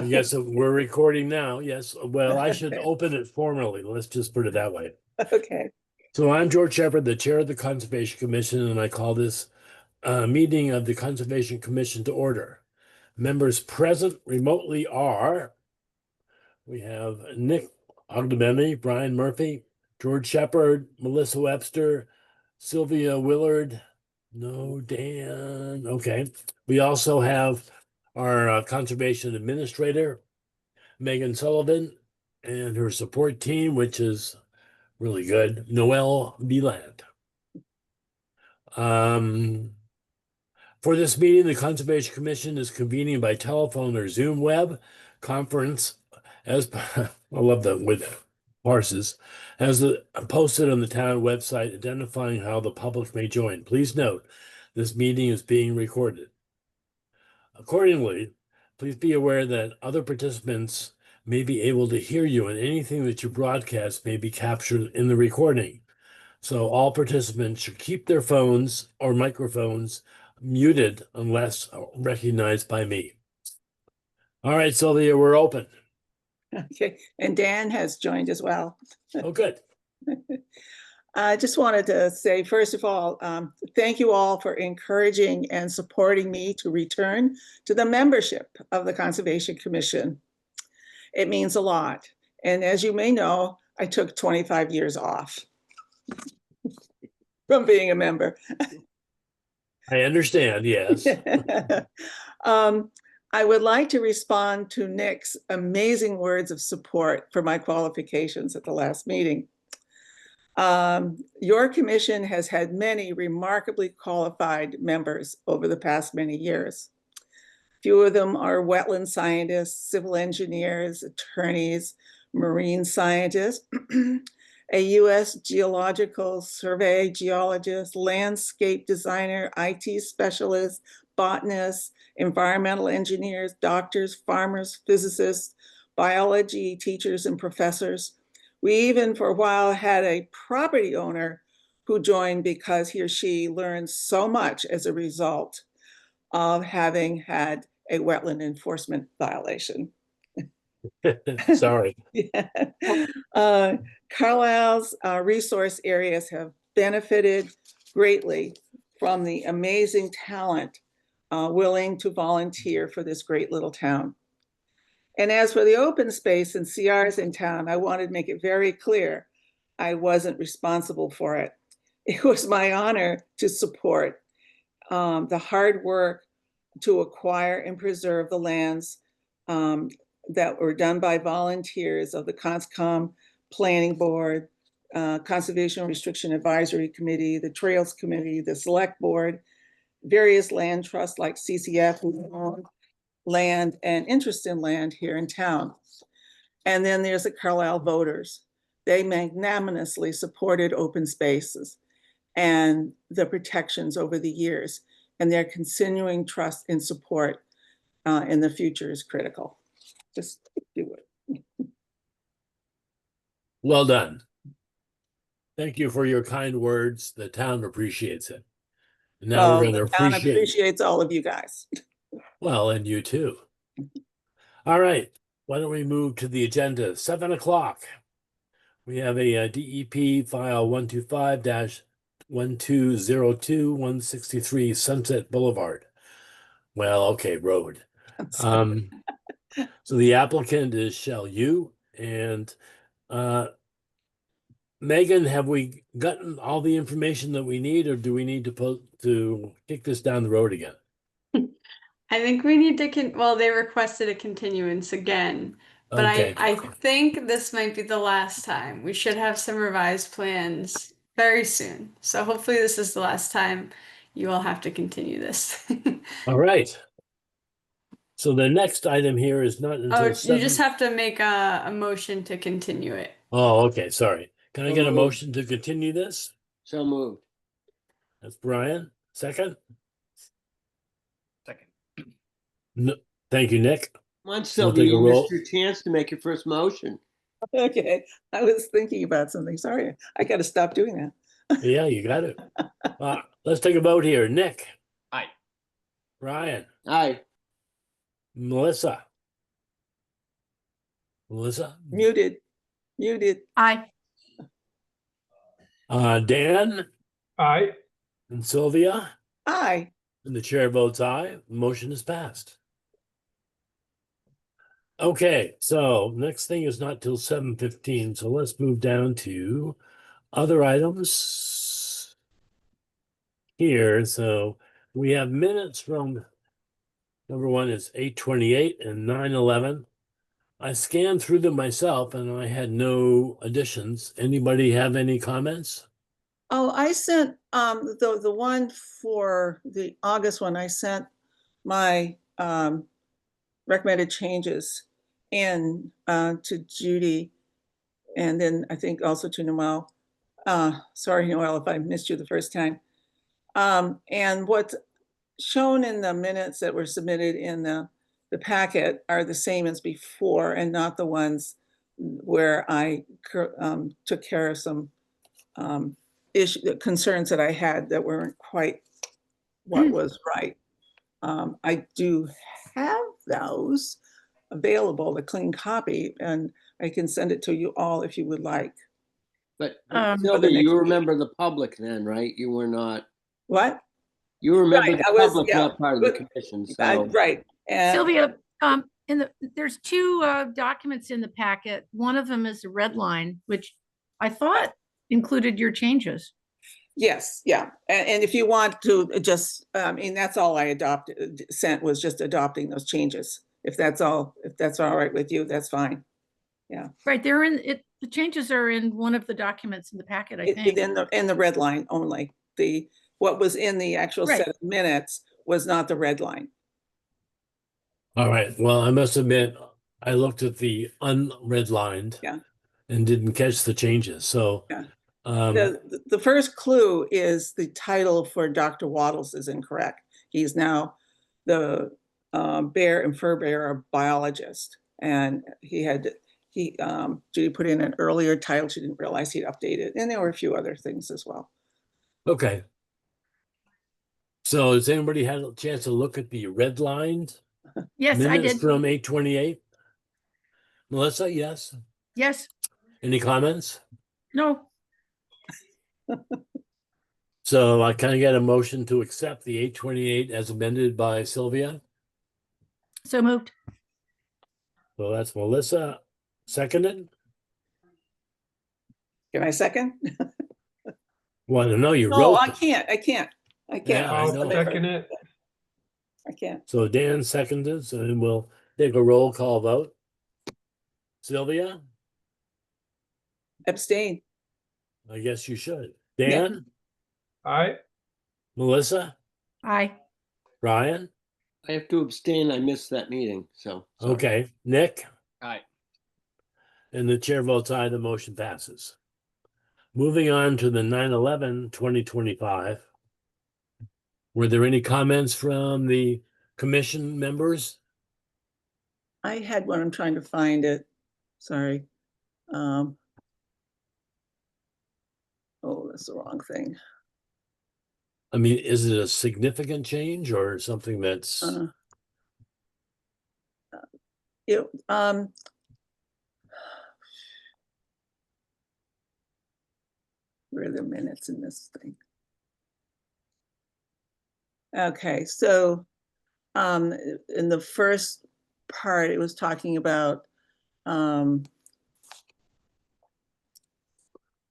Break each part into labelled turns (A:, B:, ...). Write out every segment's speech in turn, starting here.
A: Yes, we're recording now. Yes. Well, I should
B: Okay.
A: open it formally. Let's just put it that way.
B: Okay.
A: So I'm George Shepard, the chair of the Conservation Commission, and I call this meeting of the Conservation Commission to order. Members present remotely are, we have Nick Ogdebemi, Brian Murphy, George Shepard, Melissa Webster, Sylvia Willard, no Dan. Okay. We also have our conservation administrator, Megan Sullivan, and her support team, which is really good, Noelle Beland. For this meeting, the Conservation Commission is convening by telephone or Zoom web conference as I love the with parses as posted on the town website identifying how the public may join. Please note this meeting is being recorded. Accordingly, please be aware that other participants may be able to hear you, and anything that you broadcast may be captured in the recording. So all participants should keep their phones or microphones muted unless recognized by me. All right, Sylvia, we're open.
B: Okay. And Dan has joined as well.
A: Oh, good.
B: I just wanted to say, first of all, thank you all for encouraging and supporting me to return to the membership of the Conservation Commission. It means a lot. And as you may know, I took 25 years off from being a member.
A: I understand, yes.
B: I would like to respond to Nick's amazing words of support for my qualifications at the last meeting. Your commission has had many remarkably qualified members over the past many years. Few of them are wetland scientists, civil engineers, attorneys, marine scientists, a U.S. geological survey geologist, landscape designer, IT specialist, botanists, environmental engineers, doctors, farmers, physicists, biology teachers, and professors. We even for a while had a property owner who joined because he or she learned so much as a result of having had a wetland enforcement violation.
A: Sorry.
B: Yeah. Carlisle's resource areas have benefited greatly from the amazing talent willing to volunteer for this great little town. And as for the open space and CRs in town, I wanted to make it very clear I wasn't responsible for it. It was my honor to support the hard work to acquire and preserve the lands that were done by volunteers of the CONSCOM Planning Board, Conservation Restriction Advisory Committee, the Trails Committee, the Select Board, various land trusts like CCF, who own land and interest in land here in town. And then there's the Carlisle voters. They magnanimously supported open spaces and the protections over the years, and their continuing trust and support in the future is critical. Just do it.
A: Well done. Thank you for your kind words. The town appreciates it. And now we're going to
B: appreciates all of you guys.
A: Well, and you too. All right. Why don't we move to the agenda? 7 o'clock. We have a DEP file 125-1202-163 Sunset Boulevard. Well, okay, road. So the applicant is Shell U, and Megan, have we gotten all the information that we need, or do we need to kick this down the road again?
C: I think we need to well, they requested a continuance again, but
A: Okay.
C: I think this might be the last time. We should have some revised plans very soon. So hopefully this is the last time you will have to continue this.
A: All right. So the next item here is not until
C: you just have to make a motion to continue it.
A: Oh, okay. Sorry. Can I get a motion to continue this?
D: So moved.
A: That's Brian. Second?
D: Second.
A: No, thank you, Nick.
D: Come on, Sylvia, you missed your chance to make your first motion.
B: Okay, I was thinking about something. Sorry, I got to stop doing that.
A: Yeah, you got it. Let's take a vote here. Nick.
D: Aye.
A: Brian.
D: Aye.
A: Melissa. Melissa?
B: Muted.
E: Aye.
A: Dan
F: Aye.
A: and Sylvia?
B: Aye.
A: And the chair votes aye. Motion is passed. Okay, so next thing is not till 7:15, so let's move down to other items here. So we have minutes from number one is 8:28 and 9:11. I scanned through them myself and I had no additions. Anybody have any comments?
B: Oh, I sent, the one for the August one, I sent my, recommended changes in, to Judy. And then I think also to Noel. Sorry, Noel, if I missed you the first time. And what's shown in the minutes that were submitted in the packet are the same as before and not the ones where I took care of some concerns that I had that weren't quite what was right. I do have those available, the clean copy, and I can send it to you all if you would like.
D: But
E: Um,
D: Sylvia,
B: next
D: you
B: meeting.
D: remember the public then, right? You were not,
B: What?
D: you remember
B: Right,
D: the
B: I was-
D: public,
B: yeah.
D: not part of the commission, so.
B: Right. And
E: Sylvia, there's two documents in the packet. One of them is the red line, which I thought included your changes.
B: yes, yeah. And if you want to just, I mean, that's all I sent was just adopting those changes. If that's all right with you, that's fine.
E: Right, they're in it. The changes are in one of the documents in the packet, I
B: It's
E: think.
B: in the red line only. What was in the actual
E: Right.
B: set of minutes was not the red line.
A: All right, well, I must admit, I looked at the unredlined
B: Yeah.
A: and didn't catch the changes, so.
B: Yeah.
A: Um,
B: The first clue is the title for Dr. Waddles is incorrect. He's now the bear and fur bearer biologist. And Judy put in an earlier title. She didn't realize he'd updated. And there were a few other things as well.
A: okay. So has anybody had a chance to look at the redlined
E: Yes, I
A: minutes
E: did.
A: from 8:28? Melissa, yes.
E: Yes,
A: Any comments?
E: no,
A: So I kind of get a motion to accept the 8:28 as amended by Sylvia.
E: so moved.
A: So that's Melissa, seconded.
B: Can I second?
A: Well, no, you
B: No,
A: wrote
B: I
A: it.
B: can't. I can't.
A: Yeah, I
F: I'll
A: know.
F: second it.
B: I can't.
A: So Dan seconded, so then we'll take a roll call vote. Sylvia,
B: Abstain.
A: I guess you should.
B: Yeah.
A: Dan,
F: Aye.
A: Melissa,
E: Aye.
A: Ryan,
D: I have to abstain, I missed that meeting, so. sorry.
A: okay, Nick,
D: Aye.
A: and the chair votes aye, the motion passes. Moving on to the 9/11/2025. Were there any comments from the commission members?
B: I had one. I'm trying to find it. Sorry. Oh, that's the wrong thing.
A: I mean, is it a significant change or something that's,
B: It, where are the minutes in this thing? Okay, so in the first part, it was talking about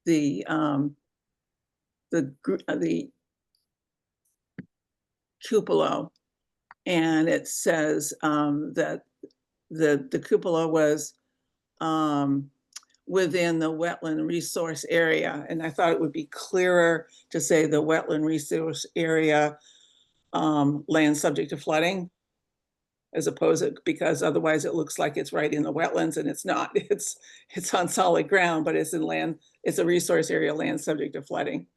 B: the cupola, and it says that the cupola was within the wetland resource area, and I thought it would be clearer to say the wetland resource area land subject to flooding, as opposed to, because otherwise it looks like it's right in the wetlands, and it's not. It's on solid ground, but it's in land. It's a resource area land subject to flooding.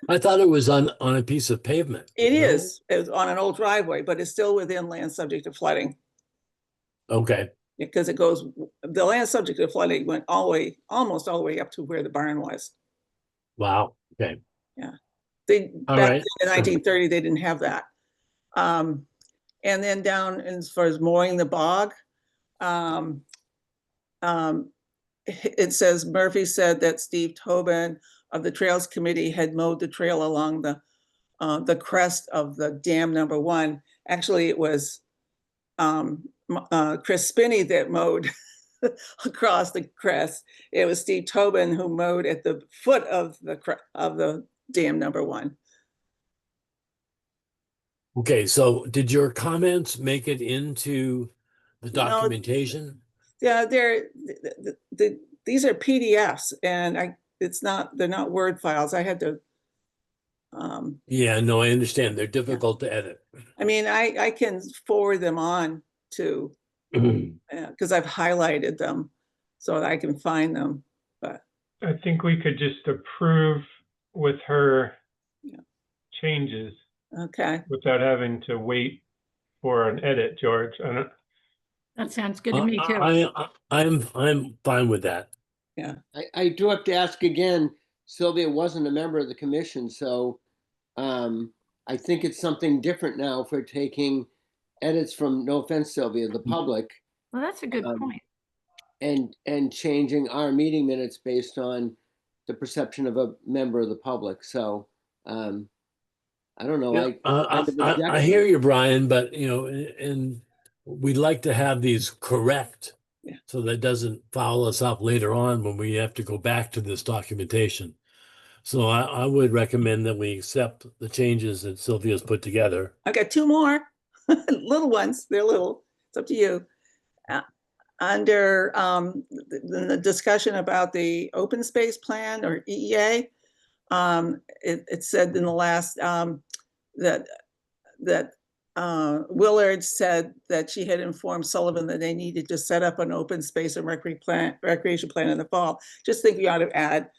A: I thought it was on a piece of pavement.
B: It
A: no?
B: is. It's on an old driveway, but it's still within land subject to flooding.
A: Okay,
B: Because the land subject to flooding went almost all the way up to where the barn was.
A: wow, okay. All
B: Back
A: right.
B: in 1930, they didn't have that. And then down as far as mowing the bog, it says Murphy said that Steve Tobin of the Trails Committee had mowed the trail along the crest of the dam number 1. Actually, it was Chris Spinney that mowed across the crest. It was Steve Tobin who mowed at the foot of the dam number 1.
A: Okay, so did your comments make it into the
B: No.
A: documentation?
B: Yeah, these are PDFs, and they're not Word files. I had to.
A: Yeah, no, I understand. They're difficult to edit.
B: I mean, I can forward them on to, because I've highlighted them so that I can find them. But
F: I think we could just approve with her
B: Yeah.
F: changes
B: okay,
F: without having to wait for an edit, George.
E: That sounds good to me too.
A: I'm fine with that.
D: I do have to ask again, Sylvia wasn't a member of the commission, so I think it's something different now for taking edits from, no offense, Sylvia, the public,
E: Well, that's a good point.
D: and changing our meeting minutes based on the perception of a member of the public. So I don't know.
A: Yeah,
D: kind of
A: I
D: object.
A: hear you, Brian, but and we'd like to have these correct
B: Yeah.
A: so that doesn't foul us up later on when we have to go back to this documentation. So I would recommend that we accept the changes that Sylvia's put together.
B: I got 2 more little ones. They're little. It's up to you. Under the discussion about the open space plan or EEA, it said in the last that Willard said that she had informed Sullivan that they needed to set up an open space and recreation plan in the fall. Just think we ought to add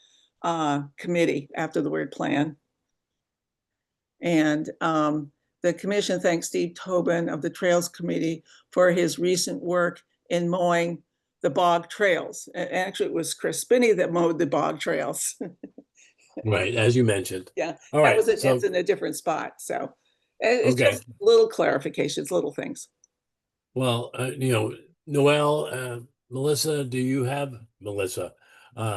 B: committee after the word plan. And the commission thanks Steve Tobin of the Trails Committee for his recent work in mowing the bog trails. Actually, it was Chris Spinney that mowed the bog trails.
A: Right, as you mentioned.
B: Yeah,
A: All right.
B: that's in a different spot. So it's
A: Okay.
B: just little clarifications, little things.
A: Well, Noel, Melissa,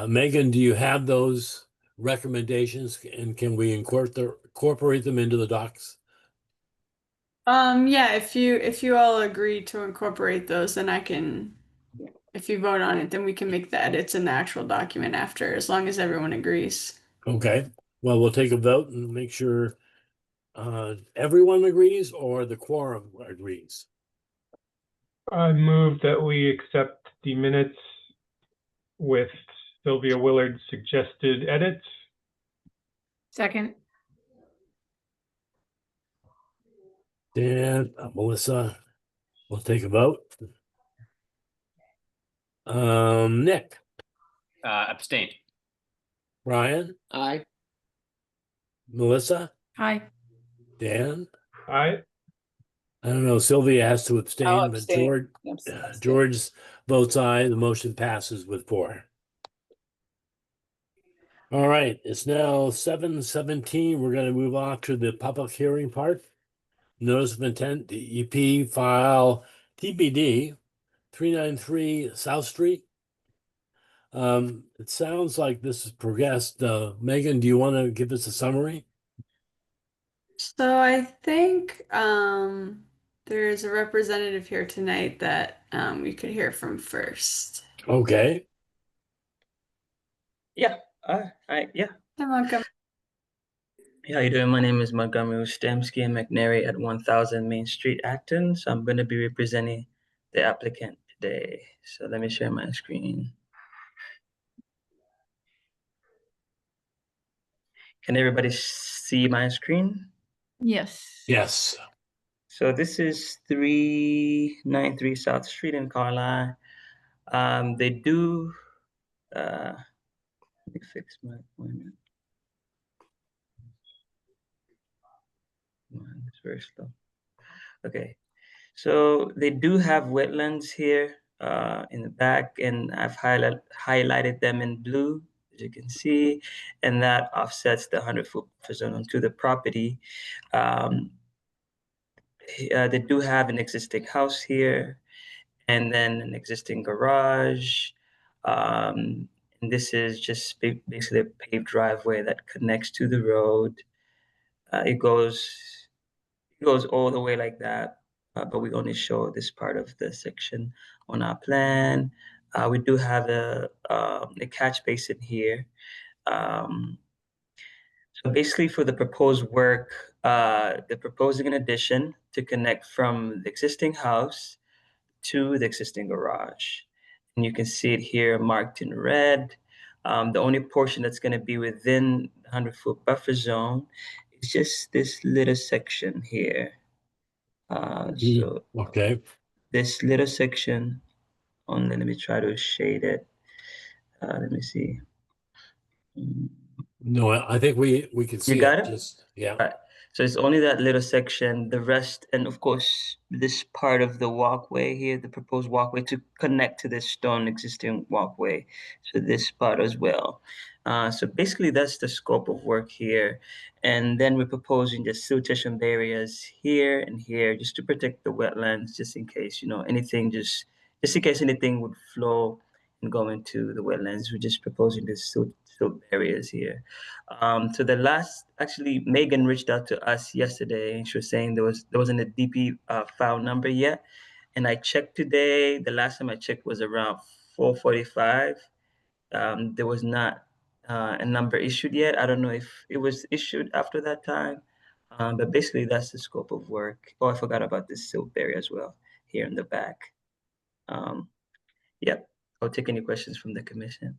A: Megan, do you have those recommendations, and can we incorporate them into the docs?
C: Yeah, if you all agree to incorporate those, then I can, if you vote on it, then we can make the edits in the actual document after, as long as everyone agrees.
A: Okay, well, we'll take a vote and make sure everyone agrees or the quorum agrees.
F: I move that we accept the minutes with Sylvia Willard's suggested edits.
E: Second,
A: Dan, Melissa, we'll take a vote. Nick,
G: Abstain.
A: Brian,
D: Aye.
A: Melissa,
E: hi.
A: Dan.
F: Aye.
A: I don't know, Sylvia has to abstain,
B: I'll
A: but
B: abstain.
A: George votes aye. The motion passes with 4. All right, it's now 7:17. We're going to move on to the public hearing part. Notice of intent, DEP file TBD 393 South Street. It sounds like this has progressed. Megan, do you want to give us a summary?
C: So I think there's a representative here tonight that we could hear from first.
A: Okay.
H: Yeah. Hi. Yeah.
C: Hi, Montgomery.
H: How you doing? My name is Montgomery Stemsky and McNary at 1000 Main Street, Acton. So I'm going to be representing the applicant today. So let me share my screen. Can everybody see my screen?
E: Yes.
A: Yes.
H: So this is 393 South Street in Carlisle. They do, let me fix my appointment. It's very slow. Okay, so they do have wetlands here in the back, and I've highlighted them in blue, as you can see, and that offsets the 100-foot buffer zone onto the property. They do have an existing house here, and then an existing garage, And this is just basically a paved driveway that connects to the road. It goes all the way like that, but we only show this part of the section on our plan. We do have a catch basin here. Um, so basically for the proposed work, they're proposing an addition to connect from the existing house to the existing garage. And you can see it here marked in red. The only portion that's going to be within the 100-foot buffer zone is just this little section here. So
A: Okay.
H: this little section, let me try to shade it. Let me see. Mm,
A: No, I think we can
H: You
A: see
H: got
A: it.
H: it?
A: Just yeah.
H: Right. So it's only that little section, the rest, and of course, this part of the walkway here, the proposed walkway to connect to this stone existing walkway. So this part as well. So basically, that's the scope of work here. And then we're proposing just siltation barriers here and here just to protect the wetlands, just in case, anything, just in case anything would flow and go into the wetlands. We're just proposing this silt barriers here. So actually, Megan reached out to us yesterday, and she was saying there wasn't a DP file number yet. And I checked today. The last time I checked was around 4:45. There was not a number issued yet. I don't know if it was issued after that time. But basically, that's the scope of work. Oh, I forgot about this silt barrier as well here in the back. Um, yep. I'll take any questions from the commission.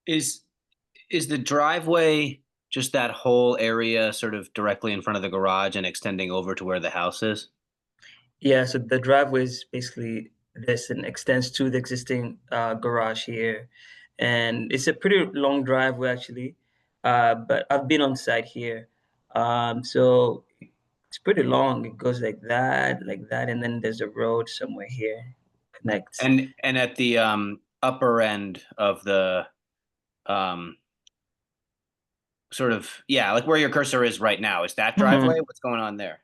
I: Is the driveway just that whole area sort of directly in front of the garage and extending over to where the house is?
H: Yeah, so the driveway is basically this and extends to the existing garage here. And it's a pretty long driveway actually, but I've been on site here. So it's pretty long. It goes like that, and then there's a road somewhere here connects.
I: And at the upper end of the sort of, yeah, like where your cursor is right now, is that driveway? What's going on there?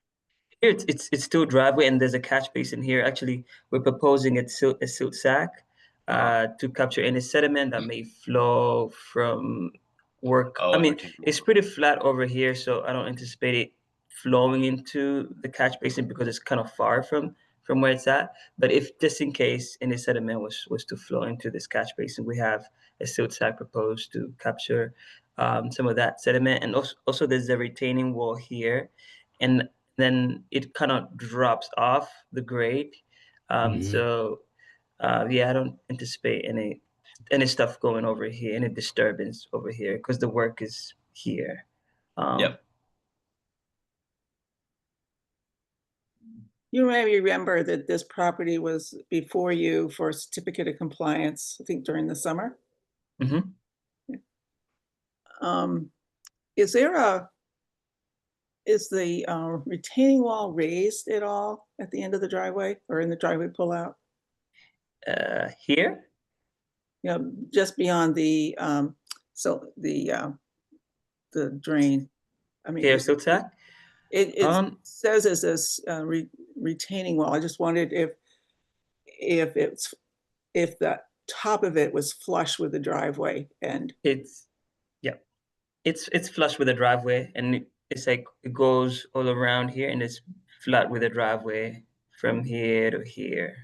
H: Here it's still driveway, and there's a catch basin here. Actually, we're proposing a silt sack to capture any sediment that may flow from work.
I: Oh,
H: I mean,
I: retaining
H: it's
I: wall.
H: pretty flat over here, so I don't anticipate it flowing into the catch basin because it's kind of far from where it's at. But if just in case any sediment was to flow into this catch basin, we have a silt sack proposed to capture some of that sediment. And also there's a retaining wall here, and then it kind of drops off the grade. So yeah, I don't anticipate any stuff going over here, any disturbance over here, because the work is here.
I: Yep.
B: You may remember that this property was before you for a certificate of compliance, I think during the summer.
H: Mhm.
B: Is the retaining wall raised at all at the end of the driveway or in the driveway pullout?
H: Here?
B: You know, just beyond the drain. I mean,
H: Here, silt sack?
B: it says as this retaining wall. I just wondered if the top of it was flush with the driveway and
H: It's flush with the driveway, and it's like it goes all around here, and it's flat with the driveway from here to here.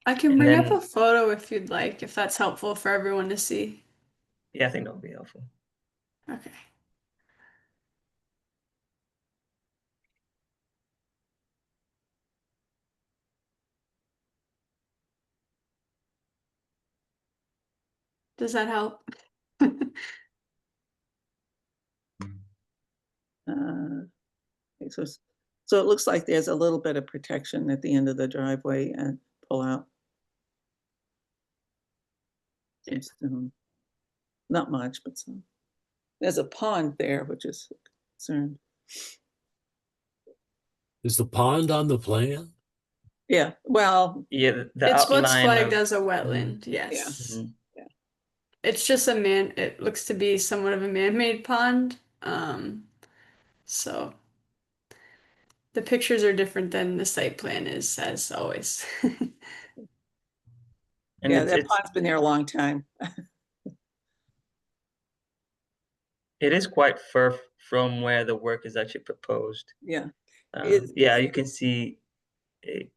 C: I can
H: And
C: bring up
H: then-
C: a photo if you'd like, if that's helpful for everyone to see.
H: Yeah, I think that would be helpful.
C: Okay. Does that help?
B: okay, so it looks like there's a little bit of protection at the end of the driveway and pull out. Some stone. Not much, but some. There's a pond there, which is a concern.
A: Is the pond on the plan?
B: Yeah, well,
H: Yeah, the
C: It's what's
H: outline
C: flagged
H: of-
C: as a wetland, yes.
H: Mhm.
C: It's just it looks to be somewhat of a man-made pond. So the pictures are different than the site plan is, as always.
H: And
B: Yeah,
H: it's,
B: that
H: it's
B: pond's been there a long time.
H: it is quite far from where the work is actually proposed.
B: Yeah.
H: Yeah, you can see,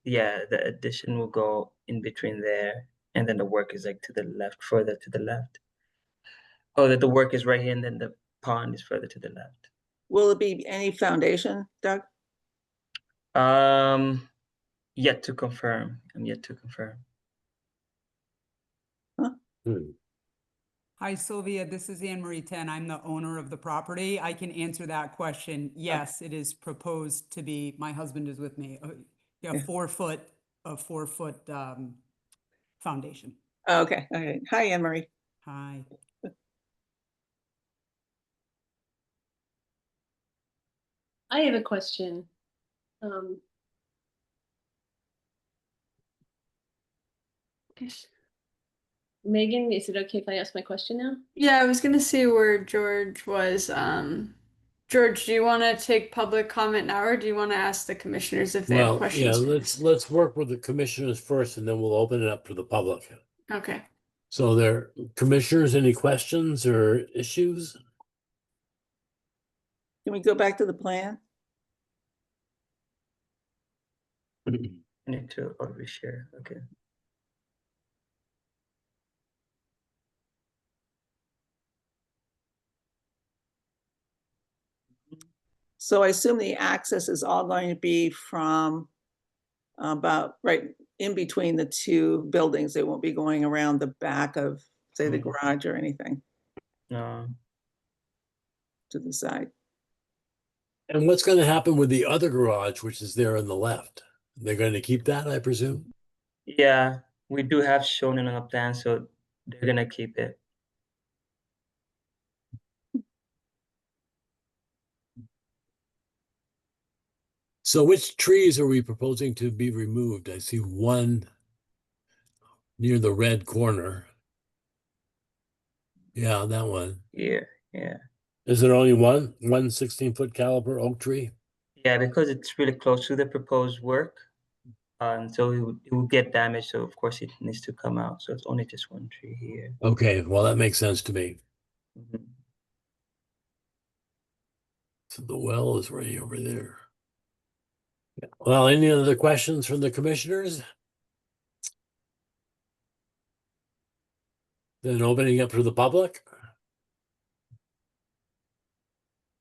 H: yeah, the addition will go in between there, and then the work is like to the left, further to the left. Oh, that the work is right here, and then the pond is further to the left.
B: Will it be any foundation, Doug?
H: Yet to confirm. I'm yet to confirm.
A: Hmm.
J: Hi, Sylvia. This is Anne Marie Ten. I'm the owner of the property. I can answer that question. Yes, it is proposed to be, my husband is with me,
B: Yeah.
J: a 4 foot foundation.
B: Okay, okay. Hi, Anne Marie.
J: Hi.
K: I have a question. Megan, is it okay if I ask my question now?
C: Yeah, I was gonna see where George was. George, do you want to take public comment now, or do you want to ask the commissioners if they have
A: Well, yeah,
C: questions?
A: let's work with the commissioners first, and then we'll open it up to the public.
C: Okay.
A: So there, commissioners, any questions or issues?
B: Can we go back to the plan?
H: I need to reshare. Okay.
B: So I assume the access is all going to be from about right in between the two buildings. They won't be going around the back of, say, the garage or anything
H: No.
B: to the side.
A: And what's going to happen with the other garage, which is there on the left? They're going to keep that, I presume?
H: Yeah, we do have shown it on a plan, so they're gonna keep it.
A: So which trees are we proposing to be removed? I see one near the red corner. Yeah, that one.
H: Yeah, yeah.
A: Is it only one 16-foot caliber oak tree?
H: Yeah, because it's really close to the proposed work. So it will get damaged, so of course it needs to come out. So it's only just one tree here.
A: Okay, well, that makes sense to me.
H: Mhm.
A: So the well is right over there. Well, any other questions from the commissioners? Then opening up to the public?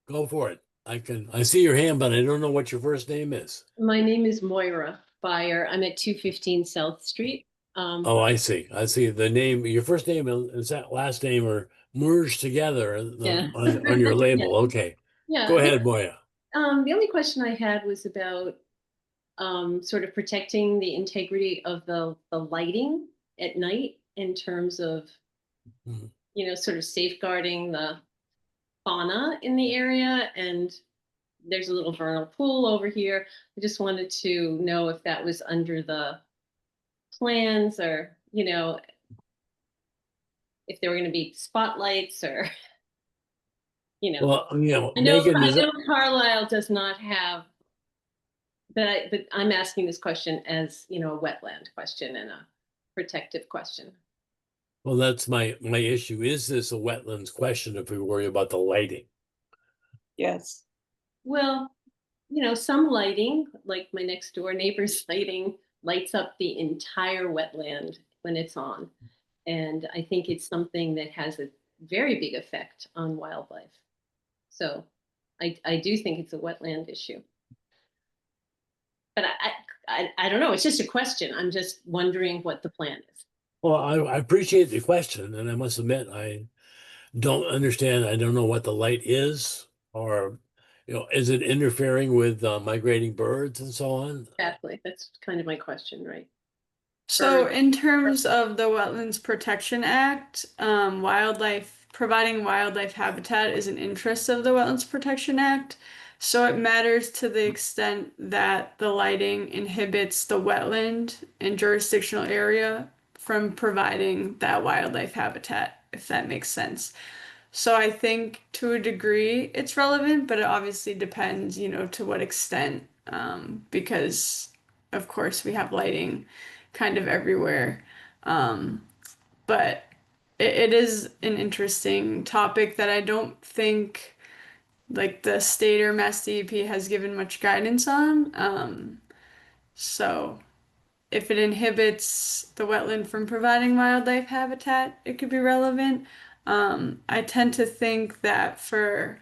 A: Go for it. I see your hand, but I don't know what your first name is.
K: My name is Moira Byer. I'm at 215 South Street.
A: Oh, I see. I see the name. Your first name and that last name are merged together
K: Yeah.
A: on your label. Okay.
K: Yeah.
A: Go ahead, Moya.
K: The only question I had was about sort of protecting the integrity of the lighting at night in terms of,
A: Mhm.
K: sort of safeguarding the fauna in the area. And there's a little vernal pool over here. I just wanted to know if that was under the plans, or, if there were going to be spotlights, or,
A: Well,
K: I know
A: Megan,
K: Carlisle does not have, but I'm asking this question as, a wetland question and a protective question.
A: well, that's my issue. Is this a wetlands question if we worry about the lighting?
B: Yes.
K: Well, some lighting, like my next door neighbor's lighting, lights up the entire wetland when it's on. And I think it's something that has a very big effect on wildlife. So I do think it's a wetland issue. But I don't know. It's just a question. I'm just wondering what the plan is.
A: Well, I appreciate the question, and I must admit I don't understand. I don't know what the light is, or is it interfering with migrating birds and so on?
K: Exactly. That's kind of my question, right?
C: So in terms of the Wetlands Protection Act, providing wildlife habitat is an interest of the Wetlands Protection Act. So it matters to the extent that the lighting inhibits the wetland and jurisdictional area from providing that wildlife habitat, if that makes sense. So I think to a degree it's relevant, but it obviously depends, to what extent, because of course we have lighting kind of everywhere. But it is an interesting topic that I don't think like the state or Mass DEP has given much guidance on. So if it inhibits the wetland from providing wildlife habitat, it could be relevant. I tend to think that for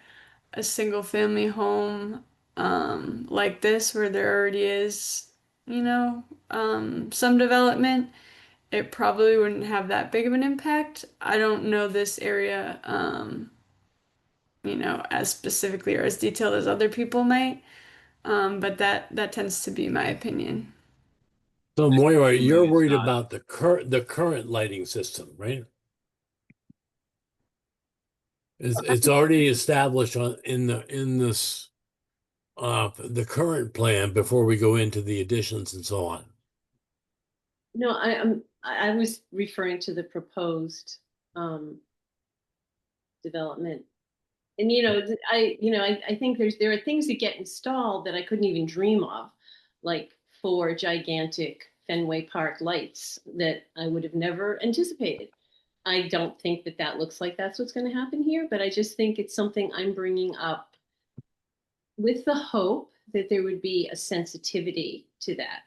C: a single family home like this, where there already is, some development, it probably wouldn't have that big of an impact. I don't know this area, as specifically or as detailed as other people might, but that tends to be my opinion.
A: So Moira, you're
I: It's
A: worried
I: not-
A: about the current lighting system, right? It's already established in this the current plan before we go into the additions and so on.
K: No, I was referring to the proposed development. And I think there are things that get installed that I couldn't even dream of, like 4 gigantic Fenway Park lights that I would have never anticipated. I don't think that looks like that's what's going to happen here, but I just think it's something I'm bringing up with the hope that there would be a sensitivity to that,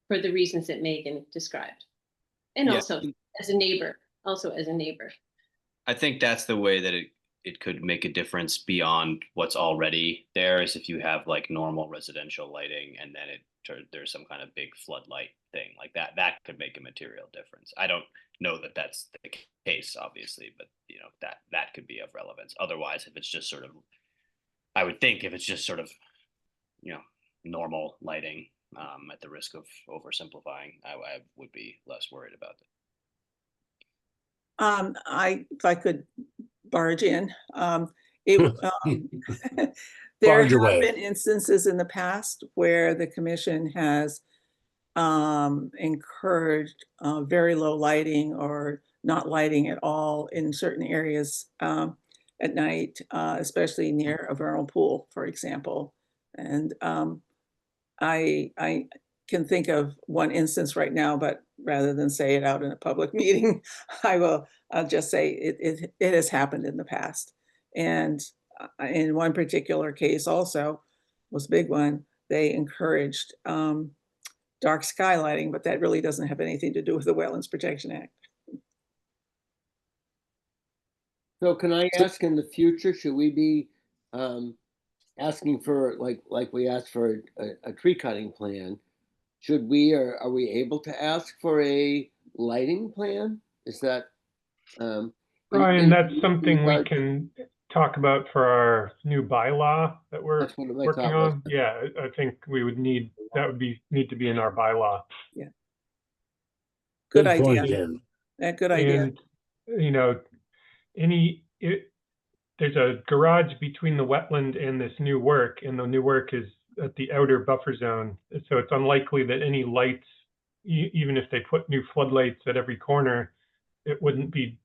K: for the reasons that Megan described. And
I: Yeah.
K: also as a neighbor.
G: I think that's the way that it could make a difference beyond what's already there, is if you have like normal residential lighting and then there's some kind of big floodlight thing like that could make a material difference. I don't know that that's the case, obviously, but that could be of relevance. Otherwise, if it's just sort of, I would think if it's just sort of, normal lighting, at the risk of oversimplifying, I would be less worried about it.
B: If I could barge in, there
A: Barge
B: have
A: away.
B: been instances in the past where the commission has encouraged very low lighting or not lighting at all in certain areas at night, especially near a vernal pool, for example. And I can think of one instance right now, but rather than say it out in a public meeting, I'll just say it has happened in the past. And in one particular case also, was a big one, they encouraged dark sky lighting, but that really doesn't have anything to do with the Wetlands Protection Act.
D: So can I ask, in the future, should we be asking for, like we asked for a tree cutting plan? Should we, or are we able to ask for a lighting plan? Is that?
F: Brian, that's something we can talk about for our new bylaw that we're
D: That's what my
F: working
D: thought was.
F: on. Yeah, I think we would need to be in our bylaw.
B: Yeah. Good
A: point,
B: idea.
A: Ken.
B: Good idea.
F: And there's a garage between the wetland and this new work, and the new work is at the outer buffer zone. So it's unlikely that any lights, even if they put new floodlights at every corner, it wouldn't be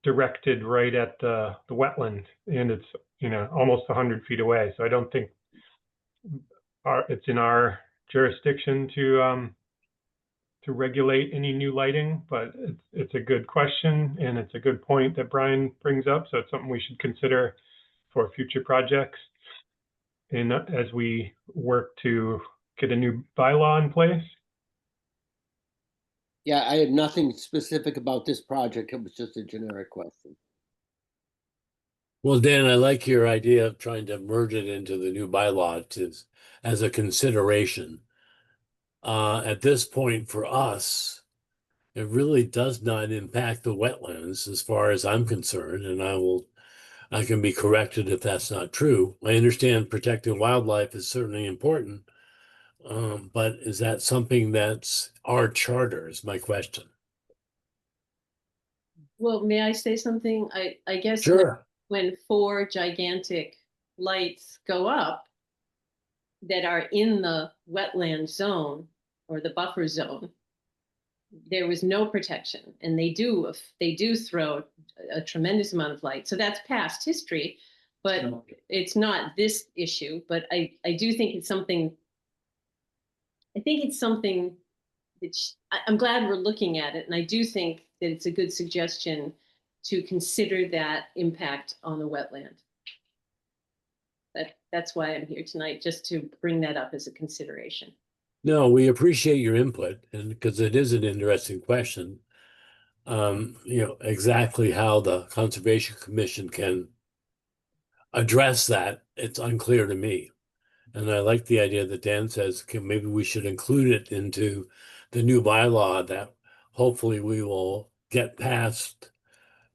F: directed right at the wetland, and it's almost 100 feet away. So I don't think it's in our jurisdiction to regulate any new lighting, but it's a good question, and it's a good point that Brian brings up. So it's something we should consider for future projects, and as we work to get a new bylaw in place.
D: Yeah, I had nothing specific about this project. It was just a generic question.
A: Well, Dan, I like your idea of trying to merge it into the new bylaw as a consideration. At this point for us, it really does not impact the wetlands as far as I'm concerned, and I can be corrected if that's not true. I understand protecting wildlife is certainly important, but is that something that's our charter is my question.
K: Well, may I say something? I guess
A: Sure.
K: when 4 gigantic lights go up that are in the wetland zone or the buffer zone, there was no protection, and they do throw a tremendous amount of light. So that's past history, but it's not this issue. But I do think it's something. I think it's something I'm glad we're looking at it, and I do think that it's a good suggestion to consider that impact on the wetland. That's why I'm here tonight, just to bring that up as a consideration.
A: No, we appreciate your input, and because it is an interesting question. Exactly how the Conservation Commission can address that, it's unclear to me. And I like the idea that Dan says, maybe we should include it into the new bylaw that hopefully we will get passed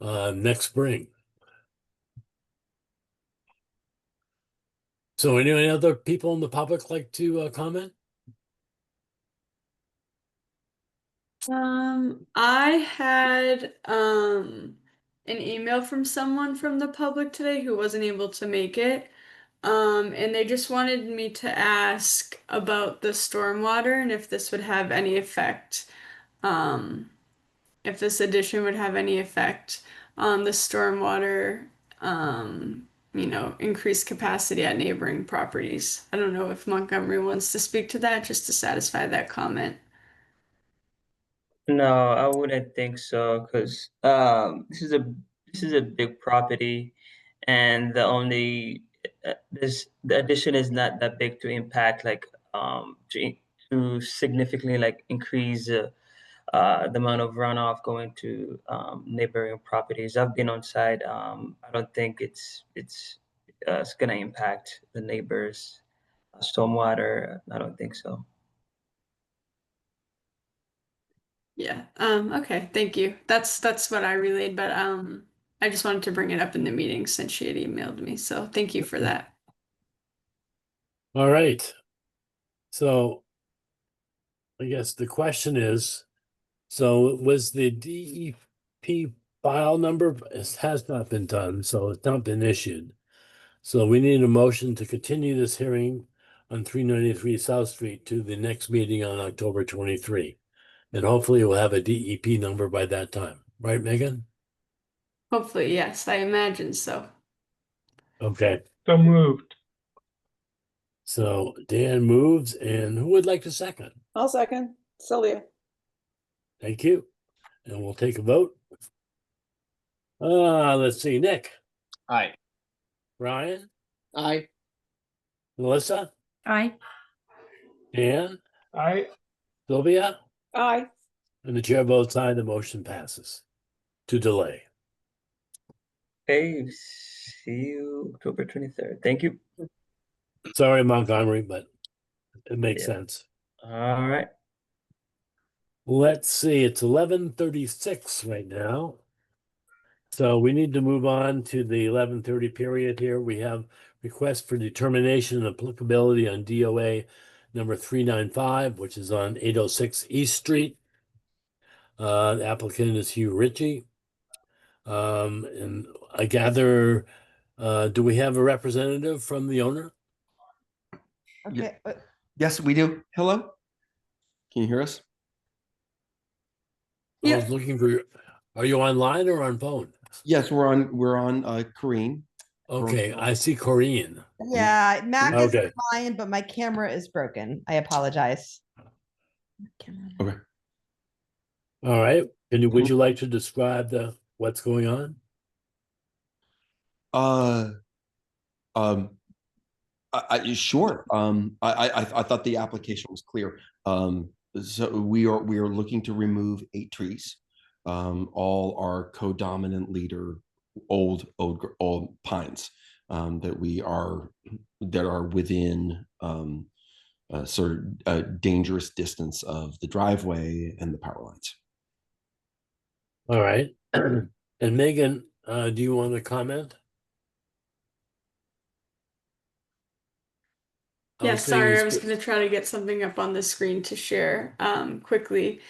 A: next spring. So any other people in the public like to comment?
C: I had an email from someone from the public today who wasn't able to make it. And they just wanted me to ask about the stormwater and if this would have any effect, if this addition would have any effect on the stormwater, increased capacity at neighboring properties. I don't know if Montgomery wants to speak to that just to satisfy that comment.
H: No, I wouldn't think so, because this is a big property, and the addition is not that big to impact to significantly like increase the amount of runoff going to neighboring properties. I've been on site. I don't think it's gonna impact the neighbors' stormwater. I don't think so.
C: Yeah. Okay, thank you. That's what I relayed, but I just wanted to bring it up in the meeting since she had emailed me. So thank you for that.
A: All right. So I guess the question is, so was the DEP file number? It has not been done, so it's not been issued. So we need a motion to continue this hearing on 393 South Street to the next meeting on October 23. And hopefully we'll have a DEP number by that time. Right, Megan?
C: Hopefully, yes, I imagine so.
A: Okay.
F: So moved.
A: So Dan moves, and who would like to second?
B: I'll second. Sylvia.
A: Thank you. And we'll take a vote. Let's see. Nick,
G: Aye.
A: Ryan,
D: Aye.
A: Melissa,
E: Aye.
A: Dan,
F: I
A: Sylvia,
B: Aye.
A: and the chair votes aye. The motion passes to delay.
H: Okay, see you October 23rd. Thank you.
A: Sorry, Montgomery, but it makes
H: Yeah.
A: sense.
H: All right.
A: Let's see. It's 11:36 right now. So we need to move on to the 11:30 period here. We have request for determination of applicability on DOA number 395, which is on 806 East Street. The applicant is Hugh Ritchie. And I gather, do we have a representative from the owner?
L: Okay. Yes, we do. Hello? Can you hear us?
A: I was looking for, are you online or on phone?
L: Yes, we're on Kareen.
A: Okay, I see Corinne.
M: Yeah, Mac is
A: Okay.
M: fine, but my camera is broken. I apologize.
L: Okay.
A: All right. Would you like to describe what's going on?
L: Sure. I thought the application was clear. So we are looking to remove 8 trees. All are codominant leader old pines that are within sort of a dangerous distance of the driveway and the power lines.
A: All right. And Megan, do you want to comment?
C: Yeah, sorry, I was going to try to get something up on the screen to share quickly.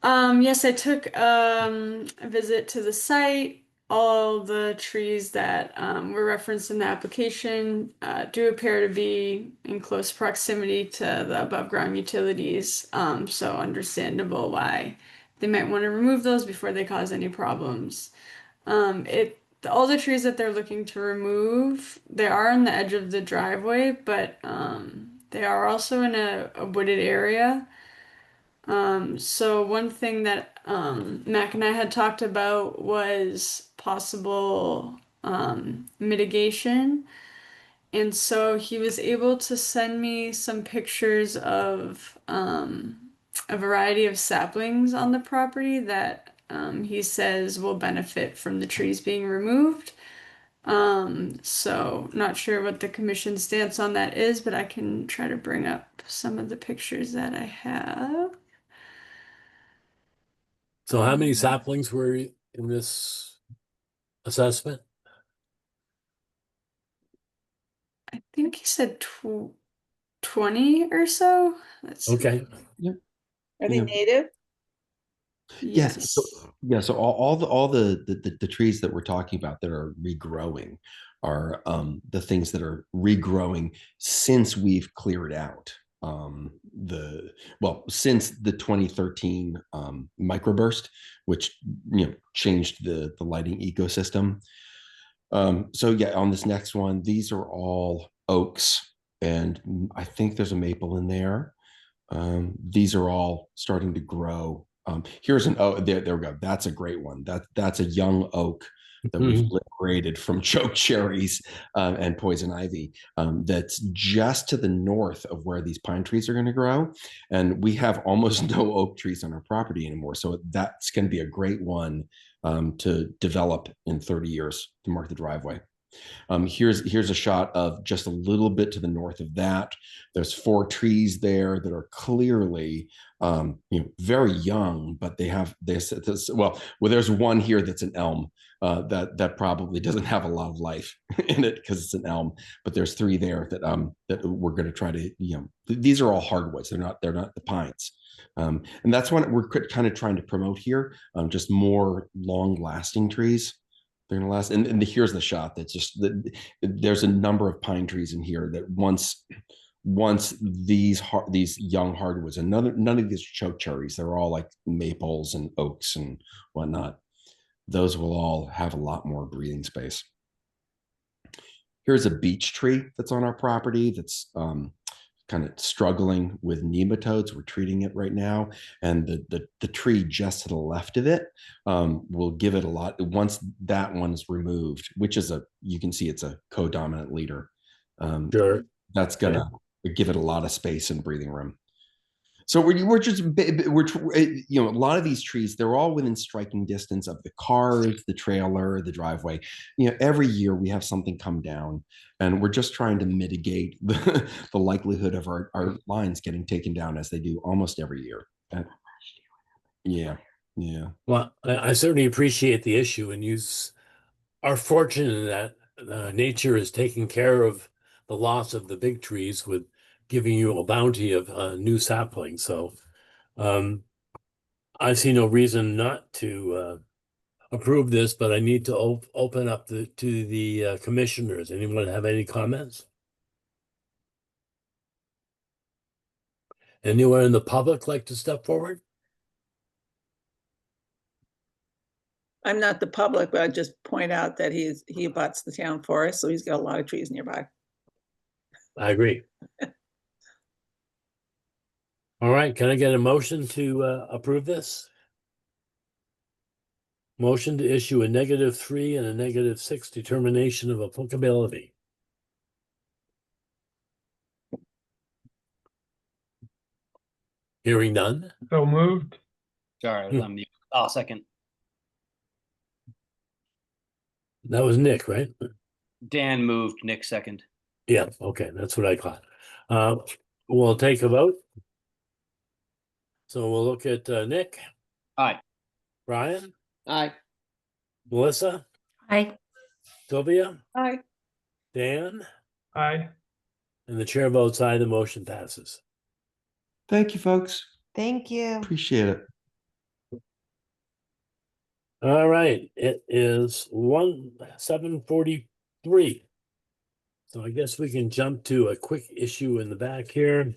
C: Yes, I took a visit to the site. All the trees that were referenced in the application do appear to be in close proximity to the above ground utilities, so understandable why they might want to remove those before they cause any problems. All the trees that they're looking to remove, they are on the edge of the driveway, but they are also in a wooded area. So one thing that Mac and I had talked about was possible mitigation. And so he was able to send me some pictures of a variety of saplings on the property that he says will benefit from the trees being removed. So not sure what the commission's stance on that is, but I can try to bring up some of the pictures that I have.
A: So how many saplings were in this assessment?
C: I think he said 20 or so. Let's see.
A: Okay.
B: Are they
L: Yeah.
B: native?
L: Yes.
C: Yes.
L: So all the trees that we're talking about that are regrowing are the things that are regrowing since we've cleared out since the 2013 microburst, which changed the lighting ecosystem. So yeah, on this next one, these are all oaks, and I think there's a maple in there. These are all starting to grow. Here's an oak. There we go. That's a great one. That's a young oak that we've liberated from choke cherries and poison ivy. That's just to the north of where these pine trees are going to grow, and we have almost no oak trees on our property anymore. So that's going to be a great one to develop in 30 years to mark the driveway. Here's a shot of just a little bit to the north of that. There's 4 trees there that are clearly very young, but they have this. There's one here that's an elm that probably doesn't have a lot of life in it because it's an elm. But there's 3 there that we're going to try to these are all hardwoods. They're not the pines. And that's what we're kind of trying to promote here. Just more long-lasting trees. They're gonna last, and here's the shot. That's just that there's a number of pine trees in here that once these young hardwoods, and none of these choke cherries. They're all like maples and oaks and whatnot. Those will all have a lot more breathing space. Here's a beech tree that's on our property that's kind of struggling with nematodes. We're treating it right now, and the tree just to the left of it will give it a lot. Once that one's removed, which is you can see it's a co-dominant leader.
A: Sure.
L: That's gonna give it a lot of space and breathing room. So we're a lot of these trees, they're all within striking distance of the cars, the trailer, the driveway. Every year we have something come down, and we're just trying to mitigate the likelihood of our lines getting taken down, as they do almost every year. Yeah.
A: Well, I certainly appreciate the issue, and you are fortunate that nature is taking care of the loss of the big trees with giving you a bounty of new saplings. So I see no reason not to approve this, but I need to open up to the commissioners. Anyone have any comments? Anyone in the public like to step forward?
B: I'm not the public, but I just point out that he abuts the town forest, so he's got a lot of trees nearby.
A: I agree. All right, can I get a motion to approve this? Motion to issue a -3 and a -6 determination of applicability. Hearing none.
F: So moved.
G: Sorry, I was on mute. Oh, second.
A: That was Nick, right?
G: Dan moved, Nick second.
A: Yeah, okay, that's what I caught. We'll take a vote. So we'll look at Nick,
G: Aye.
A: Brian,
D: Aye.
A: Melissa,
E: Aye.
A: Sylvia,
B: Hi.
A: Dan,
F: Aye.
A: and the chair votes aye. The motion passes.
L: Thank you, folks.
M: Thank you.
L: Appreciate it.
A: All right, it is 7:43. So I guess we can jump to a quick issue in the back here.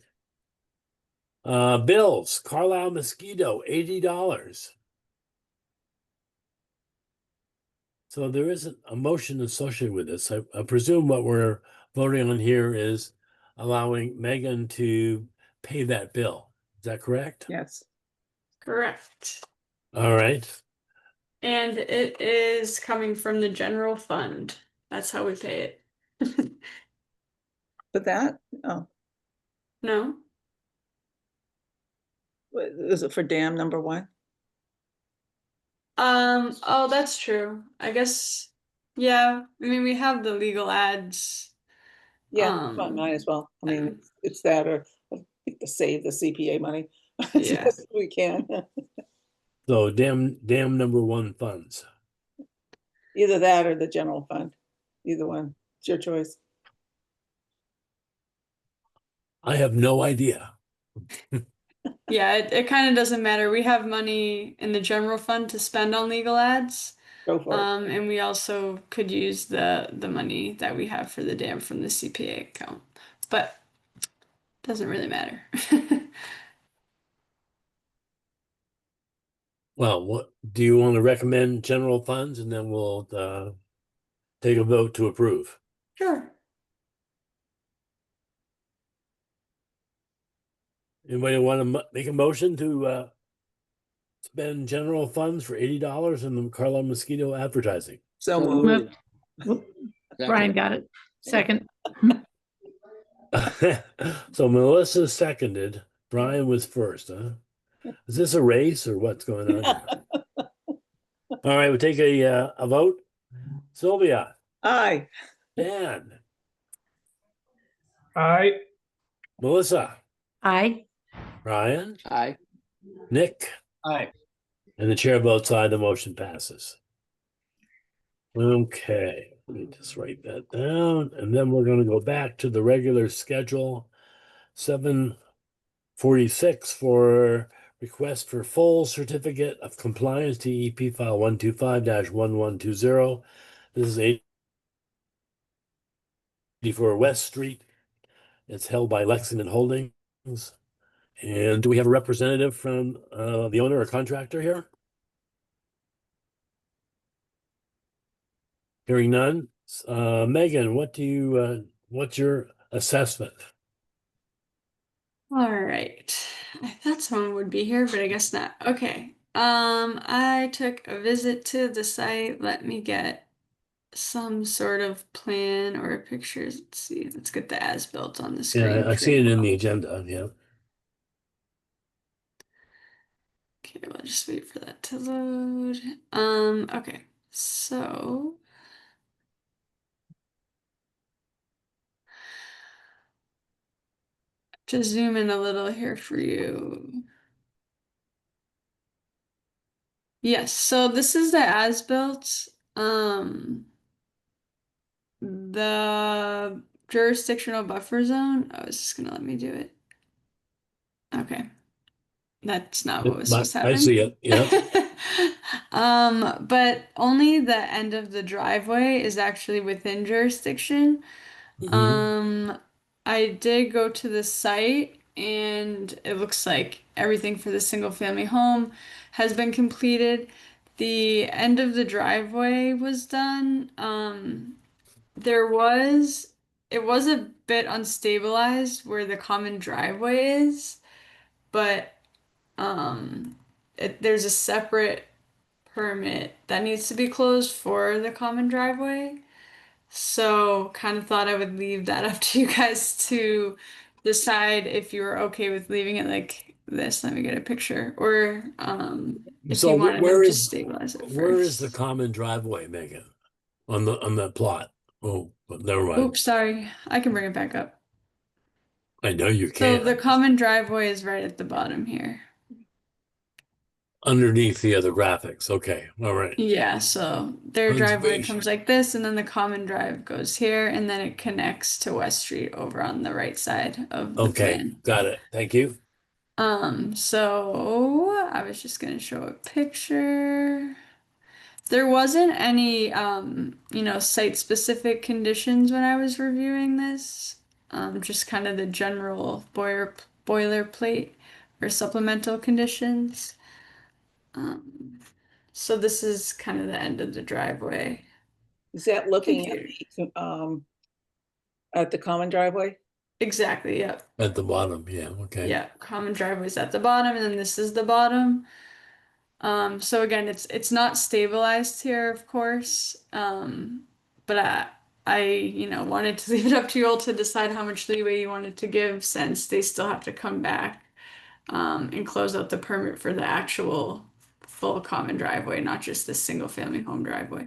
A: Bills, Carlisle mosquito, $80. So there isn't a motion associated with this. I presume what we're voting on here is allowing Megan to pay that bill. Is that correct?
B: Yes.
C: Correct.
A: All right.
C: And it is coming from the general fund. That's how we pay it.
B: But that, oh,
C: No?
B: is it for dam number one?
C: Oh, that's true. I guess, yeah, I mean, we have the legal ads.
B: Yeah, might as well. I mean, it's that or to save the CPA money. as
C: Yeah.
B: best we can.
A: So dam number one funds.
B: Either that or the general fund. Either one. It's your choice.
A: I have no idea.
C: Yeah, it kind of doesn't matter. We have money in the general fund to spend on legal ads.
B: Go for it.
C: And we also could use the money that we have for the dam from the CPA account. But doesn't really matter.
A: Well, what do you want to recommend general funds, and then we'll take a vote to approve?
C: Sure.
A: Anybody want to make a motion to spend general funds for $80 in the Carlisle mosquito advertising?
B: So
M: moved.
E: Brian got it. Second.
A: So Melissa seconded. Brian was first, huh? Is this a race or what's going on here? All right, we'll take a vote. Sylvia,
B: Aye.
A: Dan,
F: Aye.
A: Melissa,
E: Aye.
A: Brian,
D: Aye.
A: Nick,
I: Aye.
A: and the chair votes aye. The motion passes. Okay, let me just write that down, and then we're going to go back to the regular schedule. 746 for request for full certificate of compliance TEP file 125-1120. This is 84 West Street. It's held by Lexington Holdings. And do we have a representative from the owner or contractor here? Hearing none. Megan, what's your assessment?
C: All right. I thought someone would be here, but I guess not. Okay. I took a visit to the site. Let me get some sort of plan or pictures. Let's see. Let's get the as-built on the screen.
A: Yeah, I see it in the agenda. Yeah.
C: Okay, we'll just wait for that to load. Okay. So just zoom in a little here for you. Yes, so this is the as-built. The jurisdictional buffer zone. Oh, it's just gonna let me do it. Okay. That's not what was supposed to happen.
A: I see it. Yeah.
C: But only the end of the driveway is actually within jurisdiction. I did go to the site and it looks like everything for the single family home has been completed. The end of the driveway was done. It was a bit unstabilized where the common driveway is, but there's a separate permit that needs to be closed for the common driveway. So kind of thought I would leave that up to you guys to decide if you were okay with leaving it like this. Let me get a picture. Or if
A: So
C: you wanted
A: where
C: them to
A: is
C: stabilize it
A: where is the
C: first.
A: common driveway, Megan? On the plot. Oh, but never mind.
C: Oops, sorry. I can bring it back up.
A: I know you
C: So
A: can.
C: the common driveway is right at the bottom here.
A: Underneath the other graphics. Okay. All right.
C: Yeah, so their driveway
A: Conservation.
C: comes like this, and then the common drive goes here, and then it connects to West Street over on the right side of the
A: Okay.
C: plan.
A: Got it. Thank you.
C: So I was just gonna show a picture. There wasn't any, site-specific conditions when I was reviewing this. Just kind of the general boilerplate or supplemental conditions. So this is kind of the end of the driveway.
B: Is that looking
C: Computer.
B: at the common driveway?
C: Exactly, yep.
A: At the bottom, yeah, okay.
C: Yeah, common driveway's at the bottom, and then this is the bottom. So again, it's not stabilized here, of course. But I wanted to leave it up to you all to decide how much leeway you wanted to give, since they still have to come back and close out the permit for the actual full common driveway, not just this single family home driveway.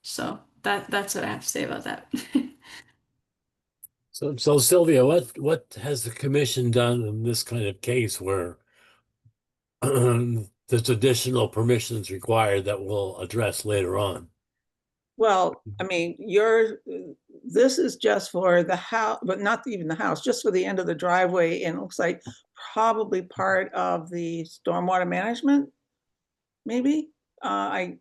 C: So that's what I have to say about that.
A: So Sylvia, what has the commission done in this kind of case where there's additional permissions required that we'll address later on?
B: Well, I mean, this is just for the house, but not even the house, just for the end of the driveway, and it looks like probably part of the stormwater management, maybe?
A: It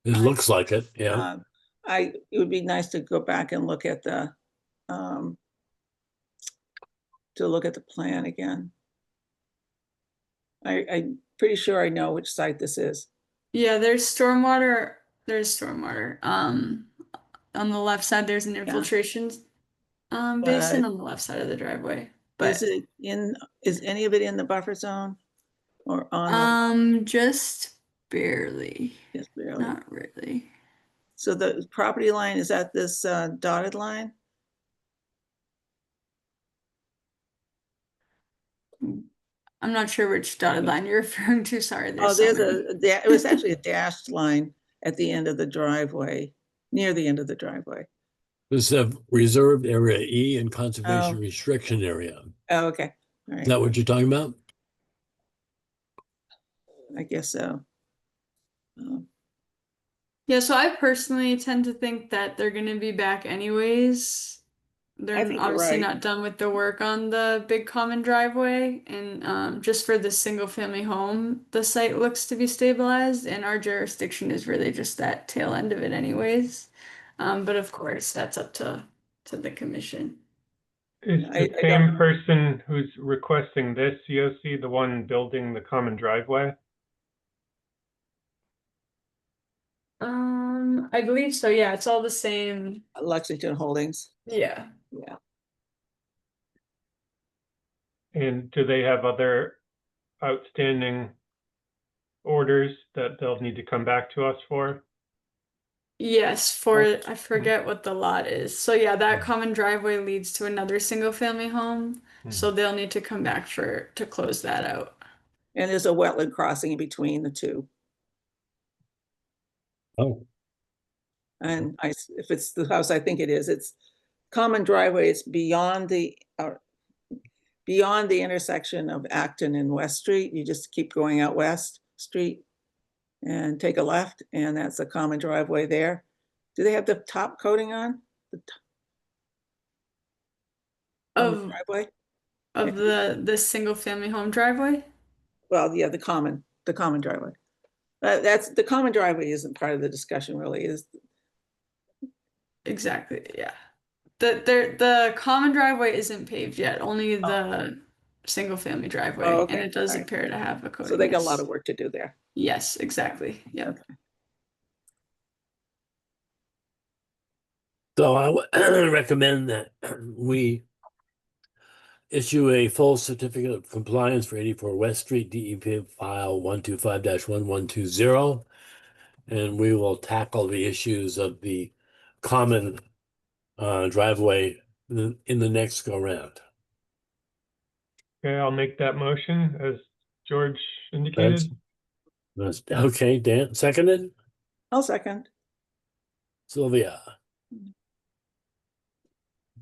A: looks like it, yeah.
B: It would be nice to go back and look at the plan again. I'm pretty sure I know which site this is.
C: Yeah, there's stormwater. On the left side, there's an infiltration basin on the left side of the driveway. But
B: is any of it in the buffer zone or on?
C: Just barely.
B: Just barely.
C: Not really.
B: So the property line is at this dotted line?
C: I'm not sure which dotted line you're referring to. Sorry,
B: Oh, it was actually a dashed line at the end of the driveway, near the end of the driveway.
A: This is a reserved area E and conservation restriction area.
B: Oh, okay. All right.
A: Is that what you're talking about?
B: I guess so.
C: Yeah, so I personally tend to think that they're going to be back anyways. They're obviously not done with the work on the big common driveway, and just for the single family home, the site looks to be stabilized, and our jurisdiction is really just that tail end of it anyways. But of course, that's up to the commission.
F: Is the same person who's requesting this COC the one building the common driveway?
C: I believe so. Yeah, it's all the same.
B: Lexington Holdings.
C: Yeah.
B: Yeah.
F: And do they have other outstanding orders that they'll need to come back to us for?
C: Yes, I forget what the lot is. So yeah, that common driveway leads to another single family home. So they'll need to come back to close that out.
B: And there's a wetland crossing in between the two.
A: Oh.
B: And if it's the house, I think it is, it's common driveway. It's beyond the intersection of Acton and West Street. You just keep going out West Street and take a left, and that's a common driveway there. Do they have the top coating on?
C: Of
B: the driveway?
C: Of the single family home driveway?
B: Well, yeah, the common driveway. That's the common driveway isn't part of the discussion really, is.
C: Exactly, yeah. The common driveway isn't paved yet, only the single family driveway, and it does appear to have a coating.
B: So they got a lot of work to do there.
C: Yes, exactly. Yeah.
B: Okay.
A: So I would recommend that we issue a full certificate of compliance for 84 West Street, DEP file 125-1120, and we will tackle the issues of the common driveway in the next go round.
F: Okay, I'll make that motion as George indicated.
A: Okay, Dan, seconded?
B: I'll second.
A: Sylvia. And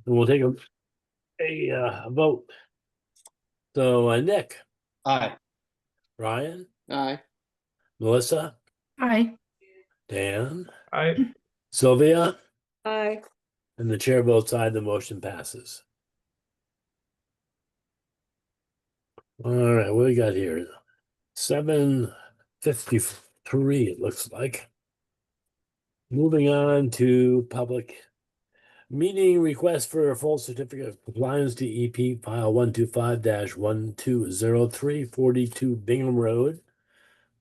A: we'll take a vote. So Nick.
I: Aye.
A: Ryan.
D: Aye.
A: Melissa.
E: Aye.
A: Dan.
F: Aye.
A: Sylvia.
B: Aye.
A: And the chair votes aye, the motion passes. All right, what do we got here? 7:53, it looks like. Moving on to public meeting request for a full certificate of compliance to EP file 125-1203, 42 Bingham Road,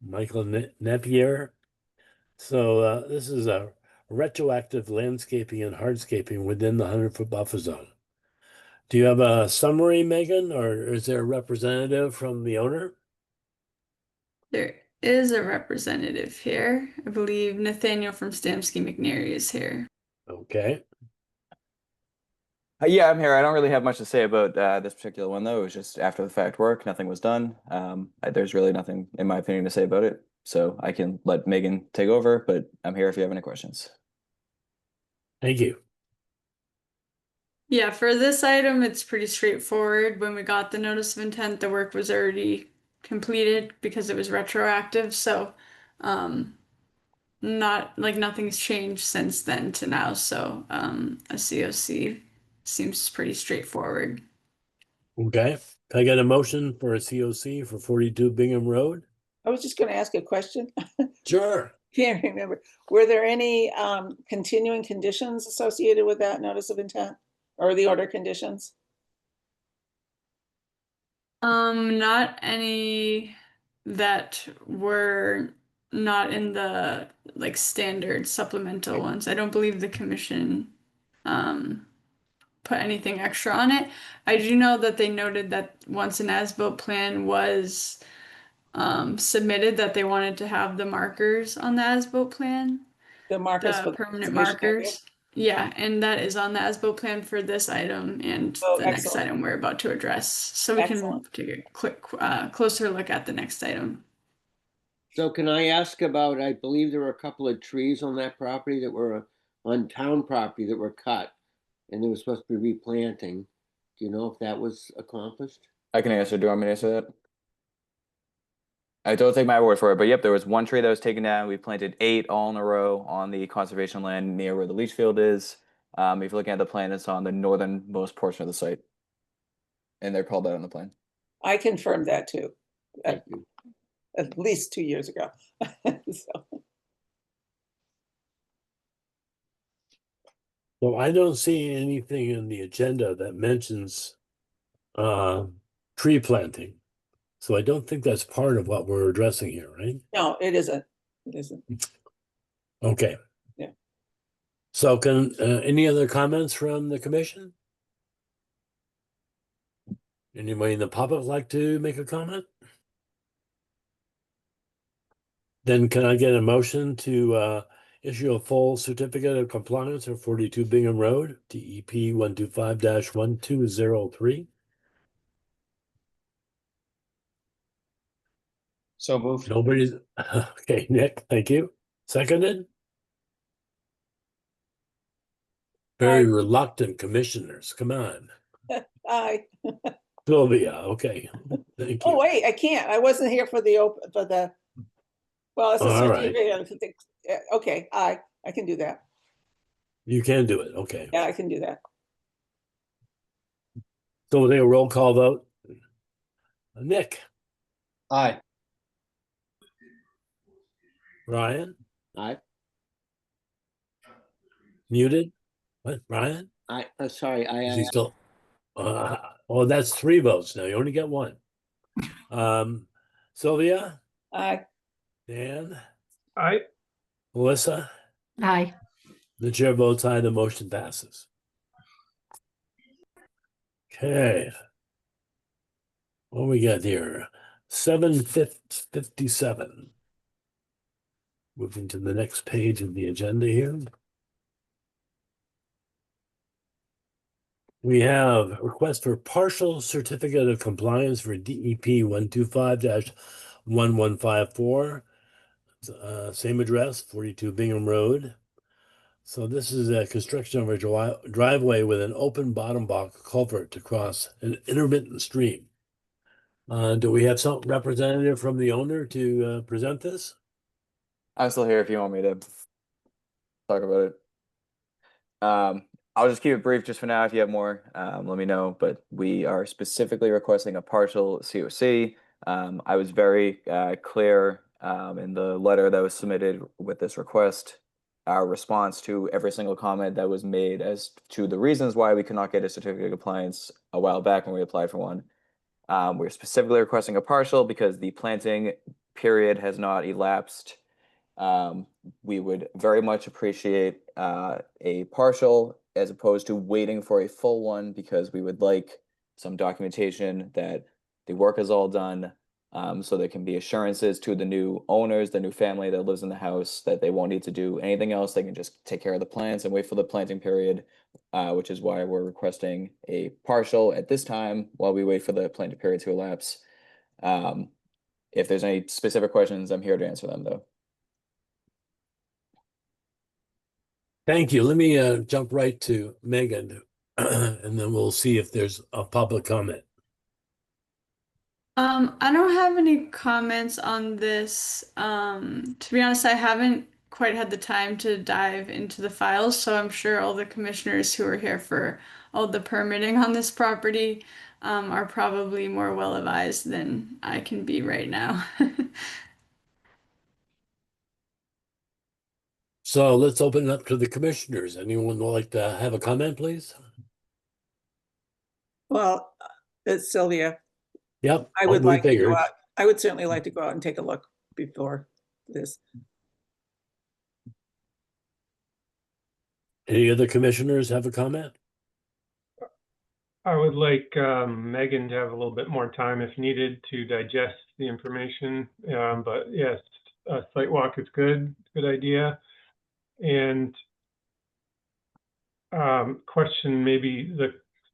A: Michael Napier. So this is a retroactive landscaping and hardscaping within the 100-foot buffer zone. Do you have a summary, Megan, or is there a representative from the owner?
C: There is a representative here. I believe Nathaniel from Stamsky McNary is here.
A: Okay.
N: Yeah, I'm here. I don't really have much to say about this particular one, though. It was just after the fact work. Nothing was done. There's really nothing, in my opinion, to say about it. So I can let Megan take over, but I'm here if you have any questions.
A: Thank you.
C: Yeah, for this item, it's pretty straightforward. When we got the notice of intent, the work was already completed because it was retroactive. So, not like nothing's changed since then to now. So, a COC seems pretty straightforward.
A: Okay. Can I get a motion for a COC for 42 Bingham Road?
B: I was just going to ask a question.
A: Sure.
B: Can't remember. Were there any continuing conditions associated with that notice of intent or the order conditions?
C: Not any that were not in the like standard supplemental ones. I don't believe the commission put anything extra on it. I do know that they noted that once an as-built plan was submitted, that they wanted to have the markers on the as-built plan,
B: The markers
C: the
B: for the
C: permanent
B: conservation area?
C: markers. Yeah, and that is on the as-built plan for this item and
B: Oh,
C: the next
B: excellent.
C: item we're about to address. So we
B: Excellent.
C: can take a quick, closer look at the next item.
D: So can I ask about, I believe there were a couple of trees on that property that were on town property that were cut and they were supposed to be replanting. Do you know if that was accomplished?
N: I can answer. Do you want me to answer that? I don't take my word for it, but yep, there was one tree that was taken down. We planted 8 all in a row on the conservation land near where the leach field is. If you're looking at the plan, it's on the northernmost portion of the site. And they're called out on the plan.
B: I confirmed that too,
D: Thank you.
B: at least 2 years ago. So,
A: Well, I don't see anything in the agenda that mentions tree planting. So I don't think that's part of what we're addressing here, right?
B: no, it isn't. It isn't.
A: Okay.
B: Yeah.
A: So can any other comments from the commission? Anybody in the public like to make a comment? Then can I get a motion to issue a full certificate of compliance for 42 Bingham Road, DEP 125-1203?
I: So moved.
A: Nobody's okay, Nick, thank you. Seconded? Very
B: Aye.
A: reluctant commissioners. Come on.
B: Aye.
A: Sylvia, okay. Thank
B: Oh,
A: you.
B: wait, I can't. I wasn't here for the well, it's a
A: All right.
B: certificate. Okay, I can do that.
A: You can do it. Okay.
B: Yeah, I can do that.
A: So we'll take a roll call vote. Nick,
I: Aye.
A: Ryan,
D: I
A: muted. What, Ryan?
D: sorry,
A: Is he still? Well, that's 3 votes now. You only get 1. Sylvia,
B: Aye.
A: Dan,
F: I
A: Melissa,
E: Aye.
A: the chair votes aye. The motion passes. Okay. What we got here? 757. Moving to the next page of the agenda here. We have a request for partial certificate of compliance for DEP 125-1154. Same address, 42 Bingham Road. So this is a construction of a driveway with an open bottom box culvert to cross an intermittent stream. Do we have some representative from the owner to present this?
N: I'm still here if you want me to talk about it. I'll just keep it brief just for now. If you have more, let me know. But we are specifically requesting a partial COC. I was very clear in the letter that was submitted with this request. Our response to every single comment that was made as to the reasons why we could not get a certificate of compliance a while back when we applied for one. We're specifically requesting a partial because the planting period has not elapsed. we would very much appreciate a partial as opposed to waiting for a full one, because we would like some documentation that the work is all done, so there can be assurances to the new owners, the new family that lives in the house, that they won't need to do anything else. They can just take care of the plants and wait for the planting period, which is why we're requesting a partial at this time while we wait for the planting period to elapse. If there's any specific questions, I'm here to answer them, though.
A: Thank you. Let me jump right to Megan, and then we'll see if there's a public comment.
C: I don't have any comments on this. To be honest, I haven't quite had the time to dive into the files, so I'm sure all the commissioners who are here for all the permitting on this property are probably more well advised than I can be right now.
A: So let's open it up to the commissioners. Anyone would like to have a comment, please?
B: Well, it's Sylvia.
A: Yep.
B: I would
A: we
B: like to
A: figured.
B: go out. I would certainly like to go out and take a look before this.
A: Any other commissioners have a comment?
F: I would like Megan to have a little bit more time if needed to digest the information. But yes, a site walk is good idea. And question maybe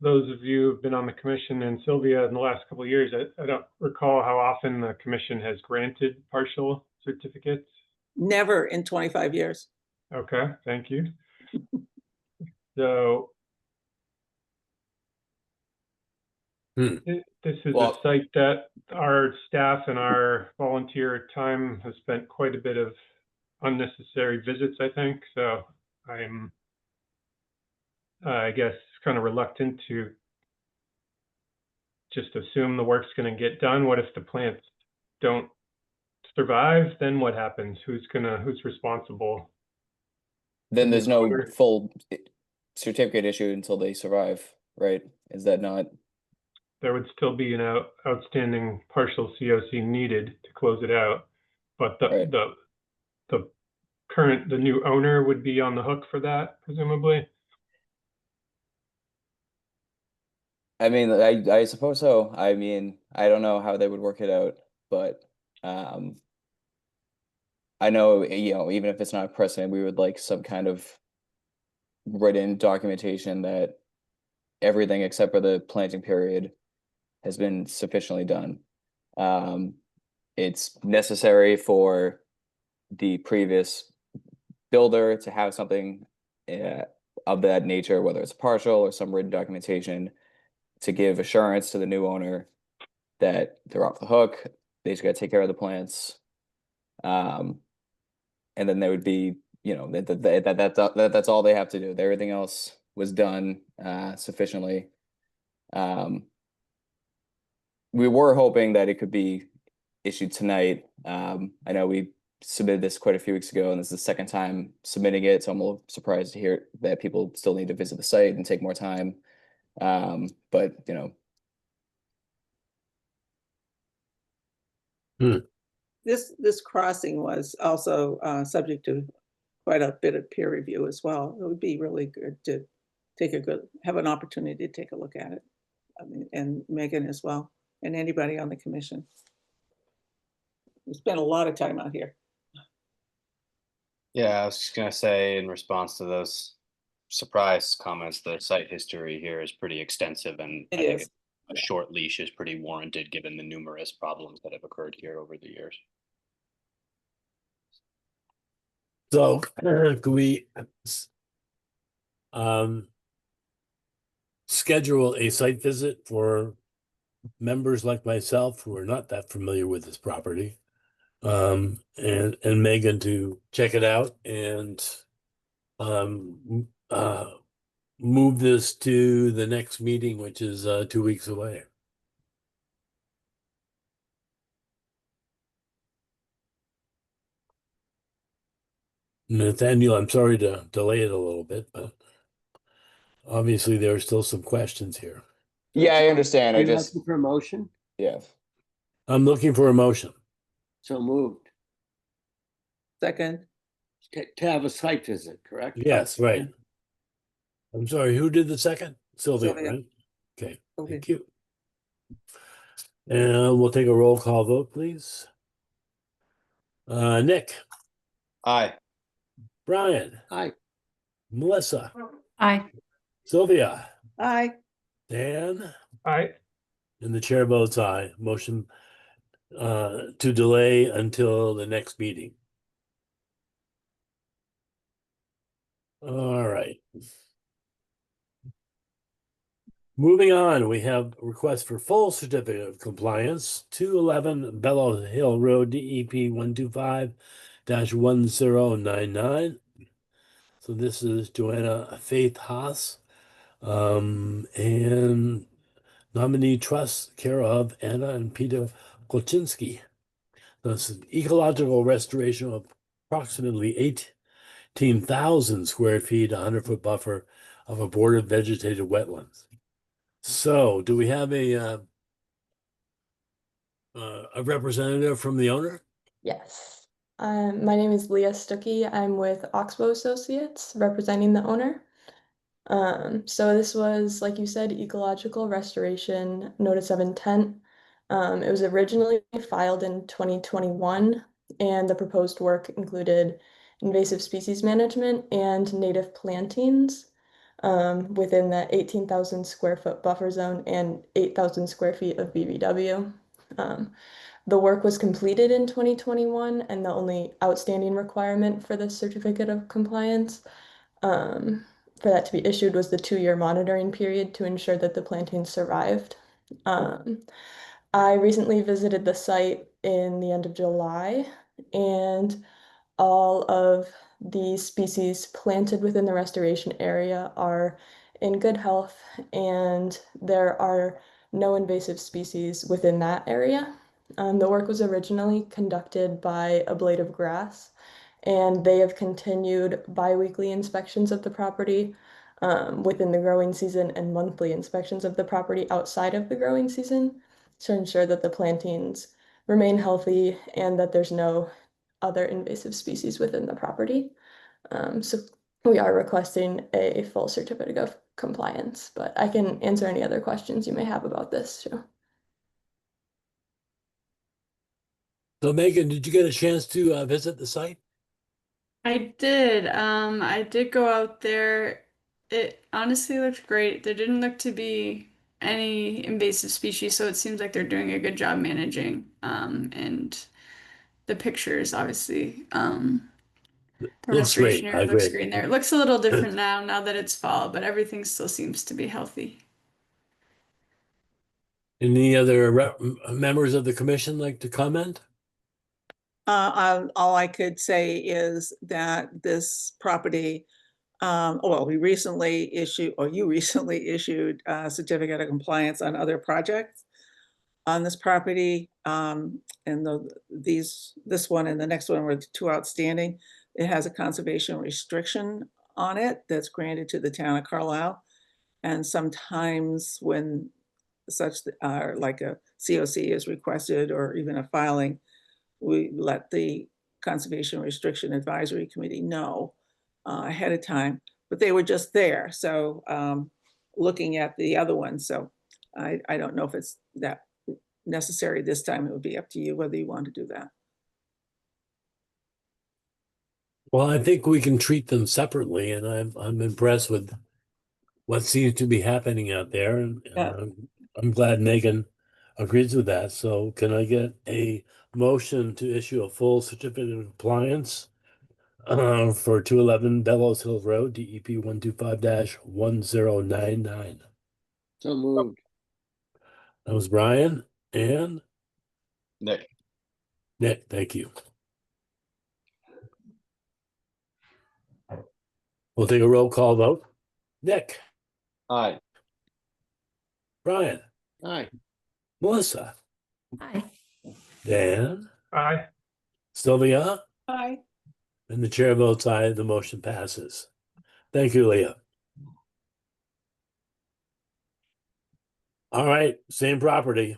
F: those of you who've been on the commission and Sylvia in the last couple of years, I don't recall how often the commission has granted partial certificates.
B: Never in 25 years.
F: Okay, thank you. So this is a site that our staff and our volunteer time has spent quite a bit of unnecessary visits, I think. So I'm, I guess, kind of reluctant to just assume the work's going to get done. What if the plants don't survive? Then what happens? Who's responsible?
N: Then there's no full certificate issued until they survive, right? Is that not?
F: There would still be an outstanding partial COC needed to close it out, but the new owner would be on the hook for that, presumably.
N: I mean, I suppose so. I mean, I don't know how they would work it out, but I know, even if it's not precedent, we would like some kind of written documentation that everything except for the planting period has been sufficiently done. It's necessary for the previous builder to have something of that nature, whether it's partial or some written documentation, to give assurance to the new owner that they're off the hook. They just got to take care of the plants, and then there would be, that's all they have to do. Everything else was done sufficiently. We were hoping that it could be issued tonight. I know we submitted this quite a few weeks ago, and this is the second time submitting it, so I'm a little surprised to hear that people still need to visit the site and take more time. But
B: This crossing was also subject to quite a bit of peer review as well. It would be really good to have an opportunity to take a look at it. I mean, and Megan as well, and anybody on the commission. We spent a lot of time out here.
G: Yeah, I was just gonna say in response to those surprise comments, the site history here is pretty extensive, and I think a short leash is pretty warranted given the numerous problems that have occurred here over the years.
A: So could we schedule a site visit for members like myself who are not that familiar with this property, and Megan to check it out and move this to the next meeting, which is 2 weeks away. Nathaniel, I'm sorry to delay it a little bit, but obviously there are still some questions here.
N: yeah, I understand. I just
D: looking for a motion.
N: Yeah.
A: I'm looking for a motion.
D: So moved.
B: Second.
D: to have a site visit, correct?
A: Yes, right. I'm sorry, who did the second? Sylvia,
B: Sylvia.
A: right? Okay,
B: Okay.
A: thank you. And we'll take a roll call vote, please. Nick,
I: Aye.
A: Brian,
D: Aye.
A: Melissa,
E: Aye.
A: Sylvia,
B: Aye.
A: Dan,
F: Aye.
A: and the chair votes aye. Motion to delay until the next meeting. All right. Moving on, we have a request for full certificate of compliance, 211 Bellows Hill Road, DEP 125-1099. So this is Joanna Faith Haas, and nominee trust care of Anna and Peter Kolchinsky. This is ecological restoration of approximately 18,000 square feet, 100-foot buffer of a bordered vegetated wetlands. So, do we have a representative from the owner?
O: Yes. My name is Leah Stuckey. I'm with Oxbow Associates, representing the owner. So this was, like you said, ecological restoration notice of intent. It was originally filed in 2021, and the proposed work included invasive species management and native plantings within the 18,000 square foot buffer zone and 8,000 square feet of BVW. The work was completed in 2021, and the only outstanding requirement for the certificate of compliance for that to be issued was the 2-year monitoring period to ensure that the plantings survived. I recently visited the site in the end of July, and all of the species planted within the restoration area are in good health, and there are no invasive species within that area. The work was originally conducted by A Blade of Grass, and they have continued biweekly inspections of the property within the growing season and monthly inspections of the property outside of the growing season to ensure that the plantings remain healthy and that there's no other invasive species within the property. So we are requesting a full certificate of compliance, but I can answer any other questions you may have about this too.
A: So, Megan, did you get a chance to visit the site?
C: I did. I did go out there. It honestly looked great. There didn't look to be any invasive species, so it seems like they're doing a good job managing. And the pictures, obviously, the
A: Looks
C: restoration
A: great. I
C: area looks
A: agree.
C: great in there. It looks a little different now that it's fall, but everything still seems to be healthy.
A: Any other members of the commission like to comment?
B: All I could say is that this property, well, we recently issued, or you recently issued a certificate of compliance on other projects on this property. And this one and the next one were the two outstanding. It has a conservation restriction on it that's granted to the town of Carlisle. And sometimes when such like a COC is requested or even a filing, we let the Conservation Restriction Advisory Committee know ahead of time, but they were just there. So looking at the other one, so I don't know if it's that necessary this time. It would be up to you whether you want to do that.
A: Well, I think we can treat them separately, and I'm impressed with what seems to be happening out there, and
B: Yeah.
A: I'm glad Megan agrees with that. So, can I get a motion to issue a full certificate of compliance for 211 Bellows Hill Road, DEP 125-1099?
D: So moved.
A: That was Brian and
I: Nick.
A: Nick. Thank you. We'll take a roll call vote. Nick,
I: Aye.
A: Brian,
D: Aye.
A: Melissa,
E: Aye.
A: Dan,
F: Aye.
A: Sylvia,
B: Aye.
A: and the chair votes aye. The motion passes. Thank you, Leah. All right, same property.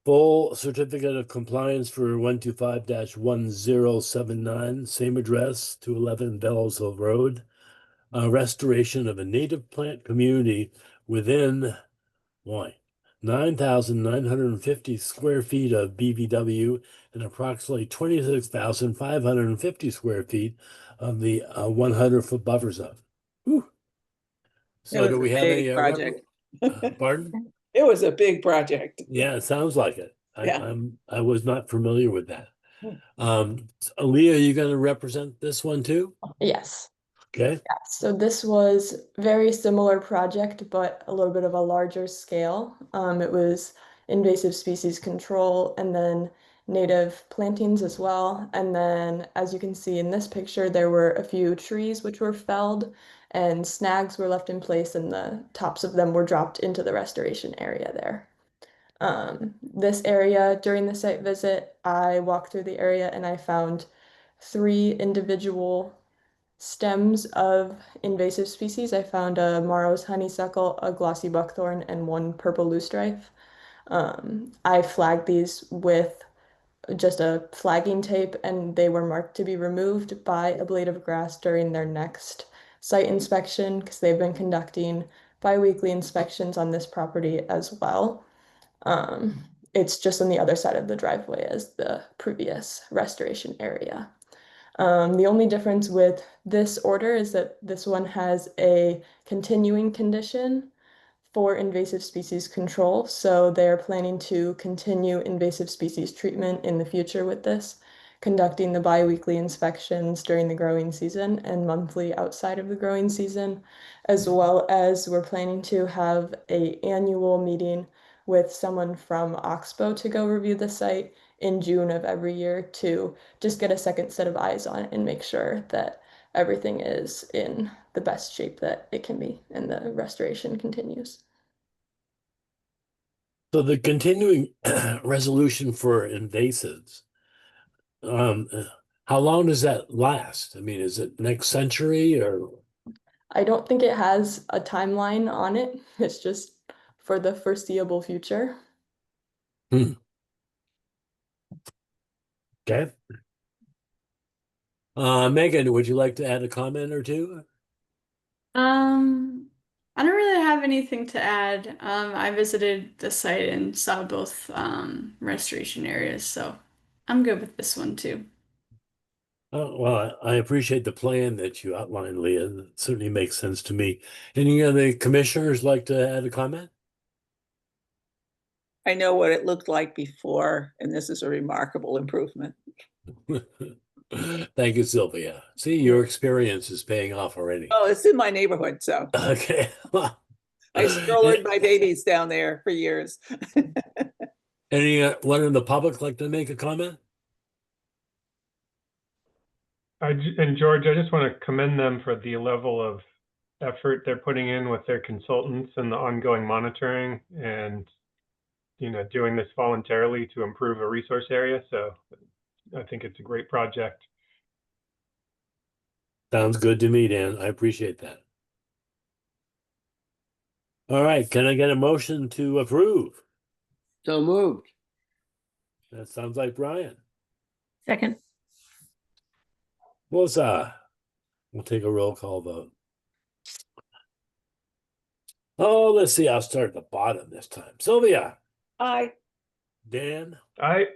A: Full certificate of compliance for 125-1079, same address, 211 Bellows Hill Road. Restoration of a native plant community within 9,950 square feet of BVW and approximately 26,550 square feet of the 100-foot buffer zone. Whew. So
B: was
A: do
B: a
A: we have
B: big
A: any
B: project.
A: pardon?
B: It was a big project.
A: Yeah, it sounds like it.
B: Yeah.
A: I was not familiar with that.
B: Hmm.
A: Aaliyah, are you going to represent this one too?
O: Yes.
A: Okay.
O: Yeah, so this was very similar project, but a little bit of a larger scale. It was invasive species control and then native plantings as well. And then, as you can see in this picture, there were a few trees which were felled and snags were left in place and the tops of them were dropped into the restoration area there. This area, during the site visit, I walked through the area and I found 3 individual stems of invasive species. I found a Morrow's honeysuckle, a glossy buckthorn, and 1 purple loosestrife. I flagged these with just a flagging tape, and they were marked to be removed by a blade of grass during their next site inspection because they've been conducting bi-weekly inspections on this property as well. It's just on the other side of the driveway as the previous restoration area. The only difference with this order is that this one has a continuing condition for invasive species control. So they're planning to continue invasive species treatment in the future with this, conducting the bi-weekly inspections during the growing season and monthly outside of the growing season, as well as we're planning to have an annual meeting with someone from Oxbow to go review the site in June of every year to just get a second set of eyes on it and make sure that everything is in the best shape that it can be and the restoration continues.
A: So the continuing resolution for invasives, how long does that last? I mean, is it next century or?
O: I don't think it has a timeline on it. It's just for the foreseeable future.
A: Okay. Megan, would you like to add a comment or two?
C: I don't really have anything to add. I visited the site and saw both restoration areas, so I'm good with this one too.
A: Well, I appreciate the plan that you outlined, Leah. It certainly makes sense to me. Any of the commissioners like to add a comment?
B: I know what it looked like before, and this is a remarkable improvement.
A: Thank you, Sylvia. See, your experience is paying off already.
B: Oh, it's in my neighborhood, so
A: Okay.
B: I strolled my babies down there for years.
A: Any one in the public like to make a comment?
F: And George, I just want to commend them for the level of effort they're putting in with their consultants and the ongoing monitoring and, doing this voluntarily to improve a resource area. So I think it's a great project.
A: Sounds good to me, Dan. I appreciate that. All right, can I get a motion to approve?
D: So moved.
A: That sounds like Brian.
E: Second.
A: Melissa, we'll take a roll call vote. Oh, let's see. I'll start at the bottom this time. Sylvia.
B: Aye.
A: Dan.
F: Aye.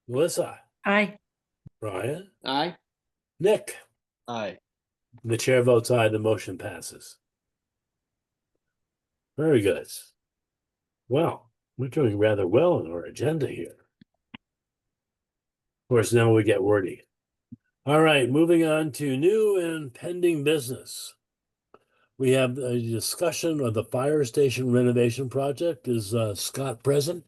A: Melissa.
E: Aye.
A: Brian.
D: Aye.
A: Nick.
I: Aye.
A: The chair votes aye. The motion passes. Very good. Well, we're doing rather well in our agenda here. Of course, now we get wordy. All right, moving on to new and pending business. We have a discussion of the fire station renovation project. Is Scott present?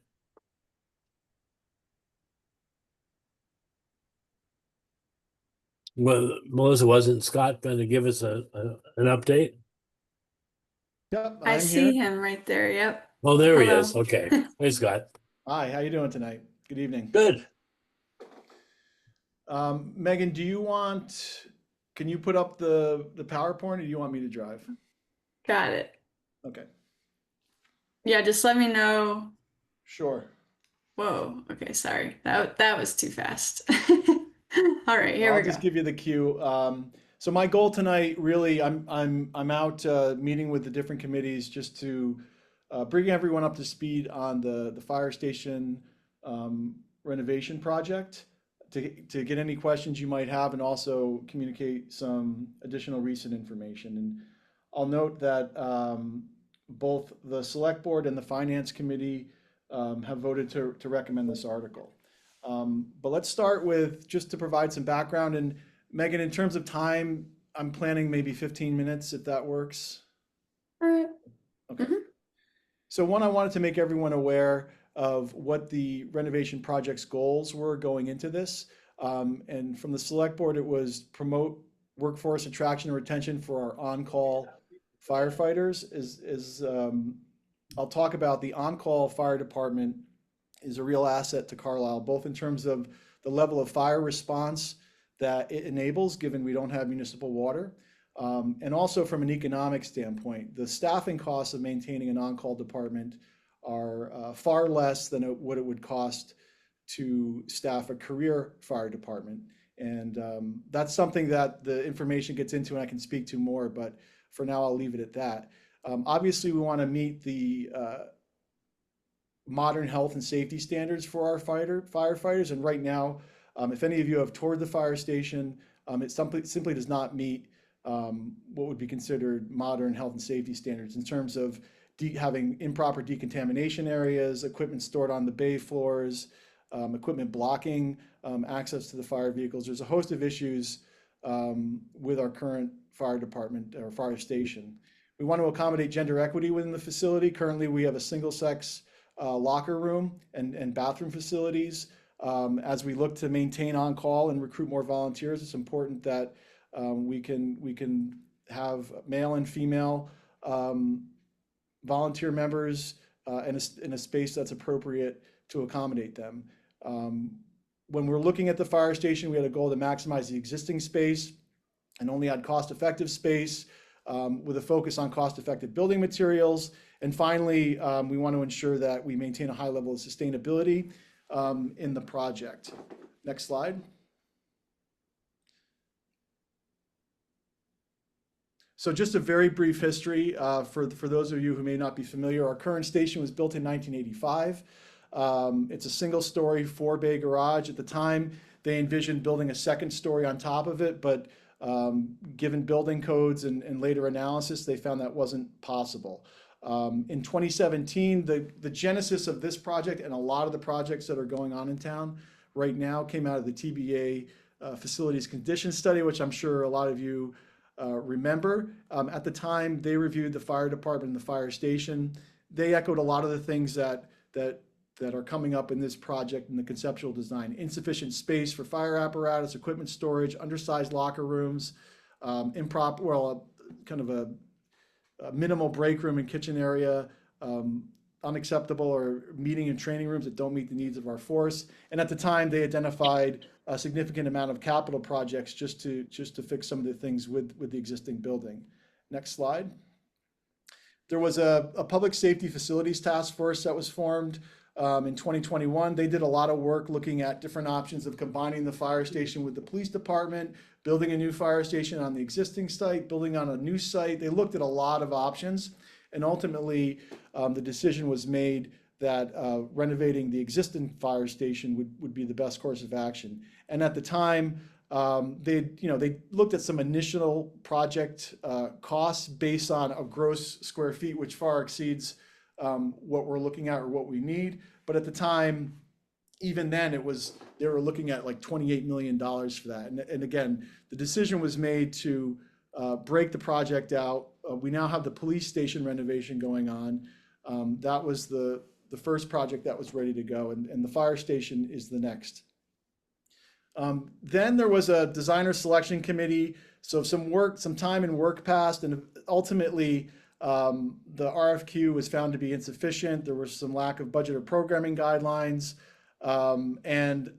A: Well, Melissa, wasn't Scott going to give us an update?
P: Yep,
C: I
P: I'm
C: see
P: here.
C: him right there. Yep.
A: Oh, there he
C: Hello.
A: is. Okay. Hey, Scott.
P: Hi, how you doing tonight? Good evening.
A: Good.
P: Megan, can you put up the PowerPoint or do you want me to drive?
C: Got it.
P: Okay,
C: Yeah, just let me know.
P: sure.
C: Whoa. Okay, sorry. That was too fast. All right, here
P: I'll
C: we
P: just
C: go.
P: give you the cue. So my goal tonight, really, I'm out meeting with the different committees just to bring everyone up to speed on the fire station renovation project, to get any questions you might have, and also communicate some additional recent information. And I'll note that both the select board and the finance committee have voted to recommend this article. But let's start with, just to provide some background. And Megan, in terms of time, I'm planning maybe 15 minutes, if that works.
C: All right.
P: Okay. So one, I wanted to make everyone aware of what the renovation project's goals were going into this. And from the select board, it was promote workforce attraction and retention for our on-call firefighters. I'll talk about the on-call fire department is a real asset to Carlisle, both in terms of the level of fire response that it enables, given we don't have municipal water, and also from an economic standpoint. The staffing costs of maintaining an on-call department are far less than what it would cost to staff a career fire department. And that's something that the information gets into and I can speak to more, but for now I'll leave it at that. Obviously, we want to meet the modern health and safety standards for our firefighters. And right now, if any of you have toured the fire station, it simply does not meet what would be considered modern health and safety standards in terms of having improper decontamination areas, equipment stored on the bay floors, equipment blocking access to the fire vehicles. There's a host of issues with our current fire department or fire station. We want to accommodate gender equity within the facility. Currently, we have a single-sex locker room and bathroom facilities. As we look to maintain on-call and recruit more volunteers, it's important that we can have male and female volunteer members in a space that's appropriate to accommodate them. When we're looking at the fire station, we had a goal to maximize the existing space and only add cost-effective space with a focus on cost-effective building materials. And finally, we want to ensure that we maintain a high level of sustainability in the project. Next slide. So just a very brief history for those of you who may not be familiar. Our current station was built in 1985. It's a single-story, 4-bay garage. At the time, they envisioned building a second story on top of it, but given building codes and later analysis, they found that wasn't possible. In 2017, the genesis of this project and a lot of the projects that are going on in town right now came out of the TBA facilities condition study, which I'm sure a lot of you remember. At the time, they reviewed the fire department and the fire station. They echoed a lot of the things that are coming up in this project in the conceptual design: insufficient space for fire apparatus, equipment storage, undersized locker rooms, kind of a minimal break room and kitchen area, unacceptable or meeting and training rooms that don't meet the needs of our force. And at the time, they identified a significant amount of capital projects just to fix some of the things with the existing building. Next slide. There was a public safety facilities task force that was formed in 2021. They did a lot of work looking at different options of combining the fire station with the police department, building a new fire station on the existing site, building on a new site. They looked at a lot of options, and ultimately the decision was made that renovating the existing fire station would be the best course of action. And at the time, they looked at some initial project costs based on a gross square feet, which far exceeds what we're looking at or what we need. But at the time, even then, they were looking at like $28 million for that. And again, the decision was made to break the project out. We now have the police station renovation going on. That was the first project that was ready to go, and the fire station is the next. Then there was a designer selection committee. So some time and work passed, and ultimately the RFQ was found to be insufficient. There was some lack of budget or programming guidelines, and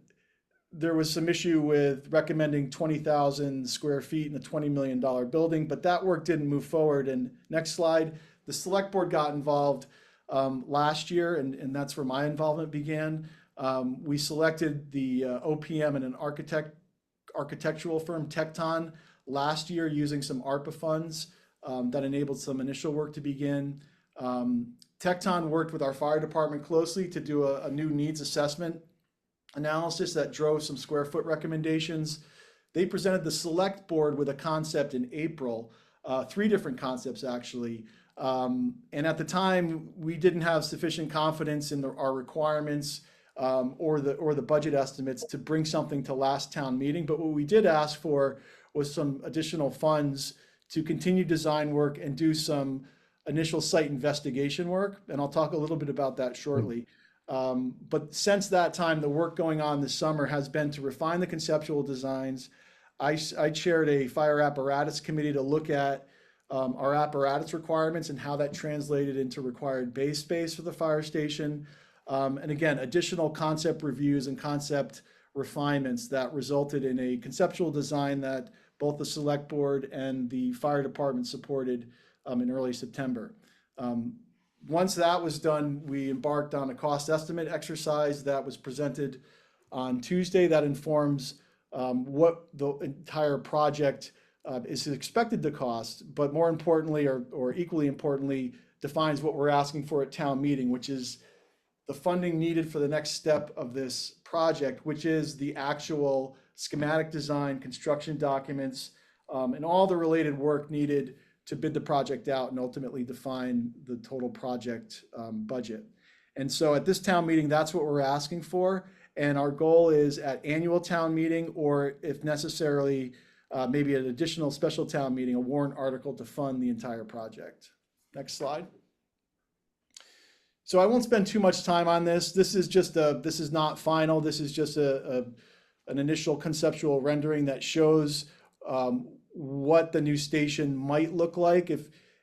P: there was some issue with recommending 20,000 square feet in a $20 million building, but that work didn't move forward. And next slide, the select board got involved last year, and that's where my involvement began. We selected the OPM and an architectural firm, Tecton, last year using some ARPA funds that enabled some initial work to begin. Tecton worked with our fire department closely to do a new needs assessment analysis that drove some square foot recommendations. They presented the select board with a concept in April, 3 different concepts actually. And at the time, we didn't have sufficient confidence in our requirements or the budget estimates to bring something to last town meeting. But what we did ask for was some additional funds to continue design work and do some initial site investigation work. And I'll talk a little bit about that shortly. But since that time, the work going on this summer has been to refine the conceptual designs. I chaired a fire apparatus committee to look at our apparatus requirements and how that translated into required base space for the fire station. And again, additional concept reviews and concept refinements that resulted in a conceptual design that both the select board and the fire department supported in early September. Once that was done, we embarked on a cost estimate exercise that was presented on Tuesday that informs what the entire project is expected to cost, but more importantly, or equally importantly, defines what we're asking for at town meeting, which is the funding needed for the next step of this project, which is the actual schematic design, construction documents, and all the related work needed to bid the project out and ultimately define the total project budget. And so at this town meeting, that's what we're asking for. And our goal is at annual town meeting, or if necessarily, maybe an additional special town meeting, a warrant article to fund the entire project. Next slide. So I won't spend too much time on this. This is not final. This is just an initial conceptual rendering that shows what the new station might look like.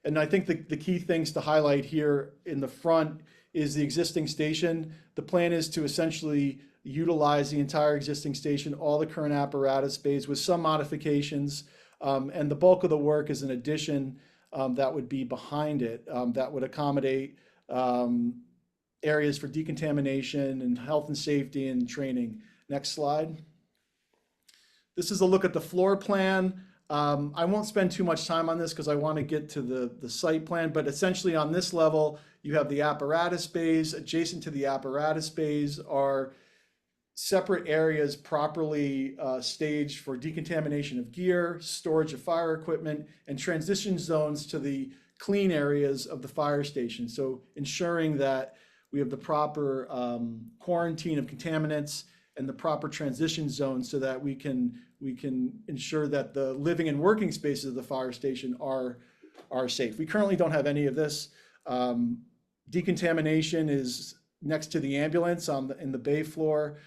P: And I think the key things to highlight here in the front is the existing station. The plan is to essentially utilize the entire existing station, all the current apparatus bays with some modifications. And the bulk of the work is an addition that would be behind it that would accommodate areas for decontamination and health and safety and training. Next slide. This is a look at the floor plan. I won't spend too much time on this because I want to get to the site plan, but essentially on this level, you have the apparatus bays. Adjacent to the apparatus bays are separate areas properly staged for decontamination of gear, storage of fire equipment, and transition zones to the clean areas of the fire station. So ensuring that we have the proper quarantine of contaminants and the proper transition zones so that we can ensure that the living and working spaces of the fire station are safe. We currently don't have any of this. Decontamination is next to the ambulance in the bay floor.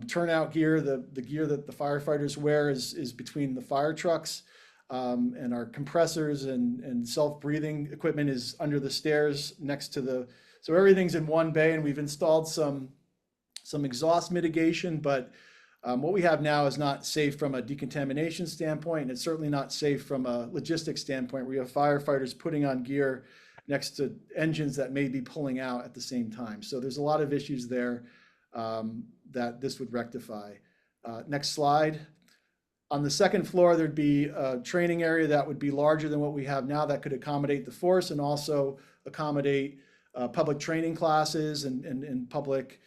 P: Turnout gear, the gear that the firefighters wear is between the fire trucks, and our compressors and self-breathing equipment is under the stairs next to so everything's in one bay, and we've installed some exhaust mitigation, but what we have now is not safe from a decontamination standpoint, and it's certainly not safe from a logistics standpoint where you have firefighters putting on gear next to engines that may be pulling out at the same time. So there's a lot of issues there that this would rectify. Next slide. On the second floor, there'd be a training area that would be larger than what we have now that could accommodate the force and also accommodate public training classes and public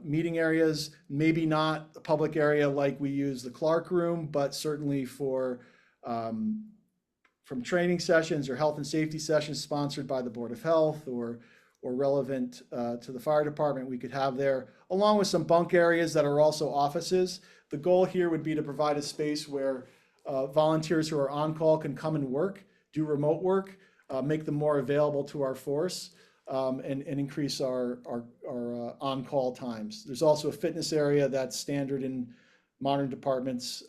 P: meeting areas. Maybe not a public area like we use the Clark room, but certainly for from training sessions or health and safety sessions sponsored by the Board of Health or relevant to the fire department, we could have there, along with some bunk areas that are also offices. The goal here would be to provide a space where volunteers who are on call can come and work, do remote work, make them more available to our force, and increase our on-call times. There's also a fitness area that's standard in modern departments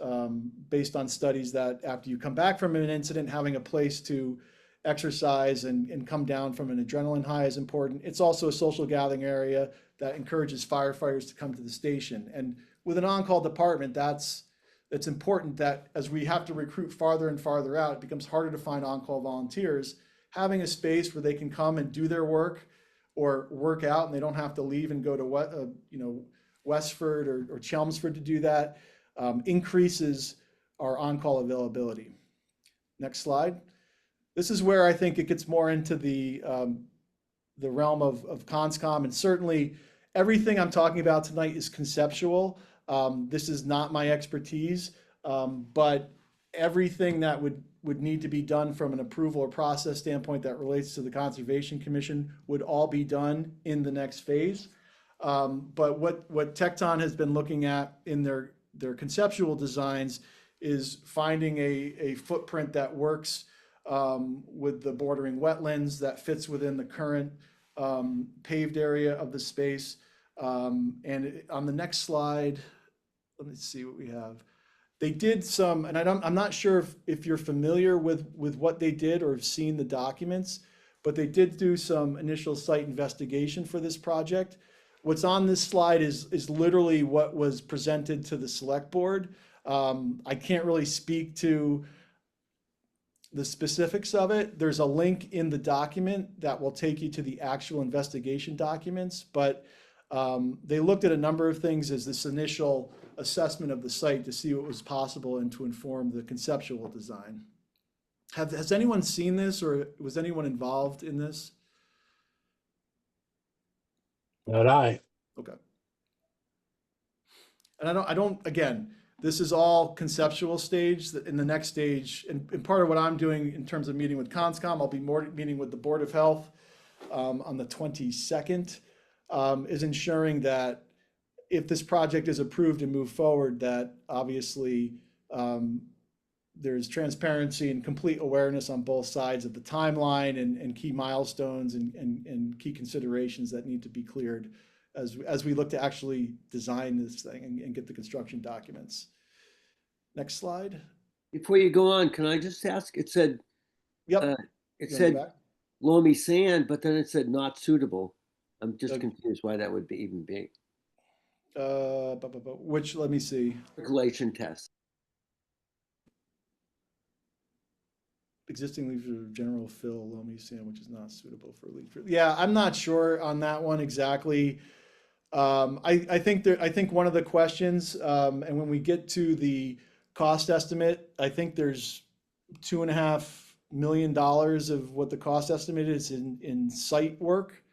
P: based on studies that after you come back from an incident, having a place to exercise and come down from an adrenaline high is important. It's also a social gathering area that encourages firefighters to come to the station. And with an on-call department, it's important that as we have to recruit farther and farther out, it becomes harder to find on-call volunteers. Having a space where they can come and do their work or work out and they don't have to leave and go to what, Westford or Chelmsford to do that, increases our on-call availability. Next slide. This is where I think it gets more into the realm of CONSCOM, and certainly everything I'm talking about tonight is conceptual. This is not my expertise, but everything that would need to be done from an approval or process standpoint that relates to the Conservation Commission would all be done in the next phase. But what Tecton has been looking at in their conceptual designs is finding a footprint that works with the bordering wetlands, that fits within the current paved area of the space. And on the next slide, let me see what we have. They did some, and I'm not sure if you're familiar with what they did or have seen the documents, but they did do some initial site investigation for this project. What's on this slide is literally what was presented to the select board. I can't really speak to the specifics of it. There's a link in the document that will take you to the actual investigation documents, but they looked at a number of things as this initial assessment of the site to see what was possible and to inform the conceptual design. Has anyone seen this, or was anyone involved in this?
A: Not I.
P: Okay. And I don't, again, this is all conceptual stage. In the next stage, and part of what I'm doing in terms of meeting with CONSCOM, I'll be meeting with the Board of Health on the 22nd, is ensuring that if this project is approved and moved forward, that obviously there's transparency and complete awareness on both sides of the timeline and key milestones and key considerations that need to be cleared as we look to actually design this thing and get the construction documents. Next slide.
D: Before you go on, can I just ask? It said,
P: yep.
D: It said loamy sand, but then it said not suitable. I'm just confused why that would be even be.
P: Which, let me see.
D: Percolation test.
P: Existing leaf of general fill loamy sand, which is not suitable for leaf. Yeah, I'm not sure on that one exactly. I think one of the questions, and when we get to the cost estimate, I think there's $2.5 million of what the cost estimate is in site work.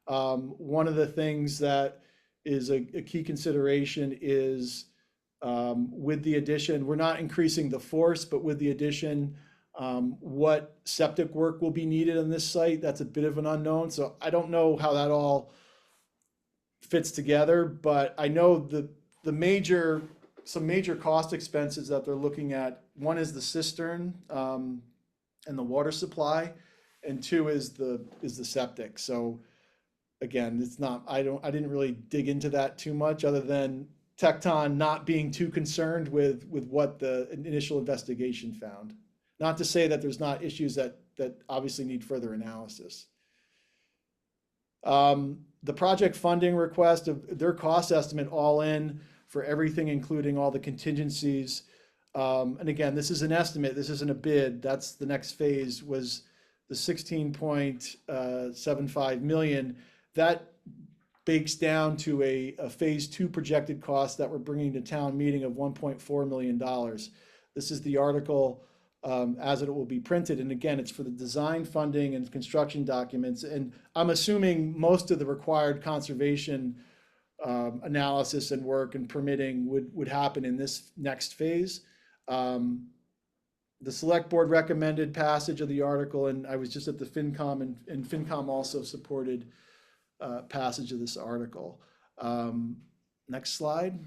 P: One of the things that is a key consideration is with the addition, we're not increasing the force, but with the addition, what septic work will be needed on this site, that's a bit of an unknown. So I don't know how that all fits together, but I know some major cost expenses that they're looking at. One is the cistern and the water supply, and two is the septic. So again, it's not, I didn't really dig into that too much, other than Tecton not being too concerned with what the initial investigation found. Not to say that there's not issues that obviously need further analysis. The project funding request of their cost estimate all in for everything, including all the contingencies. And again, this is an estimate, this isn't a bid. That's the next phase, was the 16.75 million. That bakes down to a phase 2 projected cost that we're bringing to town meeting of $1.4 million. This is the article as it will be printed. And again, it's for the design funding and construction documents. And I'm assuming most of the required conservation analysis and work and permitting would happen in this next phase. The select board recommended passage of the article, and I was just at the FinCom, and FinCom also supported passage of this article. Next slide.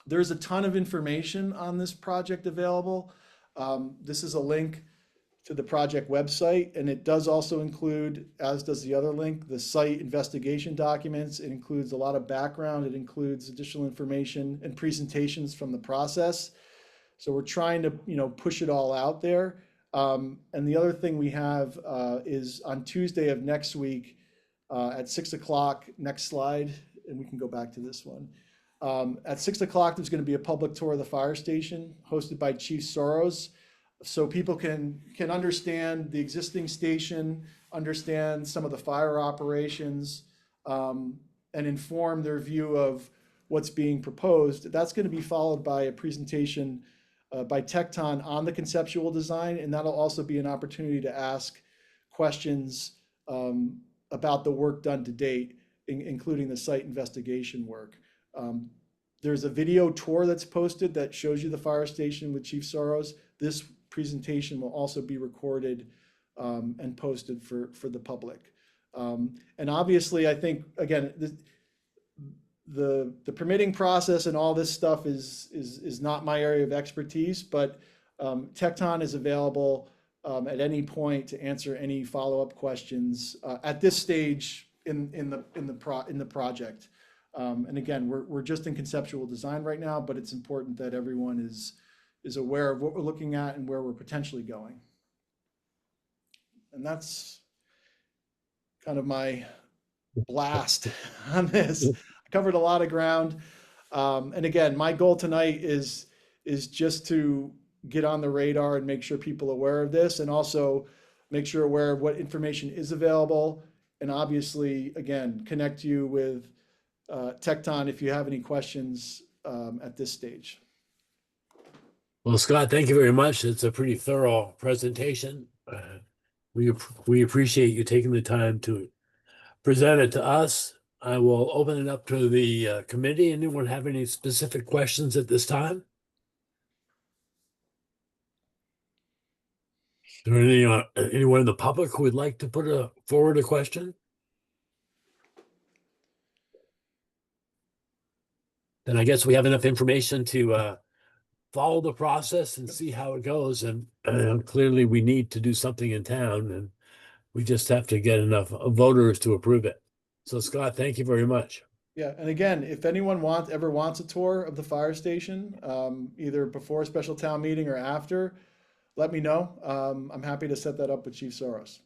P: There's a ton of information on this project available. This is a link to the project website, and it does also include, as does the other link, the site investigation documents. It includes a lot of background. It includes additional information and presentations from the process. So we're trying to, push it all out there. And the other thing we have is on Tuesday of next week at 6 o'clock, next slide, and we can go back to this one. At 6 o'clock, there's going to be a public tour of the fire station hosted by Chief Soros. so people can understand the existing station, understand some of the fire operations, and inform their view of what's being proposed. That's going to be followed by a presentation by Tecton on the conceptual design, and that'll also be an opportunity to ask questions about the work done to date, including the site investigation work. There's a video tour that's posted that shows you the fire station with Chief Soros. This presentation will also be recorded and posted for the public. And obviously, I think, again, the permitting process and all this stuff is not my area of expertise, but Tecton is available at any point to answer any follow-up questions at this stage in the project. And again, we're just in conceptual design right now, but it's important that everyone is aware of what we're looking at and where we're potentially going. And that's kind of my blast on this. I covered a lot of ground. And again, my goal tonight is just to get on the radar and make sure people are aware of this, and also make sure aware of what information is available. And obviously, again, connect you with Tecton if you have any questions at this stage.
A: Well, Scott, thank you very much. It's a pretty thorough presentation. We appreciate you taking the time to present it to us. I will open it up to the committee. Anyone have any specific questions at this time? Is there anyone in the public who would like to put forward a question? Then I guess we have enough information to follow the process and see how it goes. And clearly we need to do something in town, and we just have to get enough voters to approve it. So Scott, thank you very much.
P: Yeah, and again, if anyone ever wants a tour of the fire station, either before a special town meeting or after, let me know. I'm happy to set that up with Chief Soros.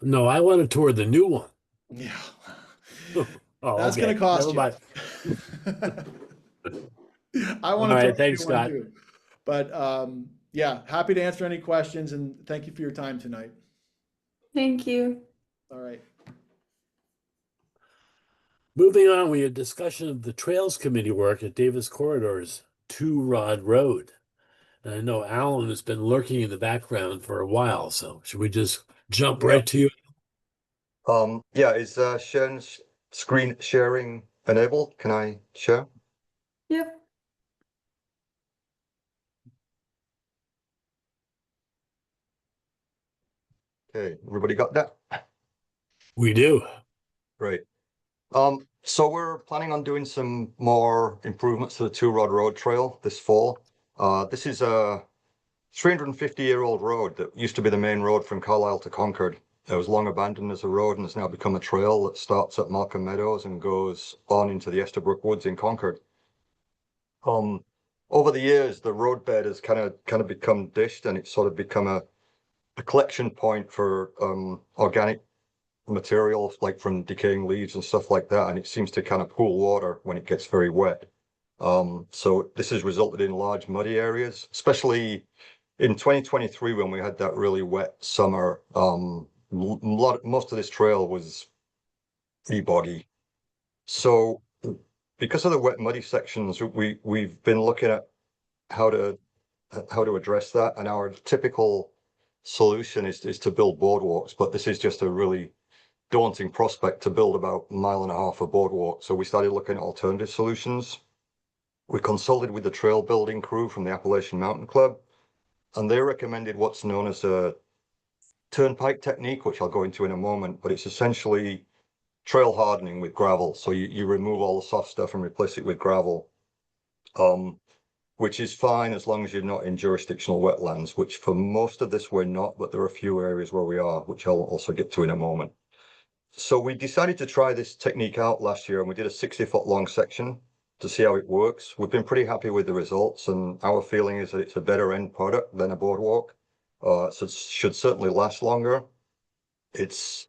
A: No, I want to tour the new one.
P: Yeah.
A: Oh,
P: That's
A: okay.
P: going to cost
A: Never
P: you. I want
A: All
P: to
A: right, thanks, Scott.
P: too. But yeah, happy to answer any questions, and thank you for your time tonight.
C: Thank you.
P: All right.
A: Moving on, we had discussion of the Trails Committee work at Davis Corridors, 2 Rod Road. And I know Alan has been lurking in the background for a while, so should we just jump right to you?
Q: Yeah, is screen sharing enabled? Can I share?
C: Yep.
Q: Okay, everybody got that?
A: We do.
Q: Great. So we're planning on doing some more improvements to the 2 Rod Road Trail this fall. This is a 350-year-old road that used to be the main road from Carlisle to Concord. It was long abandoned as a road and has now become a trail that starts at Markham Meadows and goes on into the Esterbrook Woods in Concord. Over the years, the roadbed has kind of become dished, and it's sort of become a collection point for organic materials, like from decaying leaves and stuff like that, and it seems to kind of pool water when it gets very wet. So this has resulted in large muddy areas, especially in 2023 when we had that really wet summer. Most of this trail was pretty boggy. So because of the wet muddy sections, we've been looking at how to address that, and our typical solution is to build boardwalks, but this is just a really daunting prospect to build about 1.5 miles of boardwalk. So we started looking at alternative solutions. We consulted with the trail building crew from the Appalachian Mountain Club, and they recommended what's known as a turnpike technique, which I'll go into in a moment, but it's essentially trail hardening with gravel. So you remove all the soft stuff and replace it with gravel, which is fine as long as you're not in jurisdictional wetlands, which for most of this we're not, but there are a few areas where we are, which I'll also get to in a moment. So we decided to try this technique out last year, and we did a 60-foot long section to see how it works. We've been pretty happy with the results, and our feeling is that it's a better end product than a boardwalk. So it should certainly last longer. It's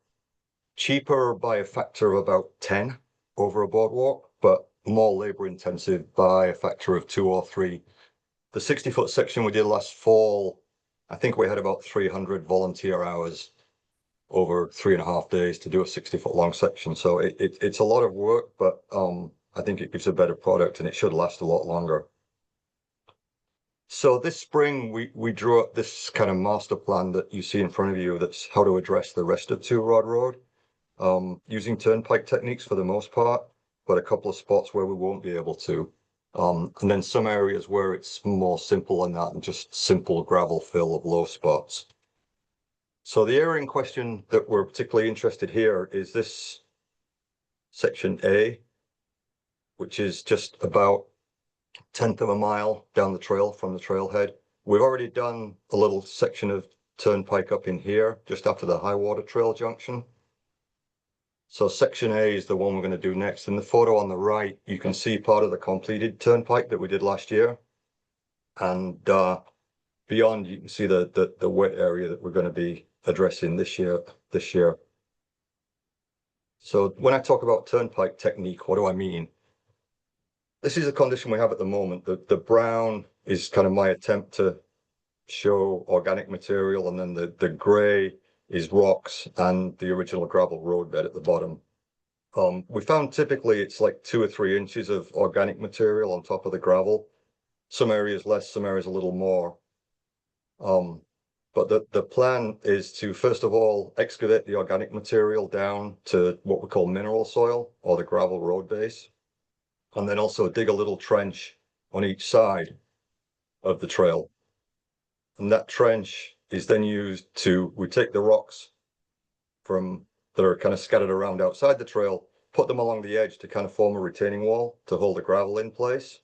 Q: cheaper by a factor of about 10 over a boardwalk, but more labor intensive by a factor of 2 or 3. The 60-foot section we did last fall I think we had about 300 volunteer hours over 3.5 days to do a 60-foot long section. So it's a lot of work, but I think it gives a better product and it should last a lot longer. So this spring, we drew up this kind of master plan that you see in front of you. That's how to address the rest of Two Rod Road, using turnpike techniques for the most part, but a couple of spots where we won't be able to. And then some areas where it's more simple than that and just simple gravel fill of low spots. So the area in question that we're particularly interested here is this section A, which is just about 1/10 of a mile down the trail from the trailhead. We've already done a little section of turnpike up in here, just after the high water trail junction. So section A is the one we're going to do next. In the photo on the right, you can see part of the completed turnpike that we did last year. And beyond, you can see the wet area that we're going to be addressing this year. So when I talk about turnpike technique, what do I mean? This is a condition we have at the moment. The brown is kind of my attempt to show organic material, and then the gray is rocks and the original gravel roadbed at the bottom. We found typically it's like 2 or 3 inches of organic material on top of the gravel. Some areas less, some areas a little more. But the plan is to, first of all, excavate the organic material down to what we call mineral soil, or the gravel road base. And then also dig a little trench on each side of the trail. And that trench is then used we take the rocks that are kind of scattered around outside the trail, put them along the edge to kind of form a retaining wall to hold the gravel in place.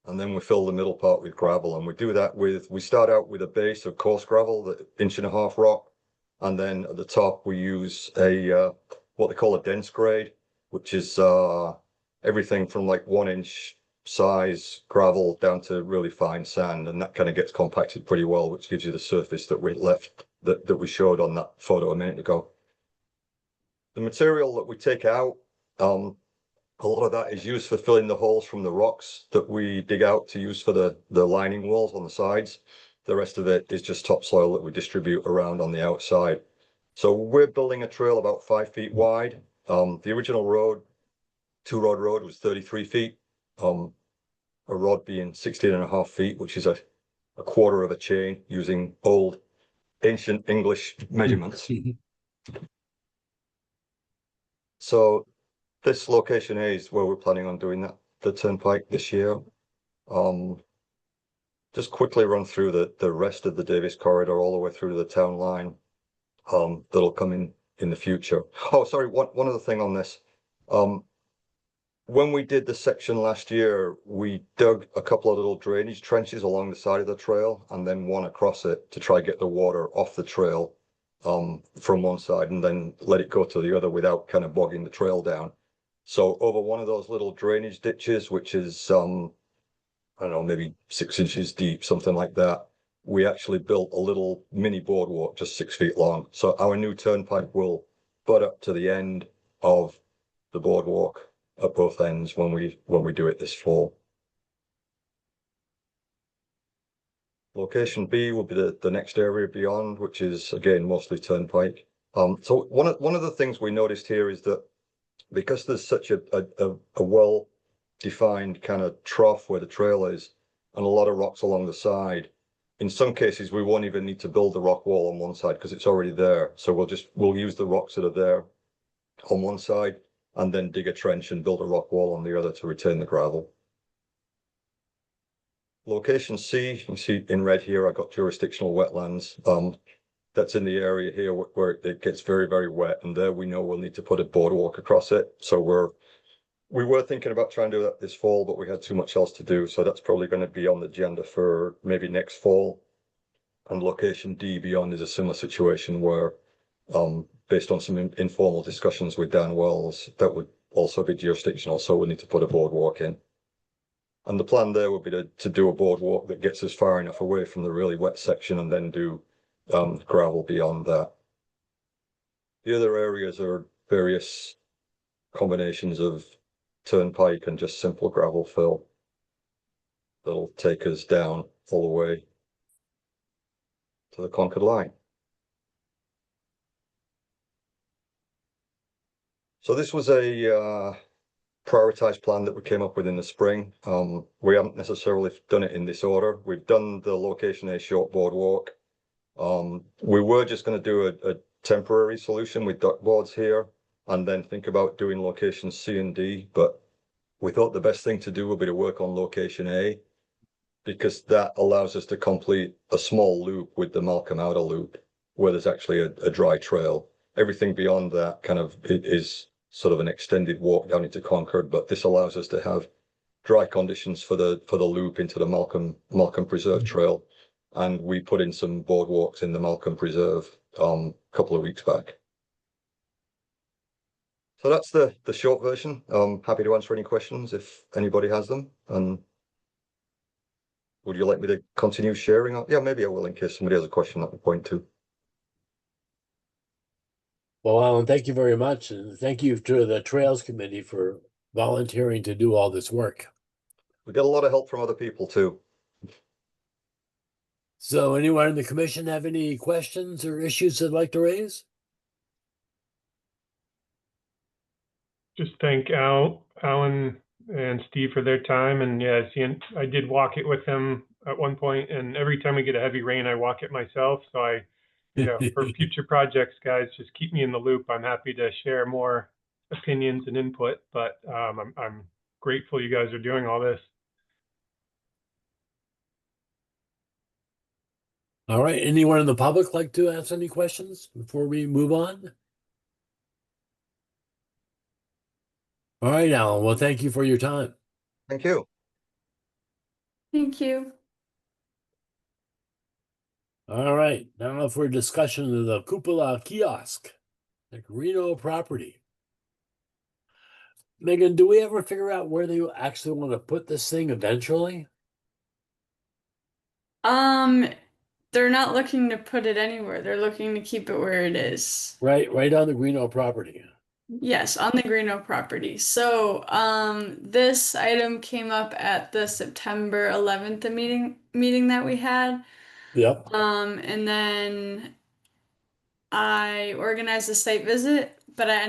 Q: And then we fill the middle part with gravel, and we do that we start out with a base of coarse gravel, the 1.5 inch rock. And then at the top, we use what they call a dense grade, which is everything from like 1-inch size gravel down to really fine sand, and that kind of gets compacted pretty well, which gives you the surface that we showed on that photo a minute ago. The material that we take out, a lot of that is used for filling the holes from the rocks that we dig out to use for the lining walls on the sides. The rest of it is just topsoil that we distribute around on the outside. So we're building a trail about 5 feet wide. The original road, Two Rod Road, was 33 feet. A rod being 16.5 feet, which is a quarter of a chain, using old ancient English measurements. So this location A is where we're planning on doing the turnpike this year. Just quickly run through the rest of the Davis corridor all the way through to the town line. That'll come in the future. Oh, sorry, one other thing on this. When we did the section last year, we dug a couple of little drainage trenches along the side of the trail, and then one across it to try get the water off the trail from one side, and then let it go to the other without kind of bogging the trail down. So over one of those little drainage ditches, which is I don't know, maybe 6 inches deep, something like that, we actually built a little mini boardwalk just 6 feet long. So our new turnpike will butt up to the end of the boardwalk at both ends when we do it this fall. Location B will be the next area beyond, which is again mostly turnpike. So one of the things we noticed here is that because there's such a well-defined kind of trough where the trail is, and a lot of rocks along the side, in some cases we won't even need to build the rock wall on one side because it's already there. So we'll use the rocks that are there on one side, and then dig a trench and build a rock wall on the other to retain the gravel. Location C, you can see in red here, I've got jurisdictional wetlands. That's in the area here where it gets very, very wet, and there we know we'll need to put a boardwalk across it. So we were thinking about trying to do that this fall, but we had too much else to do. So that's probably going to be on the agenda for maybe next fall. And location D beyond is a similar situation where, based on some informal discussions with Dan Wells, that would also be jurisdictional. So we need to put a boardwalk in. And the plan there would be to do a boardwalk that gets us far enough away from the really wet section, and then do gravel beyond that. The other areas are various combinations of turnpike and just simple gravel fill that'll take us down all the way to the Concord line. So this was a prioritized plan that we came up with in the spring. We haven't necessarily done it in this order. We've done the location A short boardwalk. We were just going to do a temporary solution with duck boards here and then think about doing locations C and D, but we thought the best thing to do would be to work on location A because that allows us to complete a small loop with the Malcolm outer loop where there's actually a dry trail. Everything beyond that kind of is sort of an extended walk down into Concord, but this allows us to have dry conditions for the loop into the Malcolm Preserve Trail. And we put in some boardwalks in the Malcolm Preserve a couple of weeks back. So that's the short version. I'm happy to answer any questions if anybody has them. And would you like me to continue sharing? Yeah, maybe I will in case somebody has a question at the point too.
A: Well, Alan, thank you very much. And thank you to the Trails Committee for volunteering to do all this work.
Q: We get a lot of help from other people too.
A: So anyone in the commission have any questions or issues they'd like to raise?
F: Just thank Alan and Steve for their time. And yeah, I did walk it with them at one point, and every time we get a heavy rain, I walk it myself. So for future projects, guys, just keep me in the loop. I'm happy to share more opinions and input, but I'm grateful you guys are doing all this.
A: All right. Anyone in the public like to ask any questions before we move on? All right, Alan. Well, thank you for your time.
Q: Thank you.
C: Thank you.
A: All right. Now for a discussion of the Cupola kiosk, the Reno property. Megan, do we ever figure out where they actually want to put this thing eventually?
C: They're not looking to put it anywhere. They're looking to keep it where it is.
A: Right on the Reno property.
C: Yes, on the Greeno property. So, this item came up at the September 11th meeting that we had.
A: Yep.
C: And then I organized a site visit, but I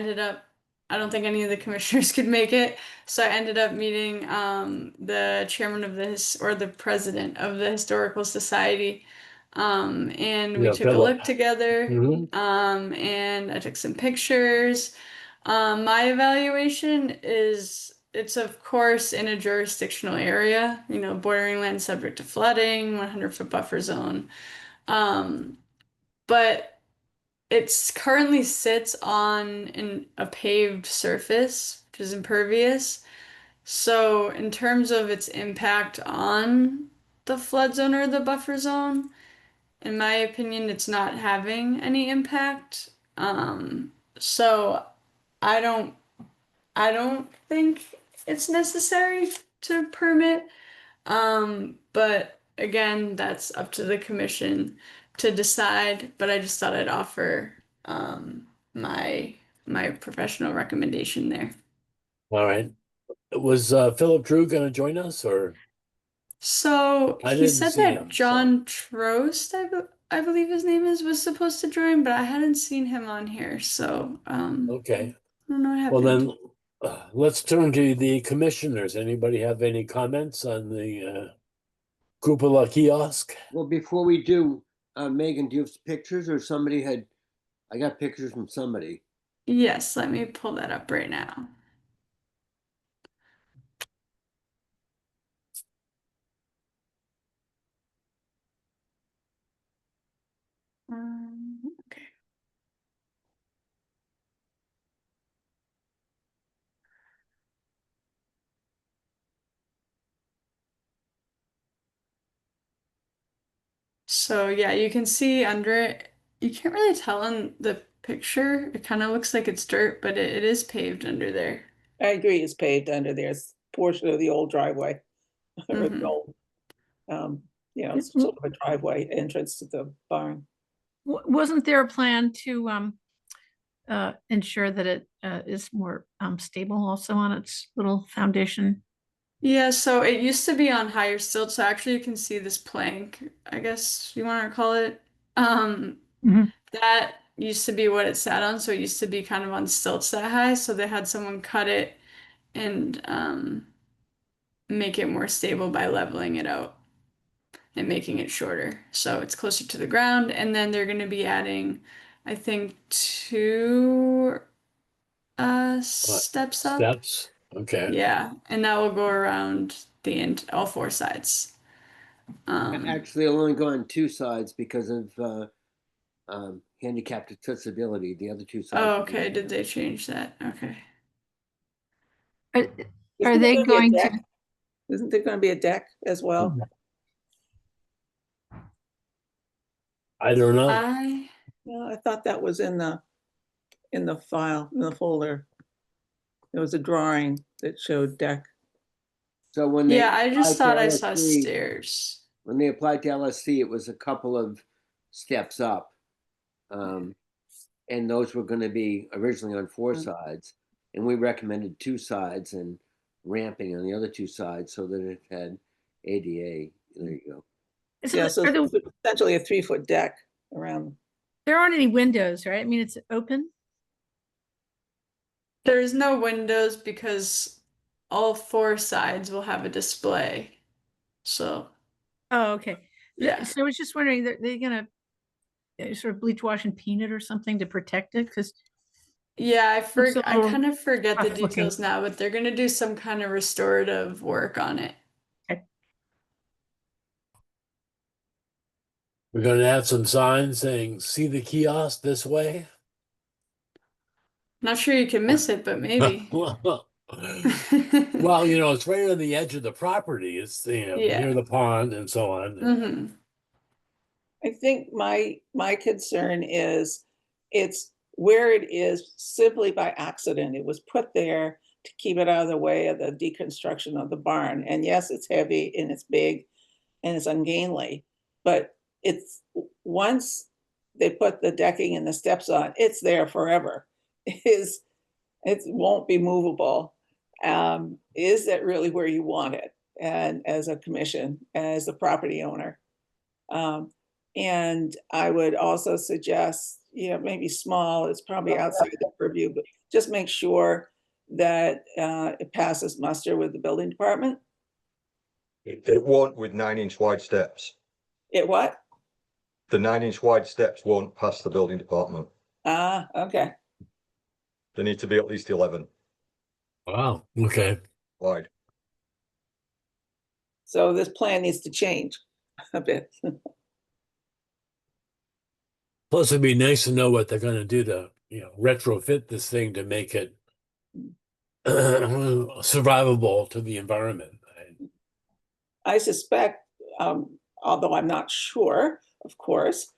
C: don't think any of the commissioners could make it. So I ended up meeting the chairman of the president of the Historical Society. And we took a look together. And I took some pictures. My evaluation is it's of course in a jurisdictional area, bordering land subject to flooding, 100-foot buffer zone. But it currently sits on a paved surface, which is impervious. So in terms of its impact on the flood zone or the buffer zone, in my opinion, it's not having any impact. So I don't think it's necessary to permit. But again, that's up to the commission to decide, but I just thought I'd offer my professional recommendation there.
A: All right. Was Philip Drew going to join us or?
C: So
A: I
C: he
A: didn't
C: said
A: see
C: that
A: him,
C: John Trost, I believe his name was supposed to join, but I hadn't seen him on here. So
A: okay.
C: I don't know what
A: Well,
C: happened.
A: then let's turn to the commissioners. Anybody have any comments on the Cupola kiosk?
D: Well, before we do, Megan, do you have pictures or I got pictures from somebody.
C: Yes, let me pull that up right now. Okay. So yeah, you can see under it, you can't really tell in the picture. It kind of looks like it's dirt, but it is paved under there.
B: I agree, it's paved under there. It's a portion of the old driveway. Or the old, it's sort of a driveway entrance to the barn.
E: Wasn't there a plan to ensure that it is more stable also on its little foundation?
C: Yeah, so it used to be on higher stilts. So actually you can see this plank, I guess you want to call it. That used to be what it sat on, so it used to be kind of on stilts that high, so they had someone cut it and make it more stable by leveling it out and making it shorter, so it's closer to the ground. And then they're going to be adding, I think, 2 steps up.
A: Steps. Okay.
C: Yeah, and that will go around the end, all 4 sides.
D: Actually, I'll only go on 2 sides because of handicapped accessibility. The other 2 sides.
C: Oh, okay. Did they change that? Okay.
E: Are they going to?
B: Isn't there going to be a deck as well?
A: I don't know.
B: I thought that was in the file, in the folder. There was a drawing that showed deck.
D: So when they
C: Yeah, I just
D: applied
C: thought
D: to
C: I saw
D: LSC
C: stairs.
D: When they applied to LSC, it was a couple of steps up. And those were going to be originally on 4 sides. And we recommended 2 sides and ramping on the other 2 sides so that it had ADA. There you go.
B: Yeah, so it's essentially a 3-foot deck around.
E: There aren't any windows, right? I mean, it's open.
C: There's no windows because all 4 sides will have a display. So.
E: Oh, okay.
C: Yeah.
E: So I was just wondering, they're gonna sort of bleach, wash, and paint it or something to protect it? Because
C: yeah, I kind of forget the
E: rough looking.
C: details now, but they're gonna do some kind of restorative work on it.
A: We're going to have some signs saying, "See the kiosk this way."
C: Not sure you can miss it, but maybe.
A: Well, it's right on the edge of the property. It's near the pond and so on.
B: I think my concern is it's where it is simply by accident. It was put there to keep it out of the way of the deconstruction of the barn. And yes, it's heavy and it's big and it's ungainly, but it's once they put the decking and the steps on, it's there forever. It won't be movable. Is that really where you want it? And as a commission, as a property owner. And I would also suggest, maybe small, it's probably outside the purview, but just make sure that it passes muster with the building department.
Q: It won't with 9-inch wide steps.
B: It what?
Q: The 9-inch wide steps won't pass the building department.
B: Okay.
Q: They need to be at least 11
A: Wow. Okay.
Q: wide.
B: So this plan needs to change a bit.
A: Plus, it'd be nice to know what they're going to do to, retrofit this thing to make it survivable to the environment.
B: I suspect, although I'm not sure, of course,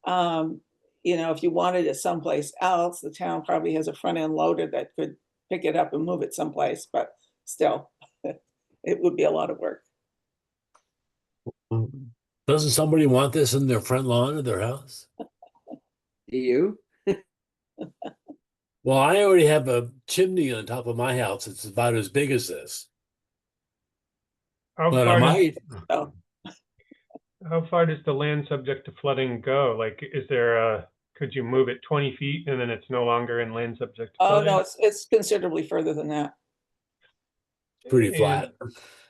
B: if you wanted it someplace else, the town probably has a front end loader that could pick it up and move it someplace, but still, it would be a lot of work.
A: Doesn't somebody want this in their front lawn of their house?
D: Do you?
A: Well, I already have a chimney on top of my house. It's about as big as this.
F: How
A: But
F: far
A: I
F: does,
A: might.
F: how far does the land subject to flooding go? Like, could you move it 20 feet and then it's no longer in land subject to
B: Oh,
F: flooding?
B: no, it's considerably further than that.
A: Pretty flat.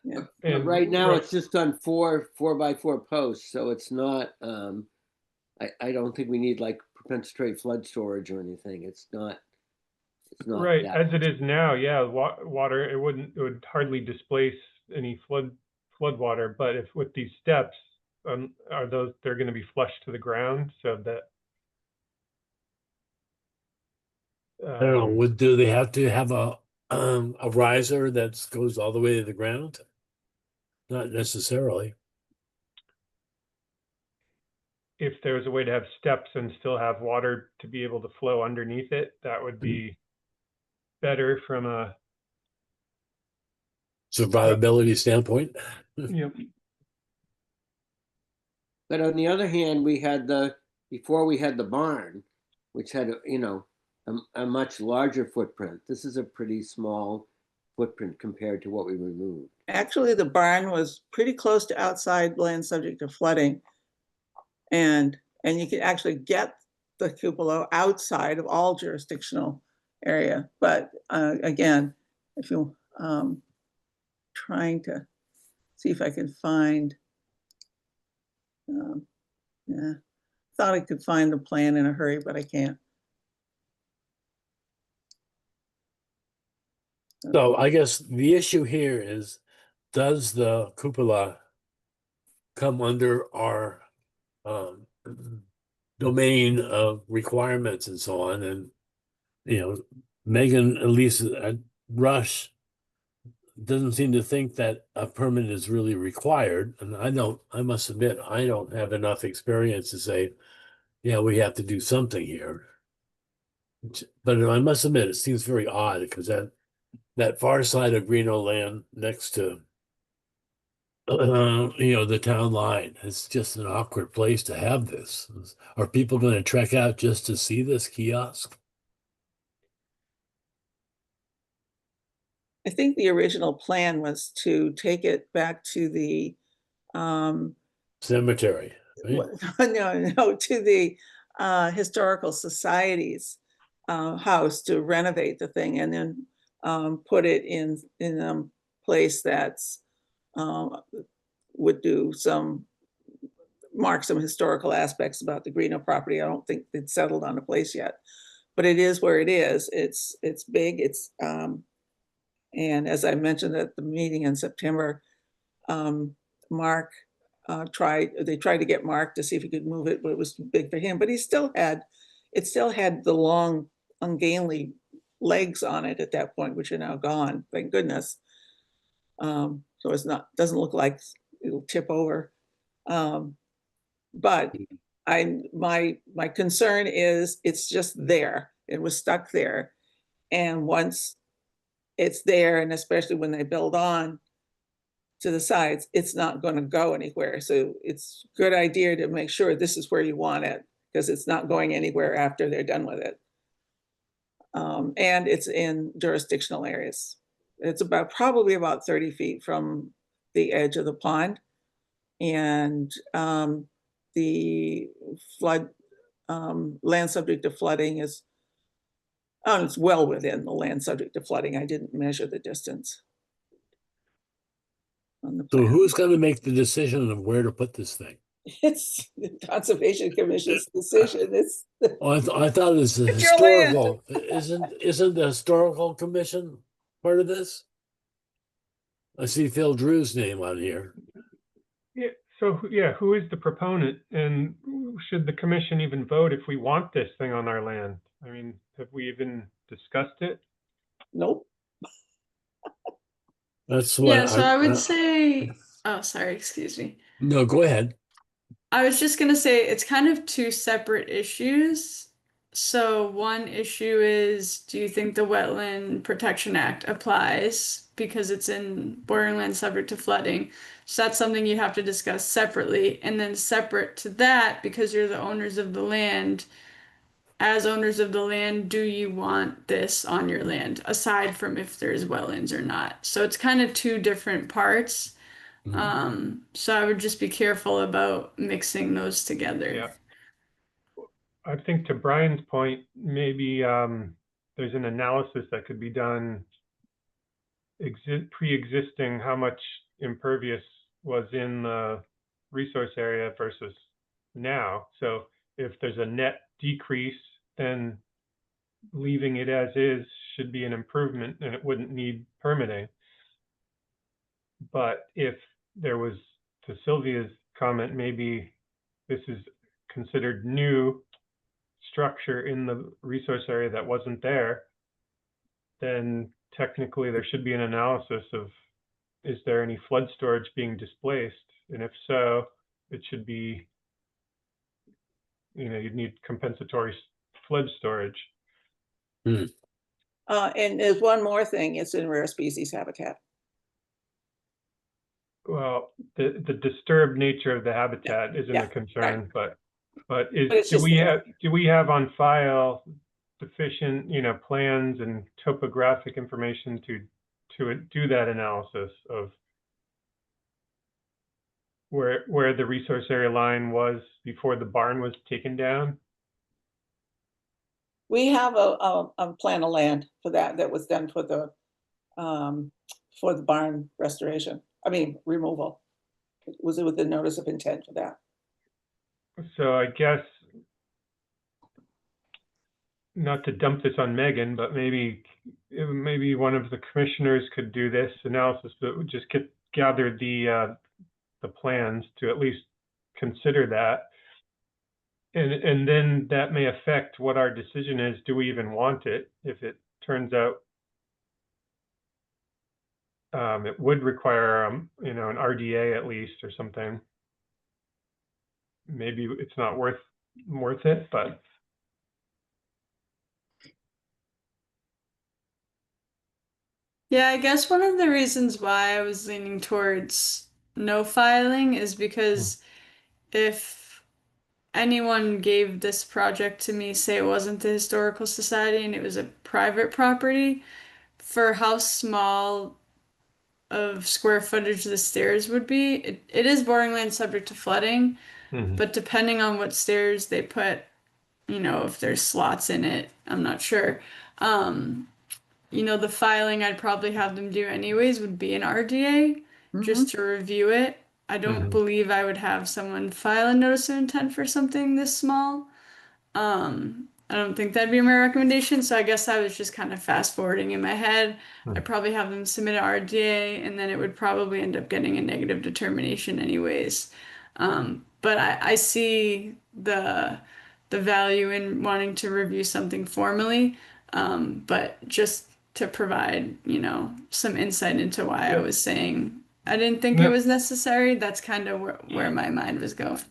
B: Yeah.
D: But right now, it's just on 4x4 posts, so it's not. I don't think we need like compensatory flood storage or anything. It's not.
F: Right,
D: that.
F: as it is now, yeah, water, it would hardly displace any flood water, but if with these steps, they're going to be flush to the ground, so that.
A: I don't know. Do they have to have a riser that goes all the way to the ground? Not necessarily.
F: If there was a way to have steps and still have water to be able to flow underneath it, that would be better from a
A: survivability standpoint.
F: Yep.
D: But on the other hand, before we had the barn, which had a much larger footprint. This is a pretty small footprint compared to what we removed.
B: Actually, the barn was pretty close to outside land subject to flooding. And And you can actually get the cupola outside of all jurisdictional area. But again, if you trying to see if I can find, yeah, thought I could find the plan in a hurry, but I can't.
A: So I guess the issue here is, does the cupola come under our domain of requirements and so on? And, you know, Megan, at least at Rush, doesn't seem to think that a permit is really required. And I must admit, I don't have enough experience to say, yeah, we have to do something here. But I must admit, it seems very odd because that far side of Greeno land next to the town line, it's just an awkward place to have this. Are people going to trek out just to see this kiosk?
B: I think the original plan was to take it back to the
A: Cemetery, right?
B: no, to the historical society's house to renovate the thing and then put it in a place that's would do mark some historical aspects about the Greeno property. I don't think it's settled on a place yet, but it is where it is. It's big. It's and as I mentioned at the meeting in September, Mark tried to get Mark to see if he could move it, but it was too big for him. But it still had the long, ungainly legs on it at that point, which are now gone, thank goodness. So doesn't look like it'll tip over. But my concern is it's just there. It was stuck there. And once it's there, and especially when they build on to the sides, it's not going to go anywhere. So it's a good idea to make sure this is where you want it, because it's not going anywhere after they're done with it. And it's in jurisdictional areas. It's probably about 30 feet from the edge of the pond. And the flood, land subject to flooding is, it's well within the land subject to flooding. I didn't measure the distance on the
A: So
B: plan.
A: who's going to make the decision of where to put this thing?
B: It's the Conservation Commission's decision. It's
A: I thought it was the
B: It's your land.
A: historical. Isn't the historical commission part of this? I see Phil Drew's name on here.
F: Yeah. So yeah, who is the proponent, and should the commission even vote if we want this thing on our land? I mean, have we even discussed it?
B: Nope.
A: That's what.
C: Yeah, so I would say, oh, sorry, excuse me.
A: No, go ahead.
C: I was just gonna say it's kind of two separate issues. So one issue is, do you think the Wetland Protection Act applies because it's in borderland subject to flooding? So that's something you have to discuss separately. And then separate to that, because you're the owners of the land, as owners of the land, do you want this on your land, aside from if there's wetlands or not? So it's kind of two different parts. So I would just be careful about mixing those together.
F: Yeah. I think to Brian's point, maybe there's an analysis that could be done pre-existing how much impervious was in the resource area versus now. So if there's a net decrease, then leaving it as is should be an improvement and it wouldn't need permitting. But if there was, to Sylvia's comment, maybe this is considered new structure in the resource area that wasn't there, then technically there should be an analysis of, is there any flood storage being displaced? And if so, it should be, you'd need compensatory flood storage.
B: And there's one more thing, it's in rare species habitat.
F: Well, the disturbed nature of the habitat isn't a concern, right. but do we have on file sufficient plans and topographic information to do that analysis of where the resource area line was before the barn was taken down?
B: We have a plan of land for that was done for the barn restoration, I mean, removal. Was it with the notice of intent for that?
F: So I guess, not to dump this on Megan, but maybe one of the commissioners could do this analysis, but would just gather the plans to at least consider that. And then that may affect what our decision is. Do we even want it? If it turns out it would require, an RDA at least or something. Maybe it's not worth it, but.
C: Yeah, I guess one of the reasons why I was leaning towards no filing is because if anyone gave this project to me, say it wasn't the Historical Society and it was a private property, for how small of square footage the stairs would be, it is borderline subject to flooding, but depending on what stairs they put, if there's slots in it, I'm not sure. The filing I'd probably have them do anyways would be an RDA just to review it. I don't believe I would have someone file a notice of intent for something this small. I don't think that'd be my recommendation, so I guess I was just kind of fast forwarding in my head. I'd probably have them submit an RDA and then it would probably end up getting a negative determination anyways. But I see the value in wanting to review something formally, but just to provide, some insight into why I was saying I didn't think it was necessary. That's kind of where my mind was going.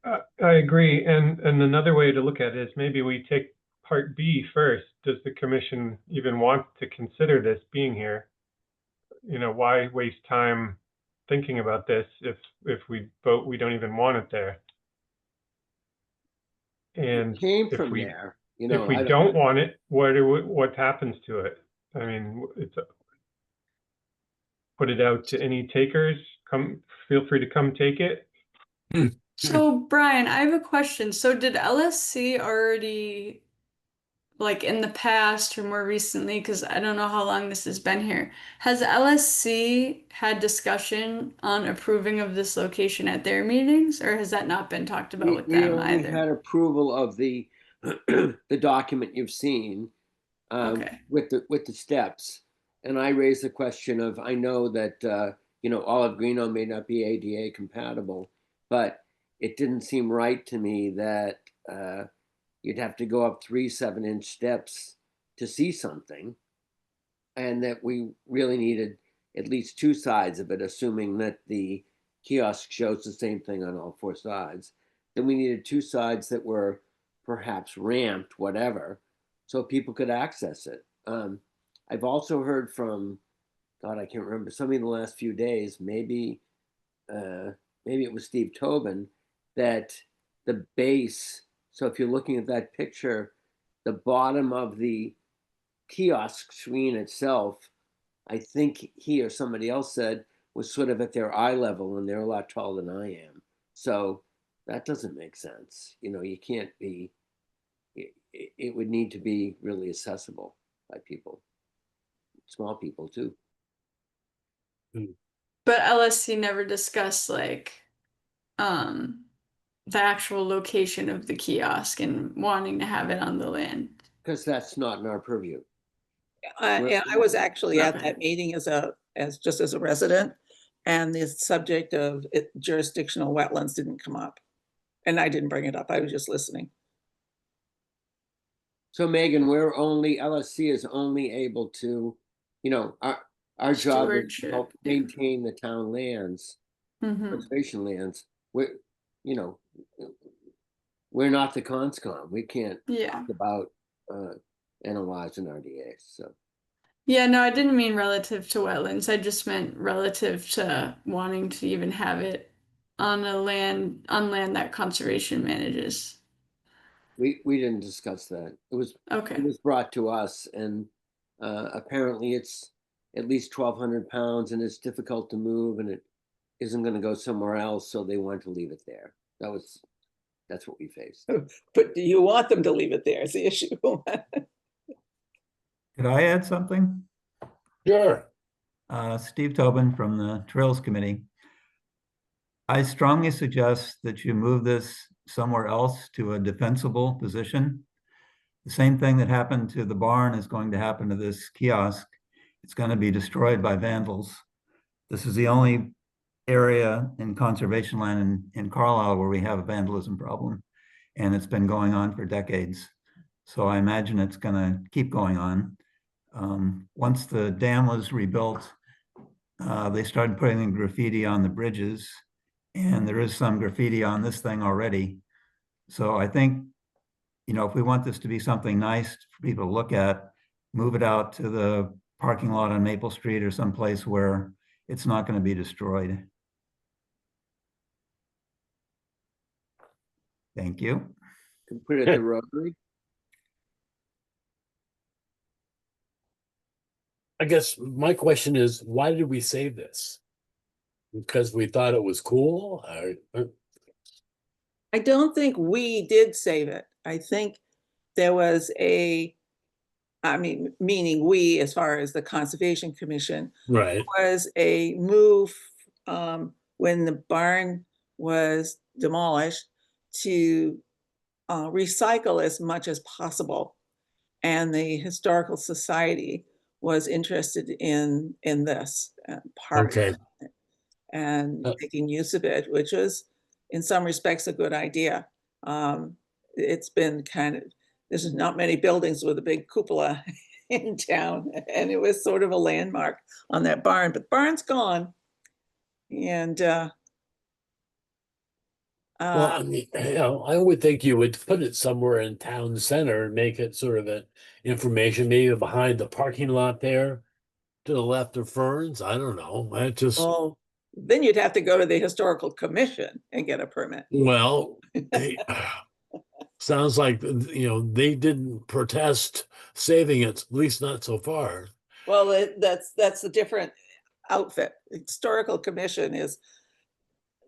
F: I agree. And another way to look at it is maybe we take part B first. Does the commission even want to consider this being here? Why waste time thinking about this if we vote we don't even want it there? And
D: it came from there.
F: If we don't want it, what happens to it? I mean, put it out to any takers. Feel free to come take it.
C: So, Brian, I have a question. So, did LSC already, like in the past or more recently, because I don't know how long this has been here, has LSC had discussion on approving of this location at their meetings, or has that not been talked about with
D: We
C: them
D: only
C: either?
D: had approval of the the document you've seen
C: Okay.
D: with the steps. And I raised the question of, I know that Olive Greeno may not be ADA compatible, but it didn't seem right to me that you'd have to go up 3 7-inch steps to see something, and that we really needed at least 2 sides of it, assuming that the kiosk shows the same thing on all 4 sides. Then we needed 2 sides that were perhaps ramped, whatever, so people could access it. I've also heard from, God, I can't remember, somebody in the last few days, maybe it was Steve Tobin, that the base, so if you're looking at that picture, the bottom of the kiosk screen itself, I think he or somebody else said, was sort of at their eye level, and they're a lot taller than I am. So that doesn't make sense. You can't be, it would need to be really accessible by people, small people too.
C: But LSC never discussed the actual location of the kiosk and wanting to have it on the land.
D: Because that's not in our purview.
B: And I was actually at
C: Okay.
B: that meeting as just as a resident, and the subject of jurisdictional wetlands didn't come up. And I didn't bring it up. I was just listening.
D: So Megan, LSC is only able to, our job is to help maintain the town lands, conservation lands. We're not the conscom. We can't talk about NOIs and RDAs. So.
C: Yeah, no, I didn't mean relative to wetlands. I just meant relative to wanting to even have it on land that conservation manages.
D: We didn't discuss that. It was brought to us, and apparently it's at least 1,200 pounds, and it's difficult to move, and isn't gonna go somewhere else, so they want to leave it there. That's what we faced.
B: But do you want them to leave it there is the issue.
R: Could I add something?
A: Sure.
R: Steve Tobin from the Trails Committee. I strongly suggest that you move this somewhere else to a defensible position. The same thing that happened to the barn is going to happen to this kiosk. It's going to be destroyed by vandals. This is the only area in conservation land in Carlisle where we have a vandalism problem, and it's been going on for decades. So I imagine it's going to keep going on. Once the dam was rebuilt, they started putting in graffiti on the bridges, and there is some graffiti on this thing already. So I think, you know, if we want this to be something nice for people to look at, move it out to the parking lot on Maple Street or someplace where it's not going to be destroyed. Thank you.
D: Can put it at the Rotary.
A: I guess my question is, why did we save this? Because we thought it was cool?
B: I don't think we did save it. I think there was meaning we, as far as the Conservation Commission,
A: Right.
B: was a move when the barn was demolished to recycle as much as possible. And the Historical Society was interested in this part
A: Okay.
B: of it and making use of it, which was in some respects a good idea. It's been there's not many buildings with a big cupola in town, and it was sort of a landmark on that barn, but the barn's gone. And
A: well, I mean, you know, I would think you would put it somewhere in town center and make it sort of an information, maybe behind the parking lot there to the left of Ferns. I don't know. I just,
B: well, then you'd have to go to the Historical Commission and get a permit.
A: well, sounds like, you know, they didn't protest saving it, at least not so far.
B: Well, that's a different outfit. The Historical Commission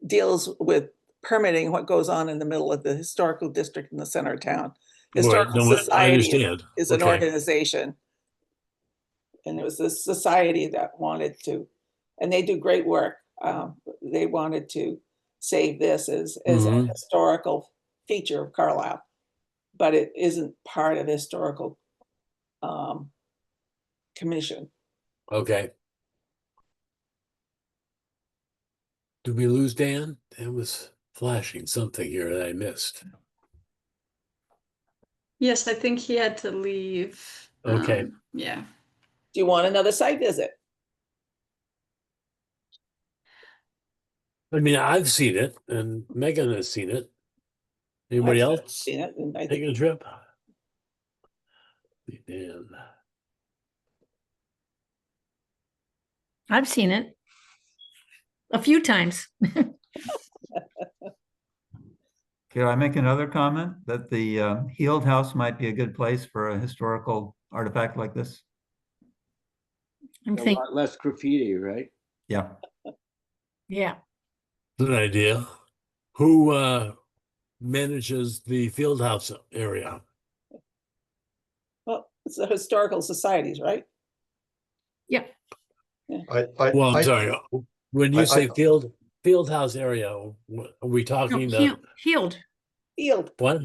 B: deals with permitting what goes on in the middle of the historical district in the center of town. Historical
A: Right. No, I
B: Society
A: understand.
B: is an
A: Okay.
B: organization. And it was this society that wanted to, and they do great work. They wanted to save this as a
A: Mhm.
B: historical feature of Carlisle, but it isn't part of the historical commission.
A: Okay. Did we lose Dan? Dan was flashing something here that I missed.
C: Yes, I think he had to leave.
A: Okay.
C: Yeah.
B: Do you want another site visit?
A: I mean, I've seen it, and Megan has seen it. Anybody
B: I've
A: else
B: seen it, and I think
A: taking a trip? Dan.
E: I've seen it a few times.
R: Could I make another comment that the Heald House might be a good place for a historical artifact like this?
E: I'm
D: A
E: thinking,
D: lot less graffiti, right?
R: Yeah.
E: yeah.
A: Good idea. Who manages the field house area?
B: well, it's the historical societies, right?
E: Yeah.
A: Well, I'm sorry. When you say field house area, are we talking
E: No, Heald.
B: Field.
A: what?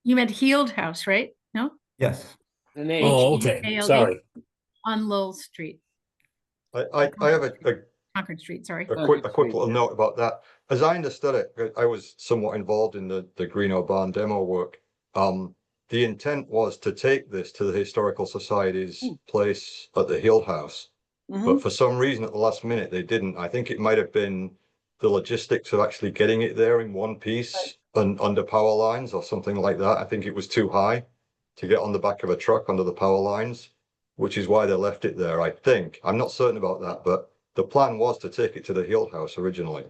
E: You meant Heald House, right? No?
R: Yes.
D: The name.
A: Oh, okay.
E: H-E-A-L-D.
A: Sorry.
E: On Lowell Street,
Q: I have a
E: Concord Street, sorry.
Q: quick little note about that. As I understood it, I was somewhat involved in the Greeno Barn demo work. The intent was to take this to the Historical Society's place at the Hill House, but for some reason at the last minute they didn't. I think it might have been the logistics of actually getting it there in one piece and under power lines or something like that. I think it was too high to get on the back of a truck under the power lines, which is why they left it there, I think. I'm not certain about that, but the plan was to take it to the Hill House originally.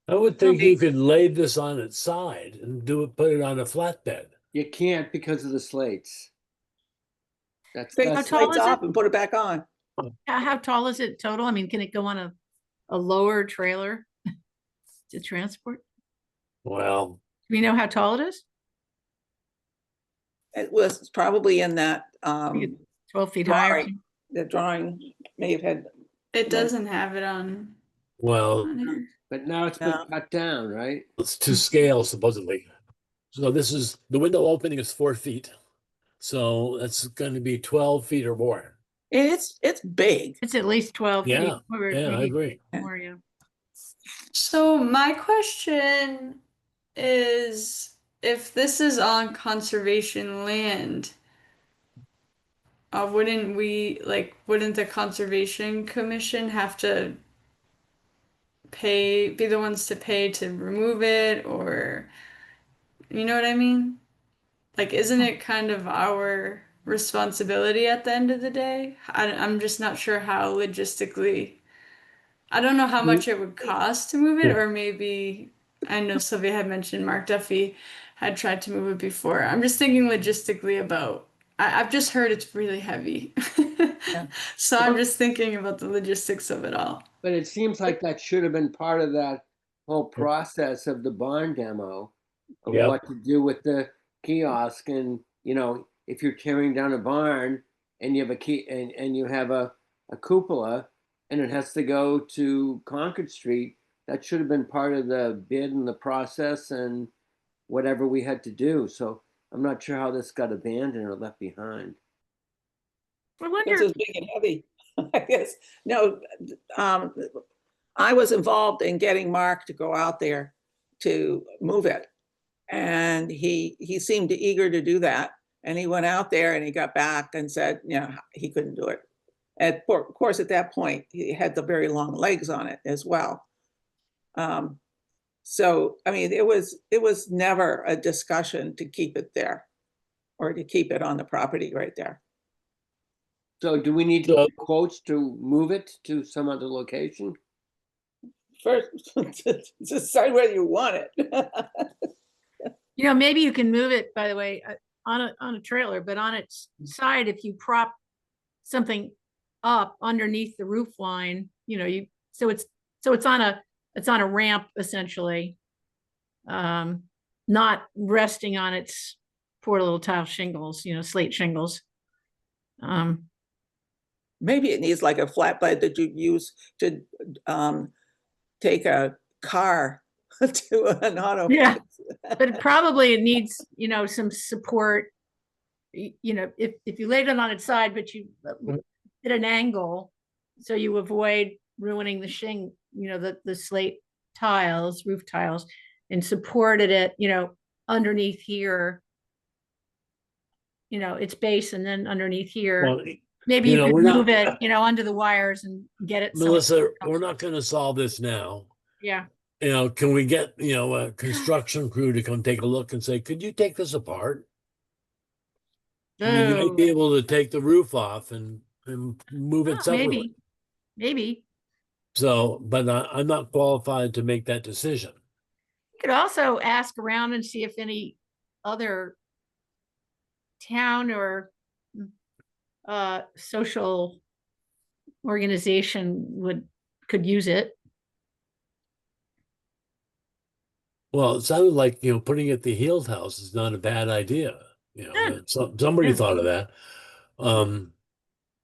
A: I would think you could lay this on its side and put it on a flatbed.
D: You can't because of the slates.
B: Take
E: How
B: the
E: tall
B: lights
E: is
B: off
E: it?
B: and put it back on.
E: How tall is it total? I mean, can it go on a a lower trailer to transport?
A: Well,
E: Do we know how tall it is?
B: It was probably in that
E: 12 feet high or
B: drawing.
E: something?
B: The drawing may have had.
C: It doesn't have it on
A: well,
C: here.
D: But now it's been cut down, right?
A: it's to scale supposedly. So this is the window opening is 4 feet. So that's going to be 12 feet or more.
B: It's big.
E: It's at least 12 feet.
A: Yeah,
E: or
A: yeah, I
E: maybe
A: agree.
E: more, yeah.
C: So my question is, if this is on conservation land, wouldn't the Conservation Commission have to be the ones to pay to remove it, or you know what I mean? Like, isn't it kind of our responsibility at the end of the day? I'm just not sure how logistically. I don't know how much it would cost to move it, or maybe I know Sylvia had mentioned Mark Duffy had tried to move it before. I'm just thinking logistically about. I've just heard it's really heavy. So I'm just thinking about the logistics of it all.
D: But it seems like that should have been part of that whole process of the barn demo of
A: Yep.
D: what to do with the kiosk. And, you know, if you're tearing down a barn and you have a key and you have a cupola and it has to go to Concord Street, that should have been part of the bid and the process and whatever we had to do. So I'm not sure how this got abandoned or left behind.
E: I
B: It's
E: wonder.
B: as big and heavy. I guess. No, I was involved in getting Mark to go out there to move it. And he seemed eager to do that. And he went out there and he got back and said, you know, he couldn't do it. And of course, at that point, he had the very long legs on it as well. So, I mean, it was never a discussion to keep it there or to keep it on the property right there.
D: So do we need to get quotes to move it to some other location?
B: First, decide whether you want it.
E: You know, maybe you can move it, by the way, on a trailer, but on its side, if you prop something up underneath the roof line, you know, so it's on a ramp essentially, not resting on its poor little tile shingles, you know, slate shingles.
B: Maybe it needs like a flatbed that you use to take a car to an auto.
E: Yeah, but it needs, you know, some support. You know, if you laid it on its side, but you at an angle, so you avoid ruining the you know, the slate tiles, roof tiles, and supported it, you know, underneath here, you know, its base, and then underneath here.
A: Well,
E: maybe
A: you
E: you
A: know,
E: could
A: we're
E: move
A: not-
E: it, you know, under the wires and get it.
A: Melissa, we're not going to solve this now.
E: Yeah.
A: You know, can we get, you know, a construction crew to come take a look and say, could you take this apart? I mean, you might be able to take the roof off and move it separately.
E: Maybe.
A: So, but I'm not qualified to make that decision.
E: You could also ask around and see if any other town or social organization could use it.
A: Well, it sounded like, you know, putting it at the Heald House is not a bad idea. You know, somebody thought of that.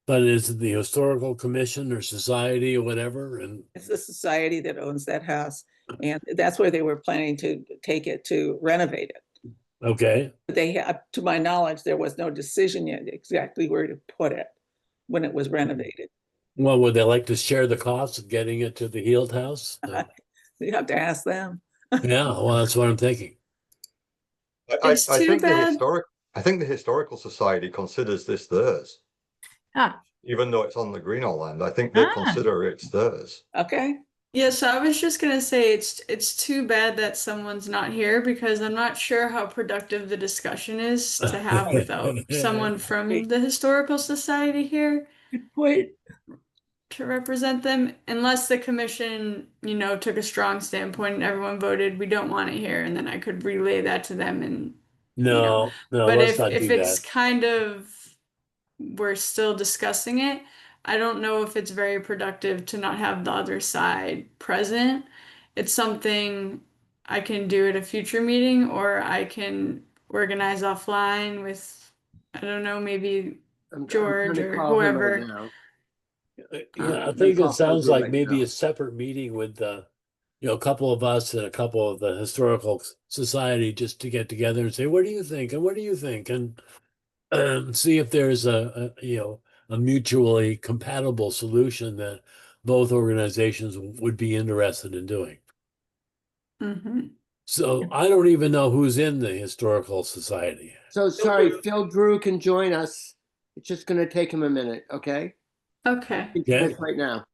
A: But is it the historical commission or society or whatever? And
B: it's the society that owns that house. And that's where they were planning to take it to renovate it.
A: Okay.
B: They have, to my knowledge, there was no decision yet exactly where to put it when it was renovated.
A: Well, would they like to share the cost of getting it to the Heald House?
B: You have to ask them.
A: Yeah, well, that's what I'm thinking.
Q: I think the historical society considers this theirs. Even though it's on the Greenall land, I think they consider it's theirs.
B: Okay.
C: Yeah, so I was just gonna say it's too bad that someone's not here, because I'm not sure how productive the discussion is to have without someone from the Historical Society here.
B: Good point.
C: To represent them, unless the commission, you know, took a strong standpoint and everyone voted we don't want it here, and then I could relay that to them. And
A: No,
C: but
A: let's not
C: if
A: do
C: it's
A: that.
C: kind of, we're still discussing it, I don't know if it's very productive to not have the other side present. It's something I can do at a future meeting, or I can organize offline with, I don't know, maybe
D: I'm
C: George
D: trying to
C: or
D: call him right
C: whoever.
D: now.
A: Yeah, I
D: Let me
A: think
D: call
A: it sounds
D: Phil
A: like
D: right
A: maybe
D: now.
A: a separate meeting with a couple of us and a couple of the historical society just to get together and say, what do you think? And what do you think? And see if there's a mutually compatible solution that both organizations would be interested in doing.
C: Mm-hmm.
A: So I don't even know who's in the historical society.
D: So sorry, Phil Drew can join us. It's just going to take him a minute, okay?
C: Okay.
D: He's
A: Okay.
D: connect right now.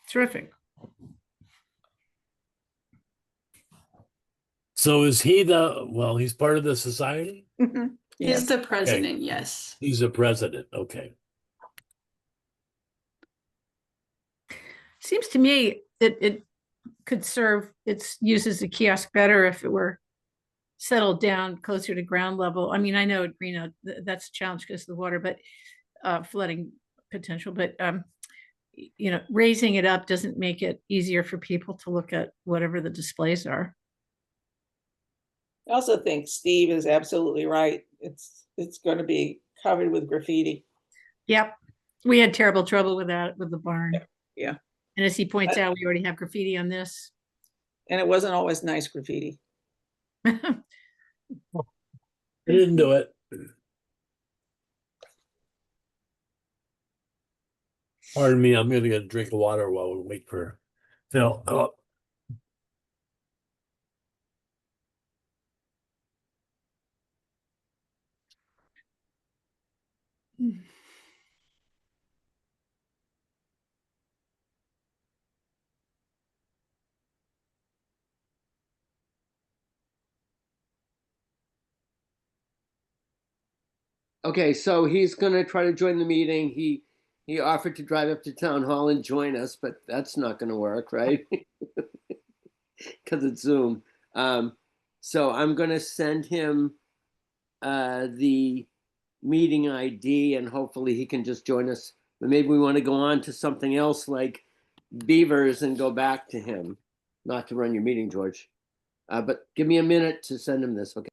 E: Terrific.
A: So is he he's part of the society?
C: He's the
A: Okay.
C: president, yes.
A: He's the president. Okay.
E: Seems to me that it could serve its use as a kiosk better if it were settled down closer to ground level. I mean, I know at Greeno that's a challenge because of the water, but flooding potential. But raising it up doesn't make it easier for people to look at whatever the displays are.
B: I also think Steve is absolutely right. It's going to be covered with graffiti.
E: Yep, we had terrible trouble with that with the barn.
B: Yeah,
E: and as he points out, we already have graffiti on this.
B: And it wasn't always nice graffiti.
A: I didn't do it. Pardon me, I'm going to get a drink of water while we wait for Phil.
D: Okay, so he's going to try to join the meeting. He offered to drive up to town hall and join us, but that's not going to work, right? Because it's Zoom. So I'm going to send him the meeting ID, and hopefully he can just join us. But maybe we want to go on to something else like beavers and go back to him. Not to run your meeting, George. But give me a minute to send him this, okay?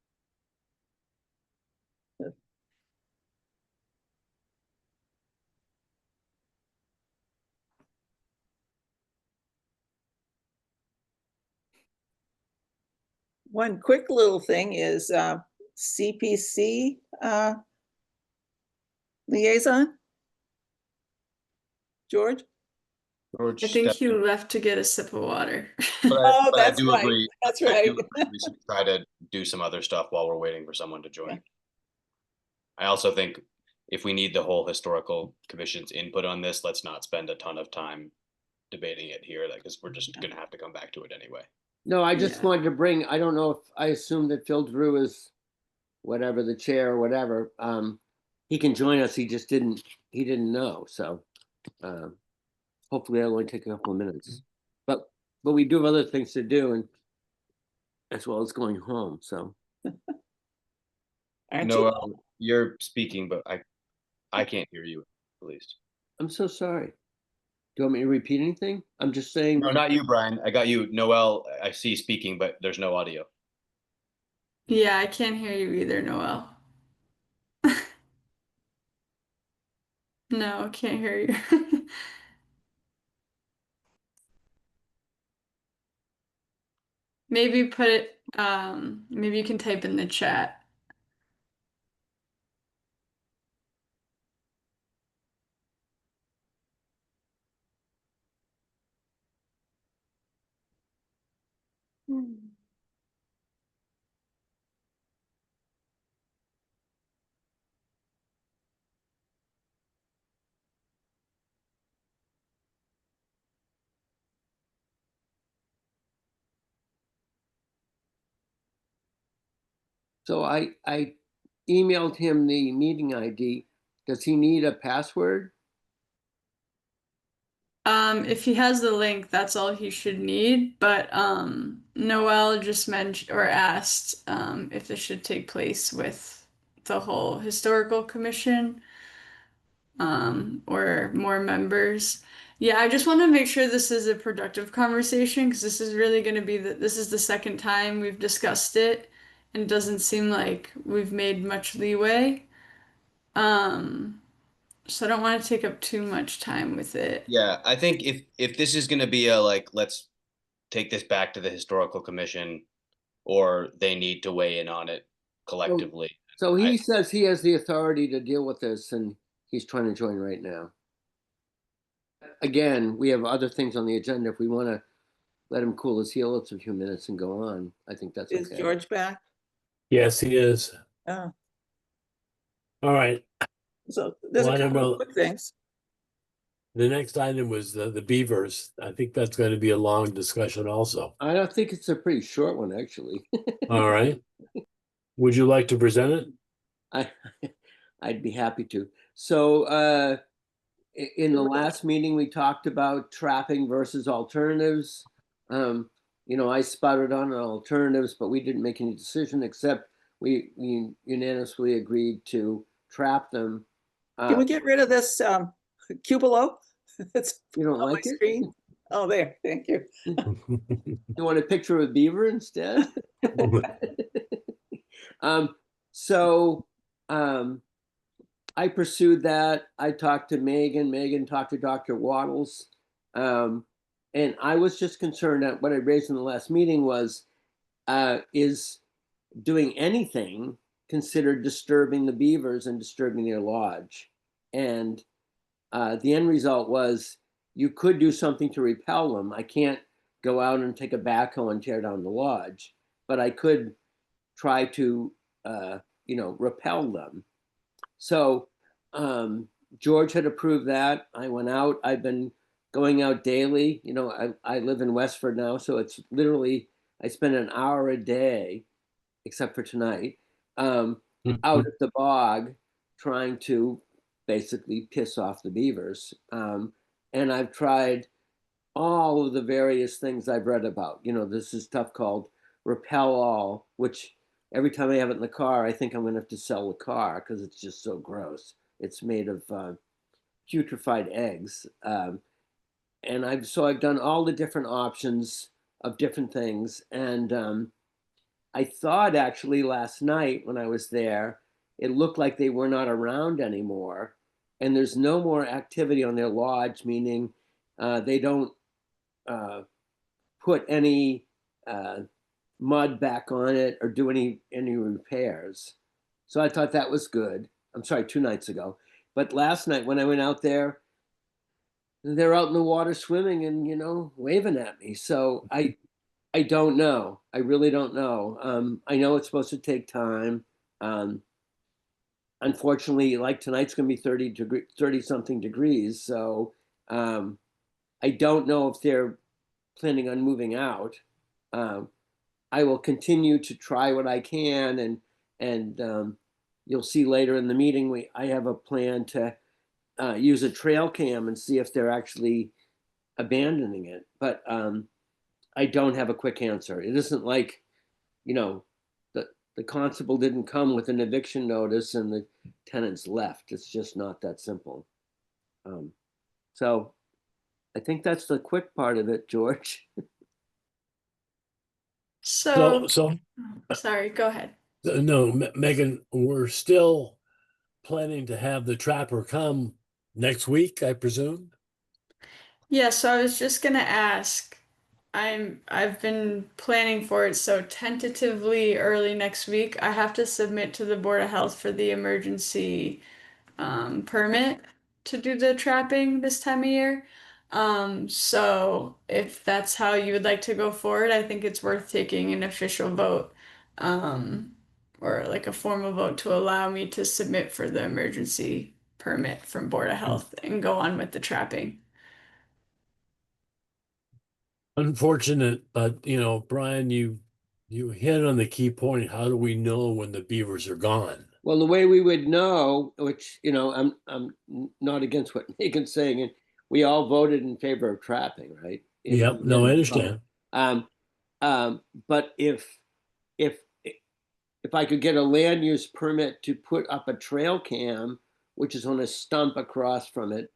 B: One quick little thing is CPC liaison. George?
C: I think he left to get a sip of water.
B: Oh,
G: But I
B: that's
G: do
B: right.
G: agree.
B: That's
G: I
B: right.
G: do agree we should try to do some other stuff while we're waiting for someone to join. I also think if we need the whole historical commission's input on this, let's not spend a ton of time debating it here, because we're just going to have to come back to it anyway.
D: No, I just wanted to bring, I don't know if I assume that Phil Drew is whatever, the chair or whatever. He can join us. He didn't know. So hopefully that'll only take a couple of minutes. But we do have other things to do, and as well as going home. So
G: No, you're speaking, but I can't hear you at least.
D: I'm so sorry. Do you want me to repeat anything? I'm just saying.
G: No, not you, Brian. I got you. Noel, I see speaking, but there's no audio.
C: Yeah, I can't hear you either, Noel. No, can't hear you. Maybe put it, maybe you can type in the chat.
D: So I emailed him the meeting ID. Does he need a password?
C: If he has the link, that's all he should need. But Noel just mentioned or asked if this should take place with the whole historical commission. or more members. Yeah, I just want to make sure this is a productive conversation because this is really going to be this is the second time we've discussed it and it doesn't seem like we've made much leeway. So I don't want to take up too much time with it.
G: Yeah, I think if this is going to be a like, let's take this back to the historical commission, or they need to weigh in on it collectively.
D: So he says he has the authority to deal with this, and he's trying to join right now. Again, we have other things on the agenda. If we want to let him cool his heels a few minutes and go on, I think that's
B: Is
D: okay.
B: George back?
A: Yes, he is.
B: Oh,
A: All right.
B: so there's
A: Well,
B: a
A: I don't
B: couple
A: know.
B: of quick things.
A: The next item was the beavers. I think that's going to be a long discussion also.
D: I don't think it's a pretty short one, actually.
A: All right. Would you like to present it?
D: I'd be happy to. So in the last meeting, we talked about trapping versus alternatives. You know, I spouted on alternatives, but we didn't make any decision except we unanimously agreed to trap them.
B: Can we get rid of this cupola? It's
D: You don't
B: on
D: like
B: my
D: it?
B: screen. Oh, there. Thank you.
D: You want a picture of a beaver instead? So I pursued that. I talked to Megan. Megan talked to Dr. Waddles. And I was just concerned that what I raised in the last meeting was, is doing anything considered disturbing the beavers and disturbing their lodge? And the end result was you could do something to repel them. I can't go out and take a backhoe and tear down the lodge, but I could try to, repel them. So George had approved that. I went out. I've been going out daily. You know, I live in Westford now, so it's literally, I spend an hour a day, except for tonight, out at the bog trying to basically piss off the beavers. And I've tried all of the various things I've read about. You know, this is stuff called Repel All, which every time I have it in the car, I think I'm going to have to sell the car because it's just so gross. It's made of putrefied eggs. And I've done all the different options of different things. And I thought actually last night when I was there, it looked like they were not around anymore. And there's no more activity on their lodge, meaning they don't put any mud back on it or do any repairs. So I thought that was good. I'm sorry, 2 nights ago. But last night when I went out there, they're out in the water swimming and, you know, waving at me. So I don't know. I really don't know. I know it's supposed to take time. Unfortunately, like tonight's going to be 30 something degrees. So I don't know if they're planning on moving out. I will continue to try what I can, and you'll see later in the meeting, I have a plan to use a trail cam and see if they're actually abandoning it. But I don't have a quick answer. It isn't like, you know, the constable didn't come with an eviction notice and the tenants left. It's just not that simple. So I think that's the quick part of it, George.
C: So,
A: So
C: sorry, go ahead.
A: no, Megan, we're still planning to have the trapper come next week, I presume.
C: Yeah, so I was just gonna ask. I've been planning for it, so tentatively early next week, I have to submit to the Board of Health for the emergency permit to do the trapping this time of year. So if that's how you would like to go forward, I think it's worth taking an official vote, or like a formal vote to allow me to submit for the emergency permit from Board of Health and go on with the trapping.
A: Unfortunate, but you know, Brian, you hit on the key point. How do we know when the beavers are gone?
D: Well, the way we would know, which, you know, I'm not against what Megan's saying, and we all voted in favor of trapping, right?
A: Yep, no, I understand.
D: But if I could get a land use permit to put up a trail cam which is on a stump across from it,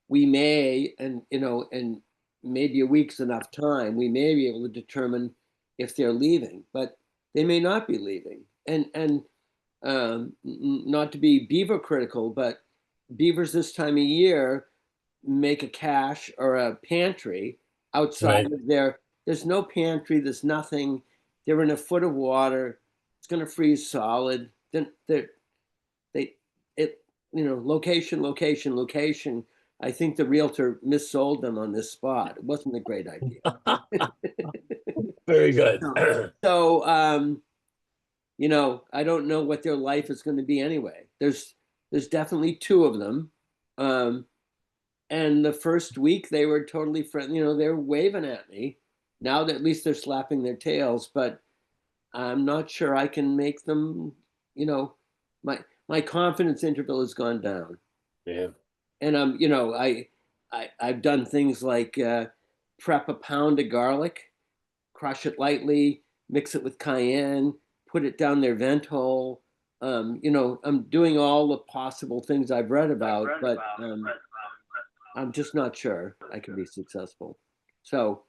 D: we may, and and maybe a week's enough time, we may be able to determine if they're leaving, but they may not be leaving. And not to be beaver critical, but beavers this time of year make a cache or a pantry outside
A: Right.
D: of their. There's no pantry. There's nothing. They're in a foot of water. It's going to freeze solid. Then location, location, location. I think the realtor missold them on this spot. It wasn't a great idea.
A: Very good.
D: So, I don't know what their life is going to be anyway. There's definitely two of them. And the first week they were totally friendly, they were waving at me. Now that at least they're slapping their tails, but I'm not sure I can make them, my confidence interval has gone down.
A: Yeah.
D: And I've done things like prep a pound of garlic, crush it lightly, mix it with cayenne, put it down their vent hole. I'm doing all the possible things I've read about, but I'm just not sure I can be successful. So,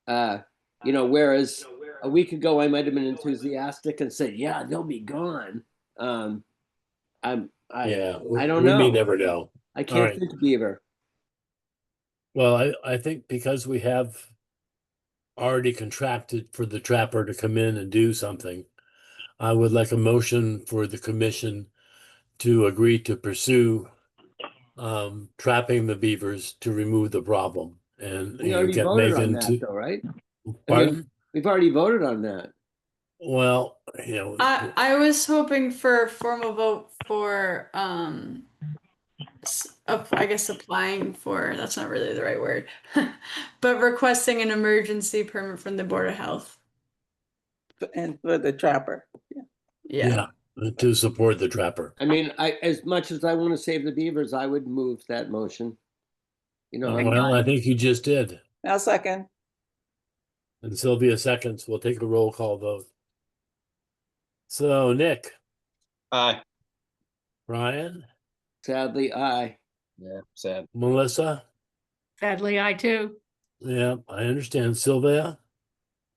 D: whereas a week ago I might have been enthusiastic and said, "Yeah, they'll be gone." I don't
A: we
D: know.
A: may never know.
D: I can't
A: right.
D: think of beaver.
A: Well, I think because we have already contracted for the trapper to come in and do something, I would like a motion for the commission to agree to pursue trapping the beavers to remove the problem and
D: We already
A: get
D: voted on
A: Megan
D: that,
A: to.
D: though, right?
A: Pardon?
D: We've already voted on that.
A: Well,
C: I was hoping for a formal vote for I guess applying for, that's not really the right word, but requesting an emergency permit from the Board of Health.
B: And for the trapper.
A: Yeah, to support the trapper.
D: I mean, as much as I want to save the beavers, I would move that motion.
A: Well, I think you just did.
B: I'll second.
A: And Sylvia seconds. We'll take a roll call vote. So, Nick.
G: Aye.
A: Brian.
D: Sadly, aye.
G: Yeah, sad.
A: Melissa.
E: Sadly, I too.
A: Yeah, I understand. Sylvia.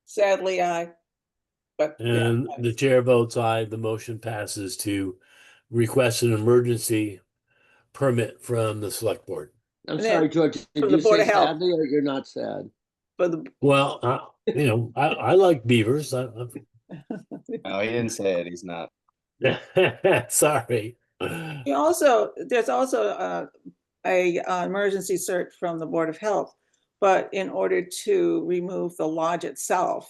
B: Sadly, aye. But
A: and the chair votes aye. The motion passes to request an emergency permit from the select board.
D: I'm sorry, George. Did you say sadly or you're not sad?
A: Well, I like beavers.
G: No, he didn't say it. He's not.
A: Sorry.
B: There's also a emergency cert from the Board of Health, but in order to remove the lodge itself,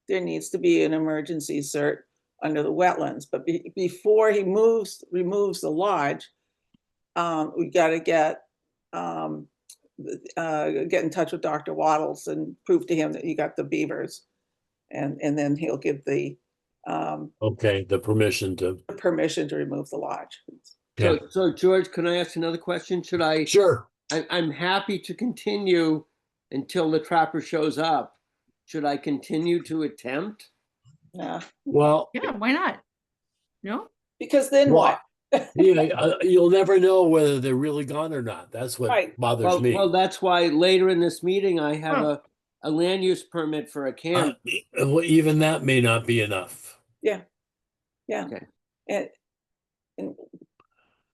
B: there needs to be an emergency cert under the wetlands. But before he removes the lodge, we got to get in touch with Dr. Waddles and prove to him that he got the beavers, and then he'll give the
A: the permission to
B: remove the lodge.
D: So George, can I ask another question? Should I?
A: Sure.
D: I'm happy to continue until the trapper shows up. Should I continue to attempt?
B: Yeah.
A: Well,
E: yeah, why not? No,
B: because then what?
A: You'll never know whether they're really gone or not. That's what bothers me.
D: Well, that's why later in this meeting I have a land use permit for a camp.
A: Even that may not be enough.
B: Yeah. Okay. And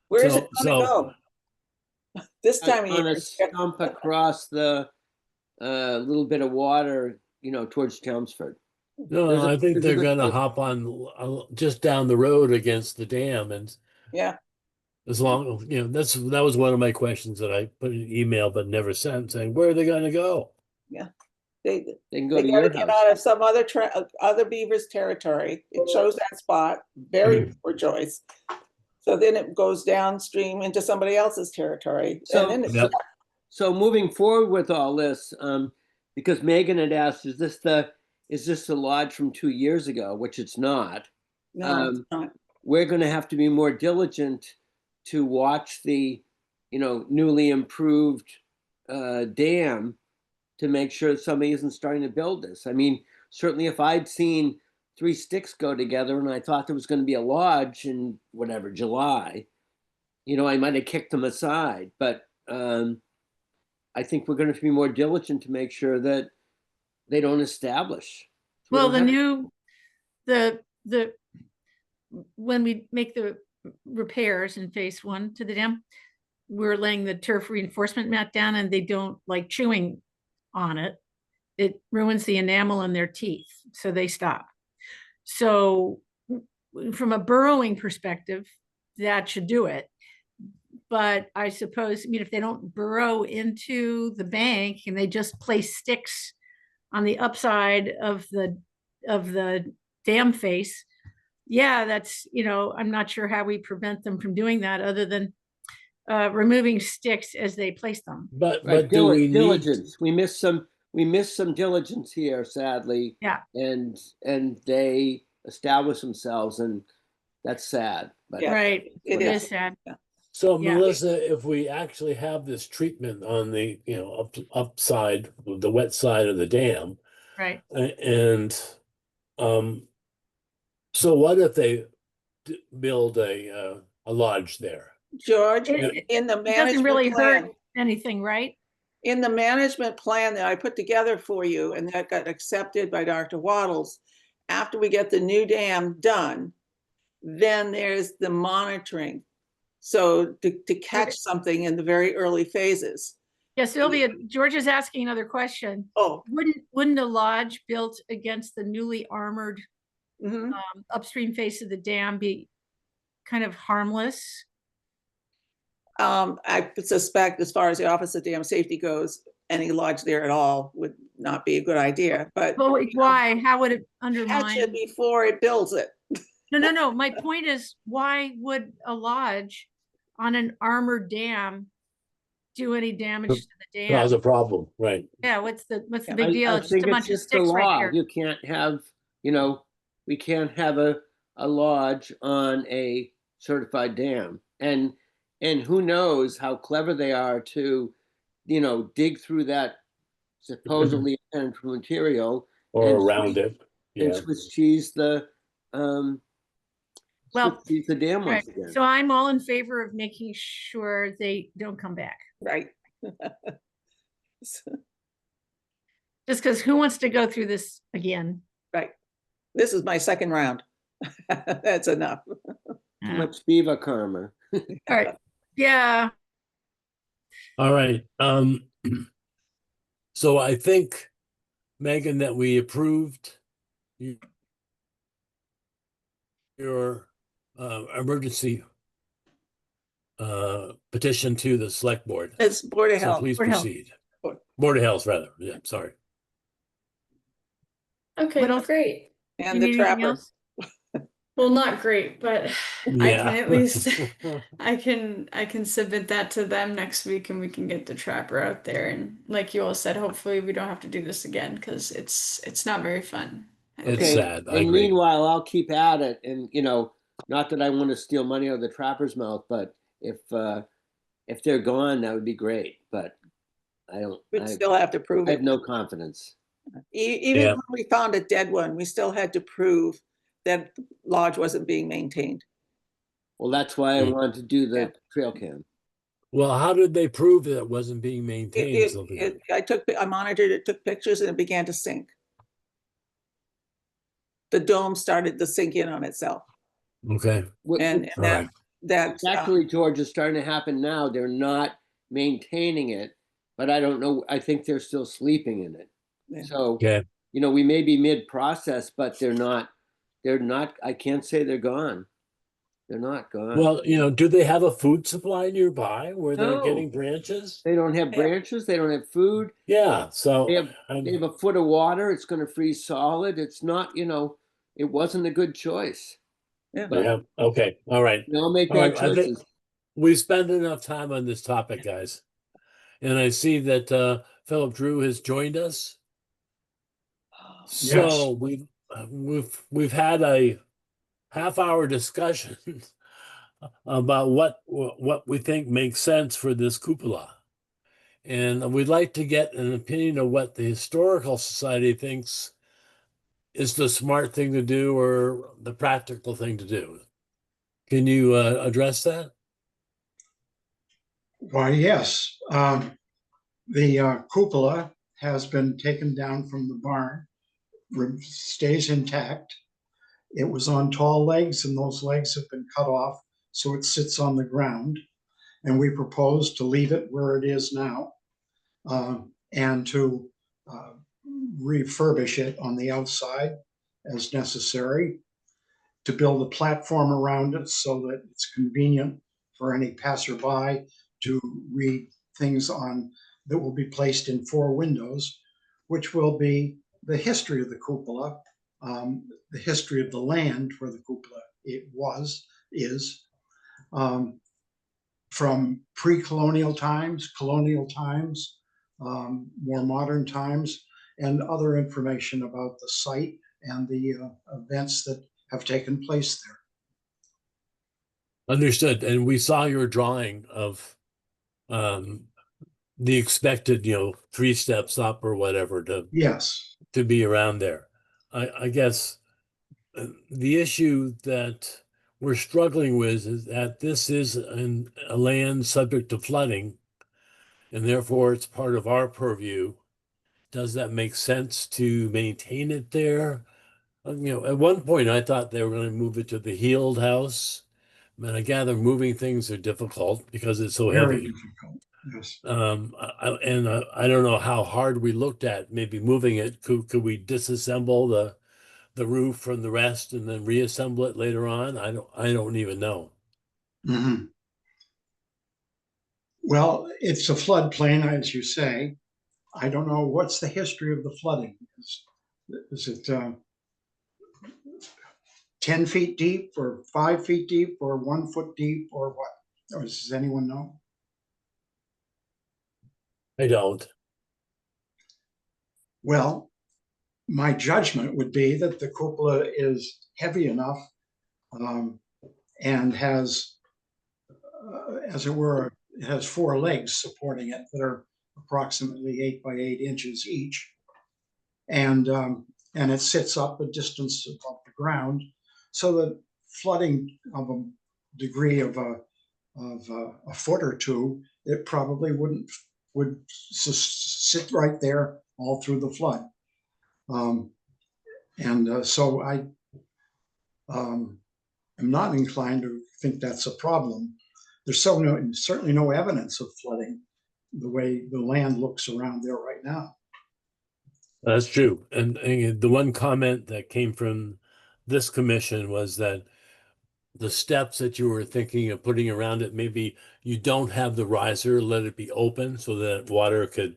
B: where is it going to go? This time of year,
D: on a stump across the little bit of water, towards Chelmsford.
A: No, I think they're going to hop on just down the road against the dam, and as long that was one of my questions that I put in an email but never sent, saying where are they going to go?
B: Yeah, they
D: can go to
B: got
D: your
B: to get
D: house.
B: out of some other beaver's territory. It shows that spot, very poor choice. So then it goes downstream into somebody else's territory.
D: So moving forward with all this, because Megan had asked, is this the lodge from 2 years ago, which it's not.
B: No, it's not.
D: We're going to have to be more diligent to watch the, newly improved dam to make sure that somebody isn't starting to build this. I mean, certainly if I'd seen 3 sticks go together and I thought there was going to be a lodge in whatever, July, I might have kicked them aside, but I think we're going to be more diligent to make sure that they don't establish. So we
E: Well,
D: don't
E: the
D: have-
E: new, the, when we make the repairs in phase one to the dam, we're laying the turf reinforcement mat down and they don't like chewing on it. It ruins the enamel in their teeth, so they stop. So from a burrowing perspective, that should do it. But I suppose, I mean, if they don't burrow into the bank and they just place sticks on the upside of the dam face, yeah, that's, I'm not sure how we prevent them from doing that other than removing sticks as they place them.
A: But
D: Right,
A: do we need
D: diligence. We missed some diligence here, sadly.
E: Yeah.
D: And they established themselves, and that's sad. But
B: Yeah,
E: Right.
B: it
E: It
B: is.
E: is sad.
A: So
E: Yeah.
A: Melissa, if we actually have this treatment on the, upside, the wet side of the dam,
E: Right.
A: and so what if they build a lodge there?
B: George,
E: It
B: in the
E: doesn't
B: management
E: really
B: plan,
E: hurt anything, right?
B: in the management plan that I put together for you and that got accepted by Dr. Waddles, after we get the new dam done, then there's the monitoring. So to catch something in the very early phases.
E: Yeah, Sylvia, George is asking another question.
B: Oh,
E: Wouldn't a lodge built against the newly armored
B: mhm.
E: upstream face of the dam be kind of harmless?
B: I suspect as far as the Office of Dam Safety goes, any lodge there at all would not be a good idea, but
E: Well, why? How would it
B: catch
E: undermine?
B: it before it builds it.
E: No. My point is, why would a lodge on an armored dam do any damage to the dam?
A: Cause a problem, right?
E: Yeah, what's the big deal?
D: I
E: It's just
D: think
E: a
D: it's
E: bunch of
D: just the
E: sticks right
D: law.
E: there.
D: You can't have, we can't have a lodge on a certified dam. And who knows how clever they are to, dig through that supposedly impenetrable material
A: Or
D: and
A: around it.
D: and
A: Yeah.
D: Swiss cheese the
E: Well,
D: Swiss cheese the dam
E: right.
D: once again.
E: So I'm all in favor of making sure they don't come back.
B: Right.
E: Just because who wants to go through this again?
B: Right. This is my second round. That's enough.
D: Too much beaver karma.
E: All right. Yeah.
A: All right. So I think, Megan, that we approved your emergency petition to the select board.
B: It's Board of
A: So
B: Health.
A: please
E: Board of Health.
A: proceed. Board of Health, rather. Yeah, sorry.
C: Okay,
E: What else?
C: great.
B: And
E: You
B: the
E: need anything
B: trapper.
E: else?
C: Well, not great, but I
A: Yeah.
C: can at least I can submit that to them next week and we can get the trapper out there, and like you all said, hopefully we don't have to do this again because it's not very fun.
A: It's sad. I
D: And
A: agree.
D: meanwhile, I'll keep at it. And not that I want to steal money out of the trapper's mouth, but if they're gone, that would be great. But I don't.
B: We'd still have to prove
D: I
B: it.
D: have no confidence.
B: Even
A: Yeah.
B: when we found a dead one, we still had to prove that the lodge wasn't being maintained.
D: Well, that's why I
A: Mm.
D: wanted to do the trail cam.
A: Well, how did they prove that it wasn't being maintained, Sylvia?
B: I monitored it, took pictures, and it began to sink. The dome started to sink in on itself.
A: Okay.
B: And
A: All right.
B: that's
D: Actually, George, is starting to happen now. They're not maintaining it, but I don't know. I think they're still sleeping in it.
B: Yeah.
D: So,
A: Okay.
D: we may be mid-process, but they're not. I can't say they're gone. They're not gone.
A: Well, do they have a food supply nearby where they're
D: No.
A: getting branches?
D: They don't have branches. They don't have food.
A: Yeah. So
D: They have a foot of water. It's going to freeze solid. It's not. It wasn't a good choice.
B: Yeah.
D: But
A: yeah. Okay. All right.
D: I'll make
A: All
D: bad
A: right, I think
D: choices.
A: we spent enough time on this topic, guys. And I see that Philip Drew has joined us. So we've had a half-hour discussion about what we think makes sense for this cupola. And we'd like to get an opinion of what the Historical Society thinks is the smart thing to do or the practical thing to do. Can you address that?
S: Why, yes. The cupola has been taken down from the barn, stays intact. It was on tall legs, and those legs have been cut off, so it sits on the ground. And we propose to leave it where it is now, and to refurbish it on the outside as necessary, to build a platform around it so that it's convenient for any passerby to read things on that will be placed in 4 windows, which will be the history of the cupola, the history of the land where the cupola is, from pre-colonial times, colonial times, more modern times, and other information about the site and the events that have taken place there.
A: Understood. And we saw your drawing of the expected, 3 steps up or whatever
S: Yes.
A: to be around there. I guess the issue that we're struggling with is that this is a land subject to flooding, and therefore it's part of our purview. Does that make sense to maintain it there? At one point I thought they were going to move it to the Heald house. And I gather moving things are difficult because it's so
S: Very
A: heavy.
S: difficult. Yes.
A: I don't know how hard we looked at maybe moving it. Could we disassemble the roof from the rest and then reassemble it later on? I don't even know.
S: Mm-hmm. Well, it's a floodplain, as you say. I don't know what's the history of the flooding. Is it 10 feet deep or 5 feet deep or 1 foot deep or what? Or does anyone know?
A: I don't.
S: Well, my judgment would be that the cupola is heavy enough and has, as it were, it has 4 legs supporting it that are approximately 8 by 8 inches each. And it sits up a distance above the ground, so that flooding of a degree of a foot or 2, it probably would sit right there all through the flood. So I am not inclined to think that's a problem. There's certainly no evidence of flooding the way the land looks around there right now.
A: That's true. And the one comment that came from this commission was that the steps that you were thinking of putting around it, maybe you don't have the riser, let it be open so that water could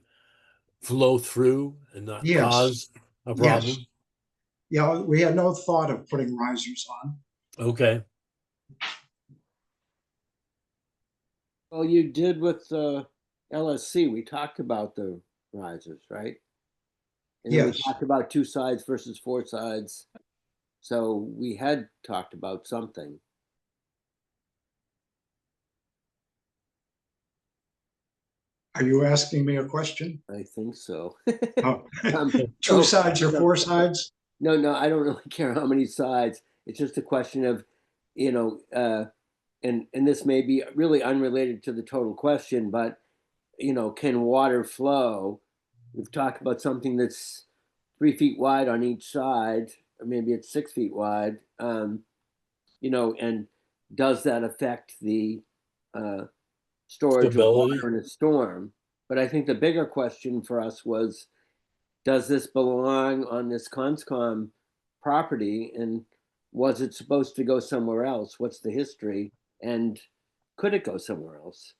A: flow through and not
S: Yes.
A: cause a problem.
S: Yes. Yeah, we had no thought of putting risers on.
A: Okay.
D: Well, you did with LSC. We talked about the risers, right? And then we
S: Yes.
D: talked about 2 sides versus 4 sides. So we had talked about something.
S: Are you asking me a question?
D: I think so.
S: Oh. 2 sides or 4 sides?
D: No, I don't really care how many sides. It's just a question of, and this may be really unrelated to the total question, but can water flow? We've talked about something that's 3 feet wide on each side, or maybe it's 6 feet wide. And does that affect the storage
A: Stability.
D: of water in a storm? But I think the bigger question for us was, does this belong on this Conscom property, and was it supposed to go somewhere else? What's the history, and could it go somewhere else?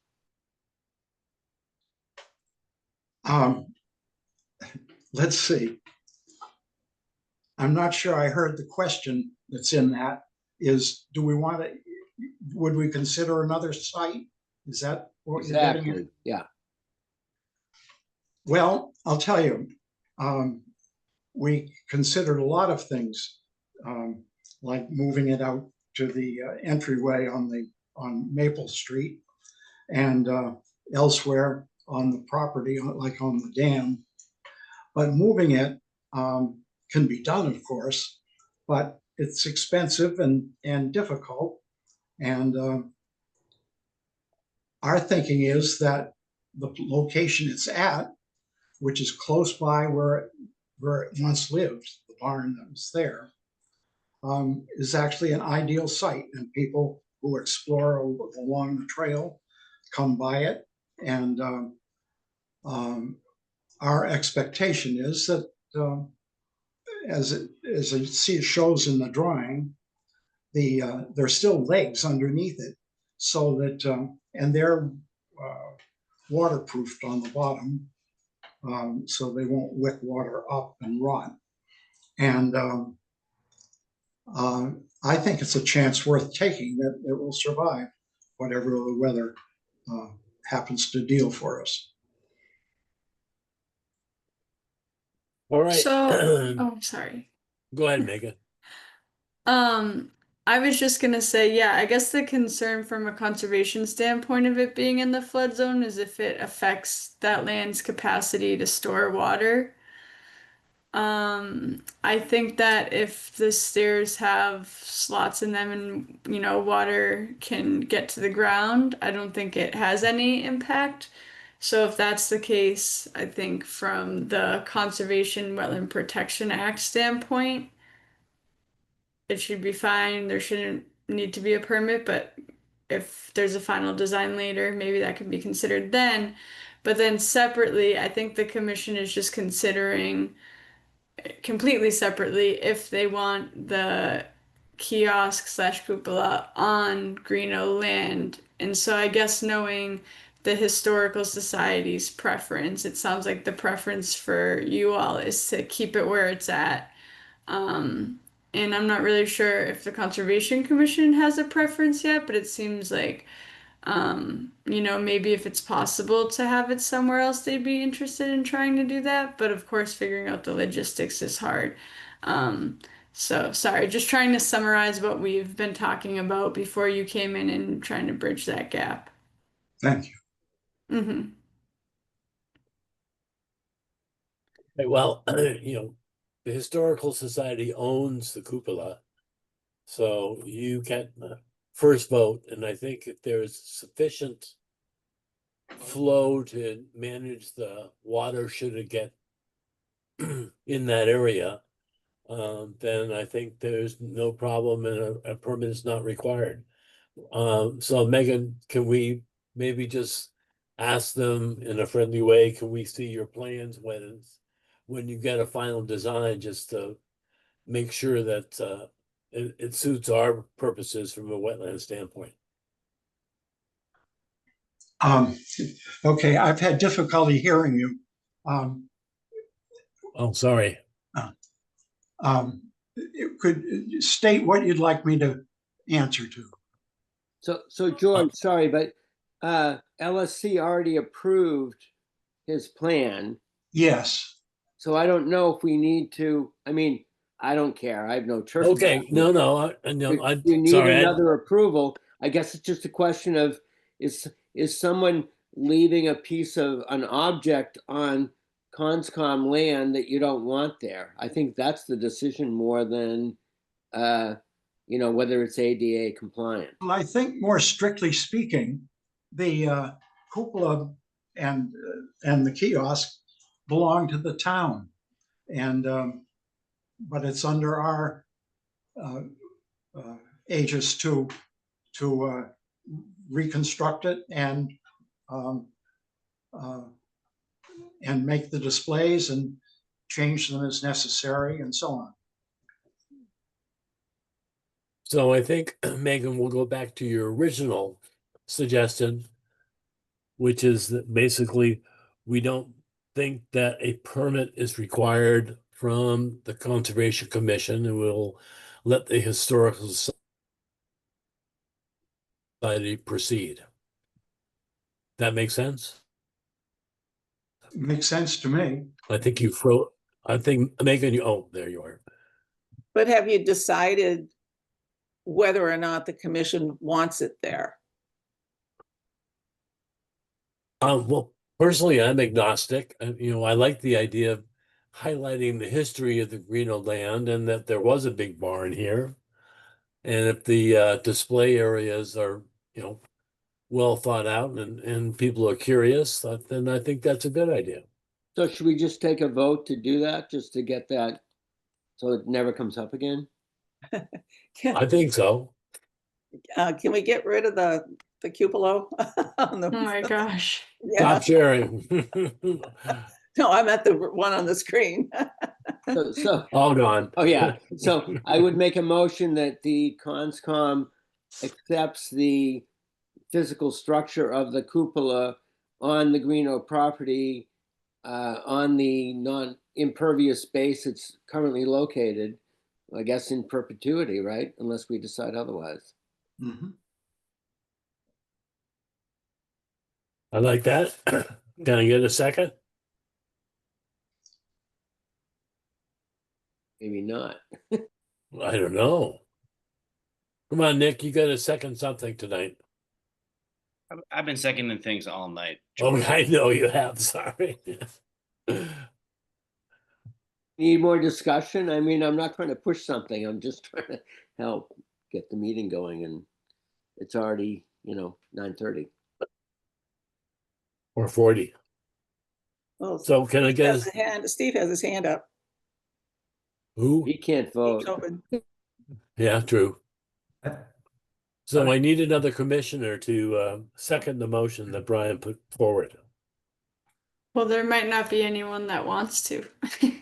S: Let's see. I'm not sure I heard the question that's in that. Is, would we consider another site? Is that what you're getting at?
D: Yeah.
S: Well, I'll tell you, we considered a lot of things, like moving it out to the entryway on Maple Street and elsewhere on the property, like on the dam. But moving it can be done, of course, but it's expensive and difficult. And our thinking is that the location it's at, which is close by where it once lived, the barn that was there, is actually an ideal site. And people who explore along the trail come by it. And our expectation is that, as you see, it shows in the drawing, there's still legs underneath it, so that and they're waterproofed on the bottom, so they won't wick water up and rot. And I think it's a chance worth taking that it will survive whatever the weather happens to deal for us.
A: All right.
C: So, oh, sorry.
A: Go ahead, Megan.
C: I was just gonna say, yeah, I guess the concern from a conservation standpoint of it being in the flood zone is if it affects that land's capacity to store water. I think that if the stairs have slots in them and, water can get to the ground, I don't think it has any impact. So if that's the case, I think from the Conservation Wetland Protection Act standpoint, it should be fine. There shouldn't need to be a permit, but if there's a final design later, maybe that could be considered then. But then separately, I think the commission is just considering completely separately if they want the kiosk slash cupola on Greeno land. And so I guess knowing the historical society's preference, it sounds like the preference for you all is to keep it where it's at. And I'm not really sure if the Conservation Commission has a preference yet, but it seems like, maybe if it's possible to have it somewhere else, they'd be interested in trying to do that. But of course, figuring out the logistics is hard. So sorry, just trying to summarize what we've been talking about before you came in and trying to bridge that gap.
S: Thank you.
C: Mm-hmm.
A: Well, the Historical Society owns the cupola, so you can first vote, and I think if there's sufficient flow to manage the water should it get in that area, then I think there's no problem and a permit is not required. So Megan, can we maybe just ask them in a friendly way, can we see your plans when you get a final design, just to make sure that it suits our purposes from a wetland standpoint?
S: Okay, I've had difficulty hearing you.
A: Oh, sorry.
S: Could state what you'd like me to answer to.
D: So George, sorry, but LSC already approved his plan.
S: Yes.
D: So I don't know if we need to, I mean, I don't care. I have no turf.
A: Okay, no,
D: You need
A: sorry,
D: another approval. I guess it's just a question of, is someone leaving a piece of an object on Conscom land that you don't want there? I think that's the decision more than, whether it's ADA compliant.
S: Well, I think more strictly speaking, the cupola and the kiosk belong to the town, and but it's under our aegis to reconstruct it and make the displays and change them as necessary and so on.
A: So I think, Megan, we'll go back to your original suggestion, which is that basically we don't think that a permit is required from the Conservation Commission, and we'll let the Historical Society proceed. That makes sense?
S: Makes sense to me.
A: I think Megan, there you are.
B: But have you decided whether or not the commission wants it there?
A: Well, personally, I'm agnostic. I like the idea of highlighting the history of the Greeno land and that there was a big barn here. And if the display areas are, well thought out and people are curious, then I think that's a good idea.
D: So should we just take a vote to do that, just to get that, so it never comes up again?
A: I think so.
B: Can we get rid of the cupola on the?
C: Oh my gosh.
B: Yeah.
A: Stop sharing.
B: No, I'm at the one on the screen.
A: All gone.
D: Oh, yeah. So I would make a motion that the conscom accepts the physical structure of the cupola on the Greeno property, on the non-impervious space it's currently located, I guess in perpetuity, right? Unless we decide otherwise.
S: Mhm.
A: I like that. Can I get a second?
D: Maybe not.
A: I don't know. Come on, Nick, you got to second something tonight.
G: I've been seconding things all night.
A: Oh,
G: George.
A: I know you have. Sorry.
D: Need more discussion? I mean, I'm not trying to push something. I'm just trying to help get the meeting going, and it's already, 9:30.
A: Or 40.
B: Well,
A: So can I get
B: Steve has his hand up.
A: who?
D: He can't vote.
A: Yeah, true. So I need another commissioner to second the motion that Brian put forward.
C: Well, there might not be anyone that wants to.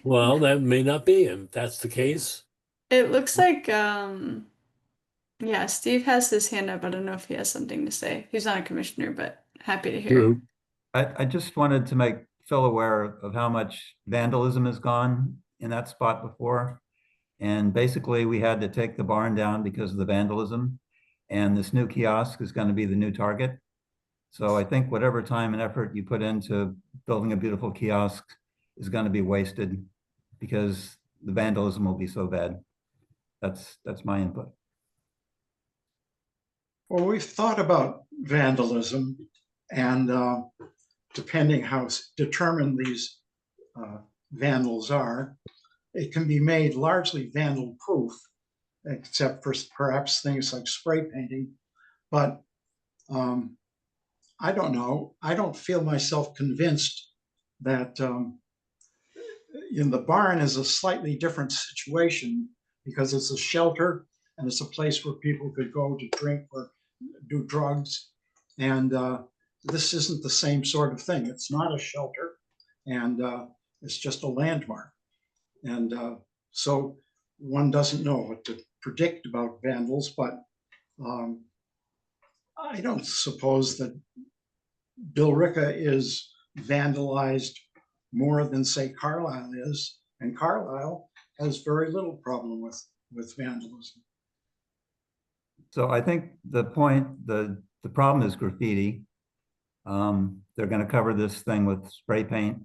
A: Well, that may not be, and if that's the case.
C: It looks like, yeah, Steve has his hand up. I don't know if he has something to say. He's not a commissioner, but happy to hear.
A: True.
R: I just wanted to make Phil aware of how much vandalism has gone in that spot before. And basically we had to take the barn down because of the vandalism. And this new kiosk is going to be the new target. So I think whatever time and effort you put into building a beautiful kiosk is going to be wasted because the vandalism will be so bad. That's my input.
S: Well, we've thought about vandalism, and depending how determined these vandals are, it can be made largely vandal proof, except for perhaps things like spray painting. But I don't know. I don't feel myself convinced that in the barn is a slightly different situation because it's a shelter and it's a place where people could go to drink or do drugs. And this isn't the same sort of thing. It's not a shelter, and it's just a landmark. And so one doesn't know what to predict about vandals, but I don't suppose that Billerica is vandalized more than, say, Carlisle is, and Carlisle has very little problem with vandalism.
R: So I think the problem is graffiti. They're going to cover this thing with spray paint.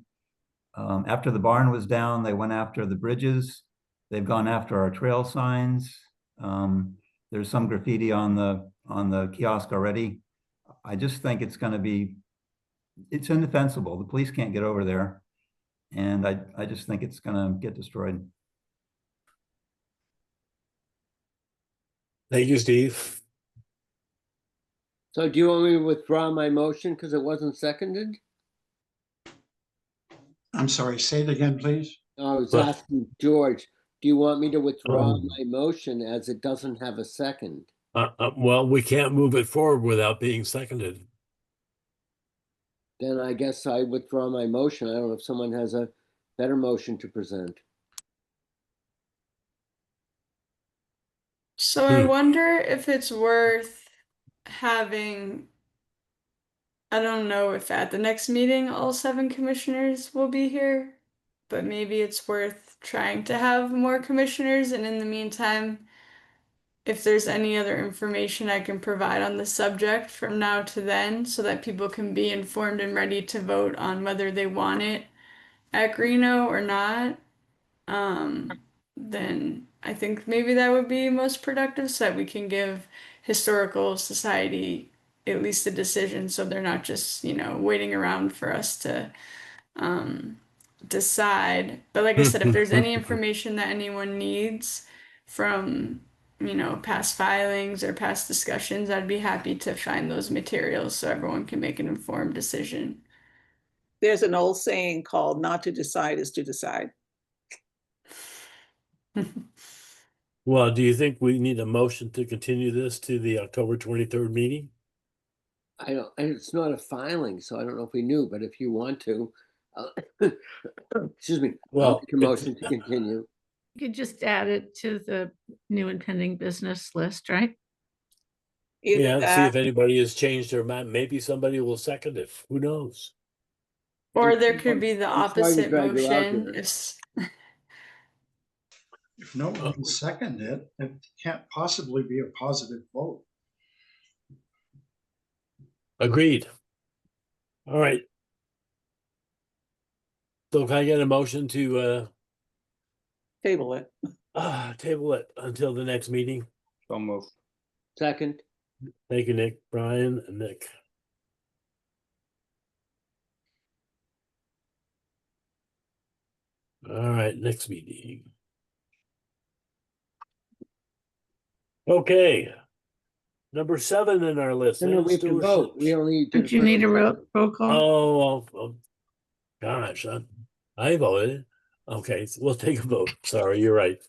R: After the barn was down, they went after the bridges. They've gone after our trail signs. There's some graffiti on the kiosk already. I just think it's indefensible. The police can't get over there. And I just think it's going to get destroyed.
A: Thank you, Steve.
D: So do you want me to withdraw my motion because it wasn't seconded?
S: I'm sorry, say it again, please.
D: I was asking George, do you want me to withdraw my motion as it doesn't have a second?
A: Well, we can't move it forward without being seconded.
D: Then I guess I withdraw my motion. I don't know if someone has a better motion to present.
C: So I wonder if it's worth having, I don't know if at the next meeting all 7 commissioners will be here, but maybe it's worth trying to have more commissioners, and in the meantime, if there's any other information I can provide on the subject from now to then so that people can be informed and ready to vote on whether they want it at Greeno or not, then I think maybe that would be most productive so that we can give Historical Society at least a decision so they're not just, waiting around for us to decide. But like I said, if there's any information that anyone needs from past filings or past discussions, I'd be happy to find those materials so everyone can make an informed decision.
B: There's an old saying called "not to decide is to decide."
A: Well, do you think we need a motion to continue this to the October 23rd meeting?
D: I don't, and it's not a filing, so I don't know if we knew, but if you want to, excuse me, I'll
A: Well,
D: make a motion to continue.
E: You could just add it to the new and pending business list, right?
B: Either
A: Yeah, see
B: that,
A: if anybody has changed their mind. Maybe somebody will second it. Who knows?
C: Or there could be the
D: I'm sorry to
C: opposite
D: drag you out
C: motion.
D: here.
S: If no one can second it, it can't possibly be a positive vote.
A: Agreed. All right. So can I get a motion to
B: table it.
A: table it until the next meeting?
G: So move.
D: Second.
A: Thank you, Nick. Brian and Nick. All right, next meeting. Okay. Number 7 in our list.
D: No, we have to vote. We only did.
E: Don't you need a roll call?
A: Oh, gosh, I voted. Okay, so we'll take a vote. Sorry, you're right.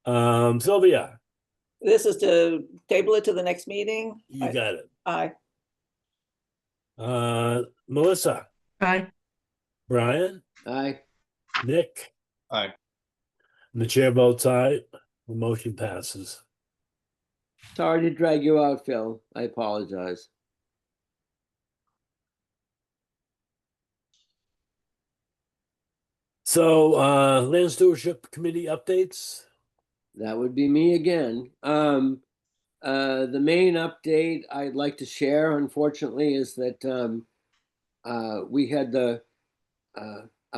A: Sylvia,
B: This is to table it to the next meeting.
A: you got it.
B: Aye.
A: Melissa.
E: Aye.
A: Brian.
D: Aye.
A: Nick.
G: Aye.
A: And the chair votes aye. The motion passes.
D: Sorry to drag you out, Phil. I apologize.
A: So, Land Stewardship Committee updates.
D: That would be me again. The main update I'd like to share, unfortunately, is that we had a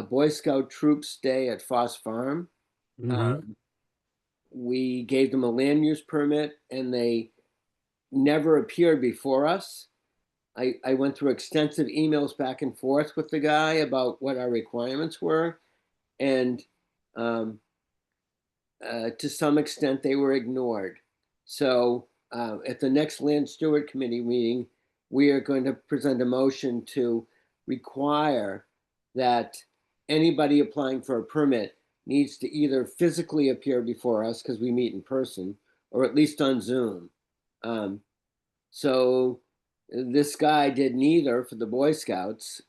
D: Boy Scout Troops Day at Foss Farm. We gave them a land use permit, and they never appeared before us. I went through extensive emails back and forth with the guy about what our requirements were, and to some extent they were ignored. So at the next Land Steward Committee meeting, we are going to present a motion to require that anybody applying for a permit needs to either physically appear before us, because we meet in person, or at least on Zoom. So this guy did neither for the Boy Scouts.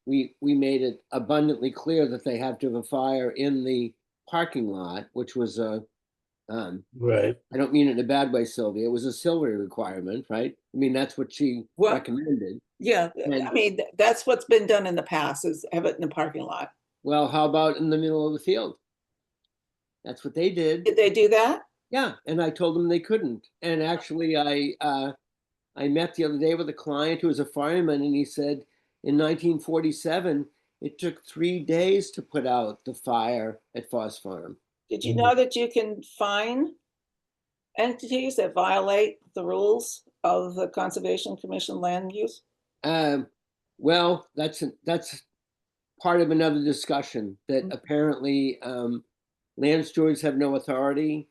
D: We made it abundantly clear that they have to have a fire in the parking lot, which was a
A: right.
D: I don't mean it in a bad way, Sylvia. It was a Sylvia requirement, right? I mean, that's what she recommended.
B: Yeah,
D: And-
B: I mean, that's what's been done in the past, is have it in the parking lot.
D: Well, how about in the middle of the field? That's what they did.
B: Did they do that?
D: Yeah, and I told them they couldn't. And actually, I met the other day with a client who was a fireman, and he said in 1947 it took 3 days to put out the fire at Foss Farm.
B: Did you know that you can fine entities that violate the rules of the Conservation Commission land use?
D: Well, that's part of another discussion, that apparently land stewards have no authority.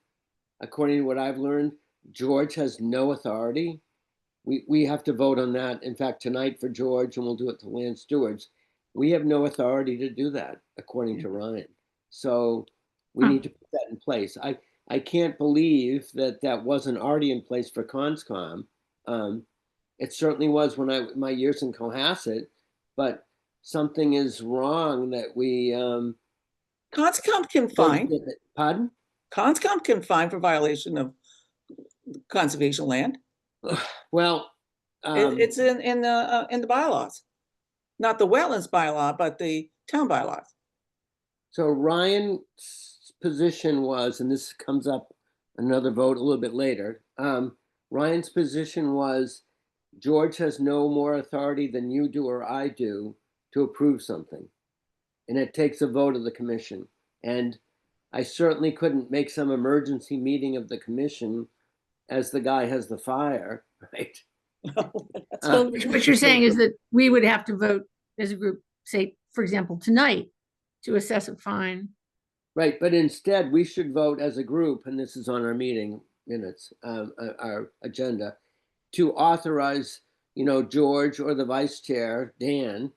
D: According to what I've learned, George has no authority. We have to vote on that. In fact, tonight for George, and we'll do it to land stewards. We have no authority to do that, according to Ryan. So we need to put that in place. I can't believe that that wasn't already in place for Conscom. It certainly was when my years in Cohasset, but something is wrong that we.
B: Conscom can fine.
D: Pardon?
B: Conscom can fine for violation of conservation land.
D: Well,
B: it's in the bylaws, not the wetlands bylaw, but the town bylaws.
D: So Ryan's position was, and this comes up another vote a little bit later. Ryan's position was, George has no more authority than you do or I do to approve something, and it takes a vote of the commission. And I certainly couldn't make some emergency meeting of the commission as the guy has the fire, right?
E: So what you're saying is that we would have to vote as a group, say, for example, tonight, to assess a fine
D: Right, but instead, we should vote as a group, and this is on our meeting minutes, our agenda, to authorize, George or the vice chair, Dan,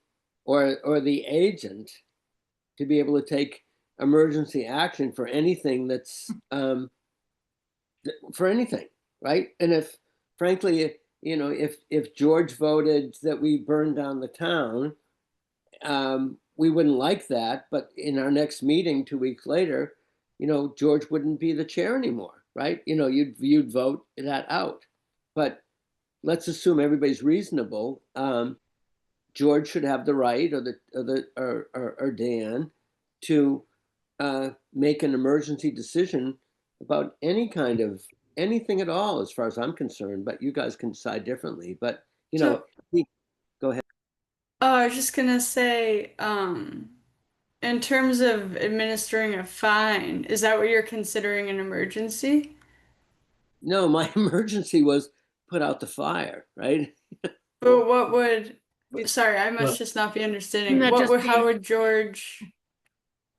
D: or the agent to be able to take emergency action for anything that's, for anything, right? And if, frankly, if George voted that we burn down the town, we wouldn't like that, but in our next meeting 2 weeks later, George wouldn't be the chair anymore, right? You'd vote that out. But let's assume everybody's reasonable. George should have the right, or Dan, to make an emergency decision about anything at all, as far as I'm concerned. But you guys can decide differently. But go ahead.
C: Oh, I was just gonna say, in terms of administering a fine, is that what you're considering an emergency?
D: No, my emergency was put out the fire, right?
C: But what would, sorry, I must just not be understanding. How would George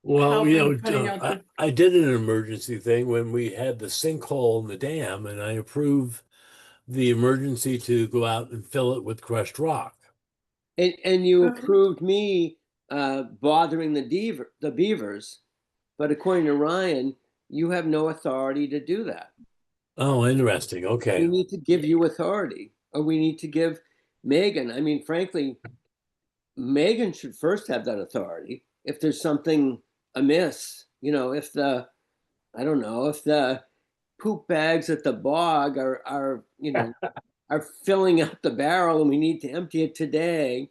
A: Well,
C: help in putting out the?
A: I did an emergency thing when we had the sinkhole in the dam, and I approved the emergency to go out and fill it with crushed rock.
D: And you approved me bothering the beavers, but according to Ryan, you have no authority to do that.
A: Oh, interesting. Okay.
D: We need to give you authority, or we need to give Megan. I mean, frankly, Megan should first have that authority. If there's something amiss, if the poop bags at the bog are are filling up the barrel and we need to empty it today,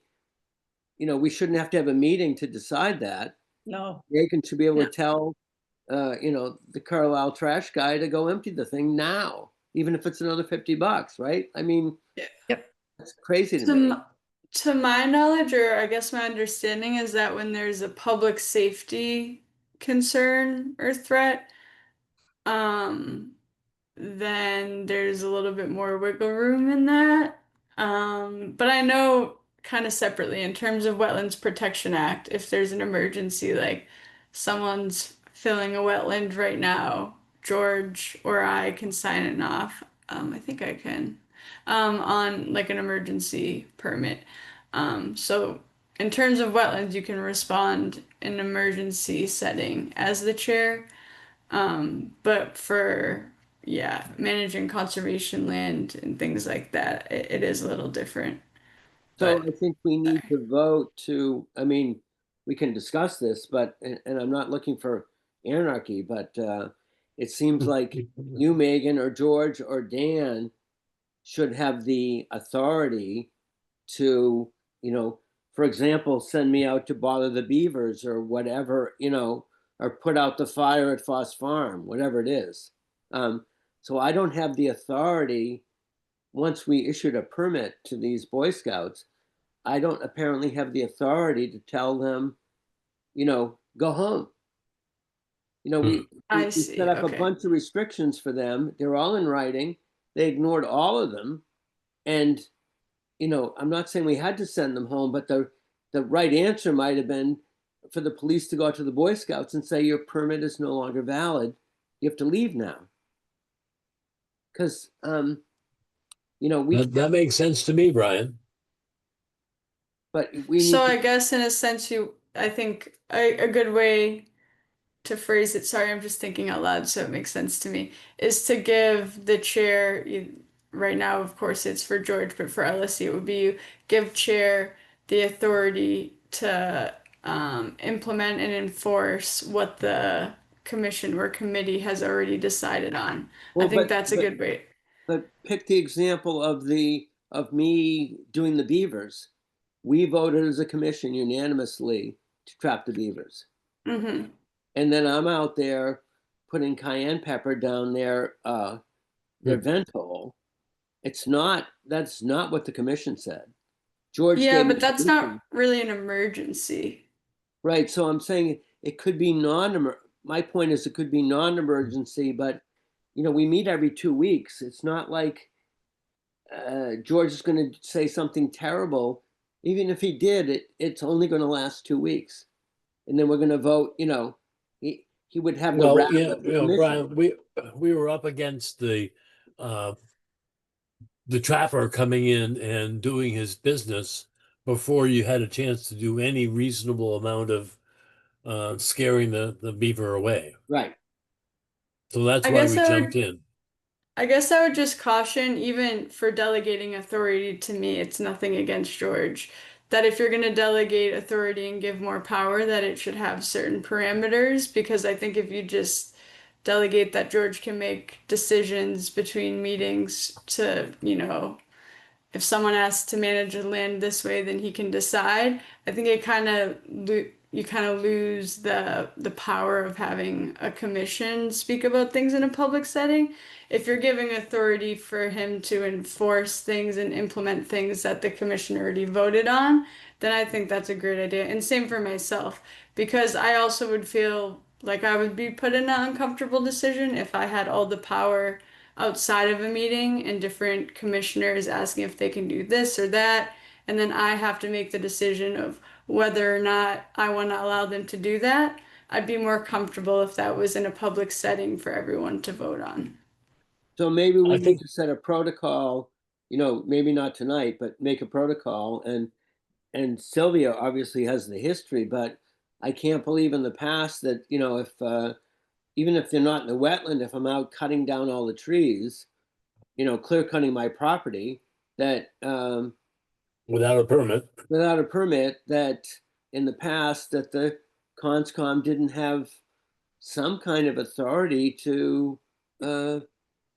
D: we shouldn't have to have a meeting to decide that.
E: No.
D: Megan should be able to tell, the Carlisle trash guy to go empty the thing now, even if it's another $50, right? I mean, that's crazy to me.
C: To my knowledge, or I guess my understanding, is that when there's a public safety concern or threat, then there's a little bit more wiggle room in that. But I know kind of separately in terms of Wetlands Protection Act, if there's an emergency, like someone's filling a wetland right now, George or I can sign it off. I think I can, on like an emergency permit. So in terms of wetlands, you can respond in an emergency setting as the chair. But for managing conservation land and things like that, it is a little different.
D: So I think we need to vote to, I mean, we can discuss this, but, and I'm not looking for anarchy, but it seems like you, Megan, or George, or Dan should have the authority to, for example, send me out to bother the beavers or whatever, or put out the fire at Foss Farm, whatever it is. So I don't have the authority. Once we issued a permit to these Boy Scouts, I don't apparently have the authority to tell them, go home. We set up a bunch of restrictions for them. They're all in writing. They ignored all of them. And, I'm not saying we had to send them home, but the right answer might have been for the police to go out to the Boy Scouts and say, your permit is no longer valid. You have to leave now. Because,
A: that makes sense to me, Brian.
D: But we
C: so I guess in a sense, I think a good way to phrase it, sorry, I'm just thinking out loud so it makes sense to me, is to give the chair, right now, of course, it's for George, but for LSC, it would be you give chair the authority to implement and enforce what the commission or committee has already decided on. I think that's a good way.
D: But pick the example of me doing the beavers. We voted as a commission unanimously to trap the beavers.
C: Mm-hmm.
D: And then I'm out there putting cayenne pepper down their vent hole. That's not what the commission said. George.
C: Yeah, but that's not really an emergency.
D: Right. So I'm saying it could be my point is it could be non-emergency, but we meet every 2 weeks. It's not like George is going to say something terrible. Even if he did, it's only going to last 2 weeks. And then we're going to vote, he he would have the
A: Well,
D: wrath
A: yeah,
D: of the
A: you know,
D: commission.
A: Brian, we were up against the trapper coming in and doing his business before you had a chance to do any reasonable amount of scaring the beaver away.
D: Right.
A: So that's
C: I
A: why
C: guess
A: we
C: I
A: jumped
C: would
A: in.
C: I guess I would just caution, even for delegating authority to me, it's nothing against George, that if you're going to delegate authority and give more power, that it should have certain parameters, because I think if you just delegate that George can make decisions between meetings to, if someone asks to manage the land this way, then he can decide. I think it kind of you kind of lose the power of having a commission speak about things in a public setting. If you're giving authority for him to enforce things and implement things that the commission already voted on, then I think that's a great idea. And same for myself, because I also would feel like I would be put in an uncomfortable decision if I had all the power outside of a meeting and different commissioners asking if they can do this or that, and then I have to make the decision of whether or not I want to allow them to do that. I'd be more comfortable if that was in a public setting for everyone to vote on.
D: So maybe we
A: I
D: need
A: think
D: to set a protocol, maybe not tonight, but make a protocol. And Sylvia obviously has the history, but I can't believe in the past that, if even if they're not in the wetland, if I'm out cutting down all the trees, clear cutting my property, that
A: without a permit.
D: without a permit, that in the past that the conscom didn't have some kind of authority to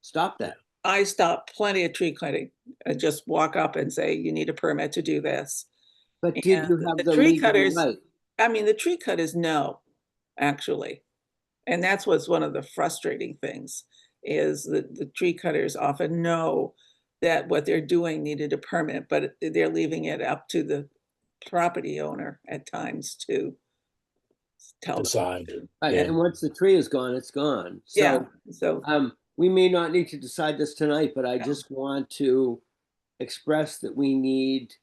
D: stop that.
B: I stop plenty of tree cutting. I just walk up and say, you need a permit to do this.
D: But did
B: And
D: you have the
B: tree
D: legal
B: cutters,
D: right?
B: I mean, the tree cutters know, actually. And that's what's one of the frustrating things, is that the tree cutters often know that what they're doing needed a permit, but they're leaving it up to the property owner at times to tell them.
A: Decide.
D: Right.
A: Yeah.
D: And once the tree is gone, it's gone.
B: Yeah,
D: So
B: so
D: we may not need to decide this tonight, but I just want to express that we need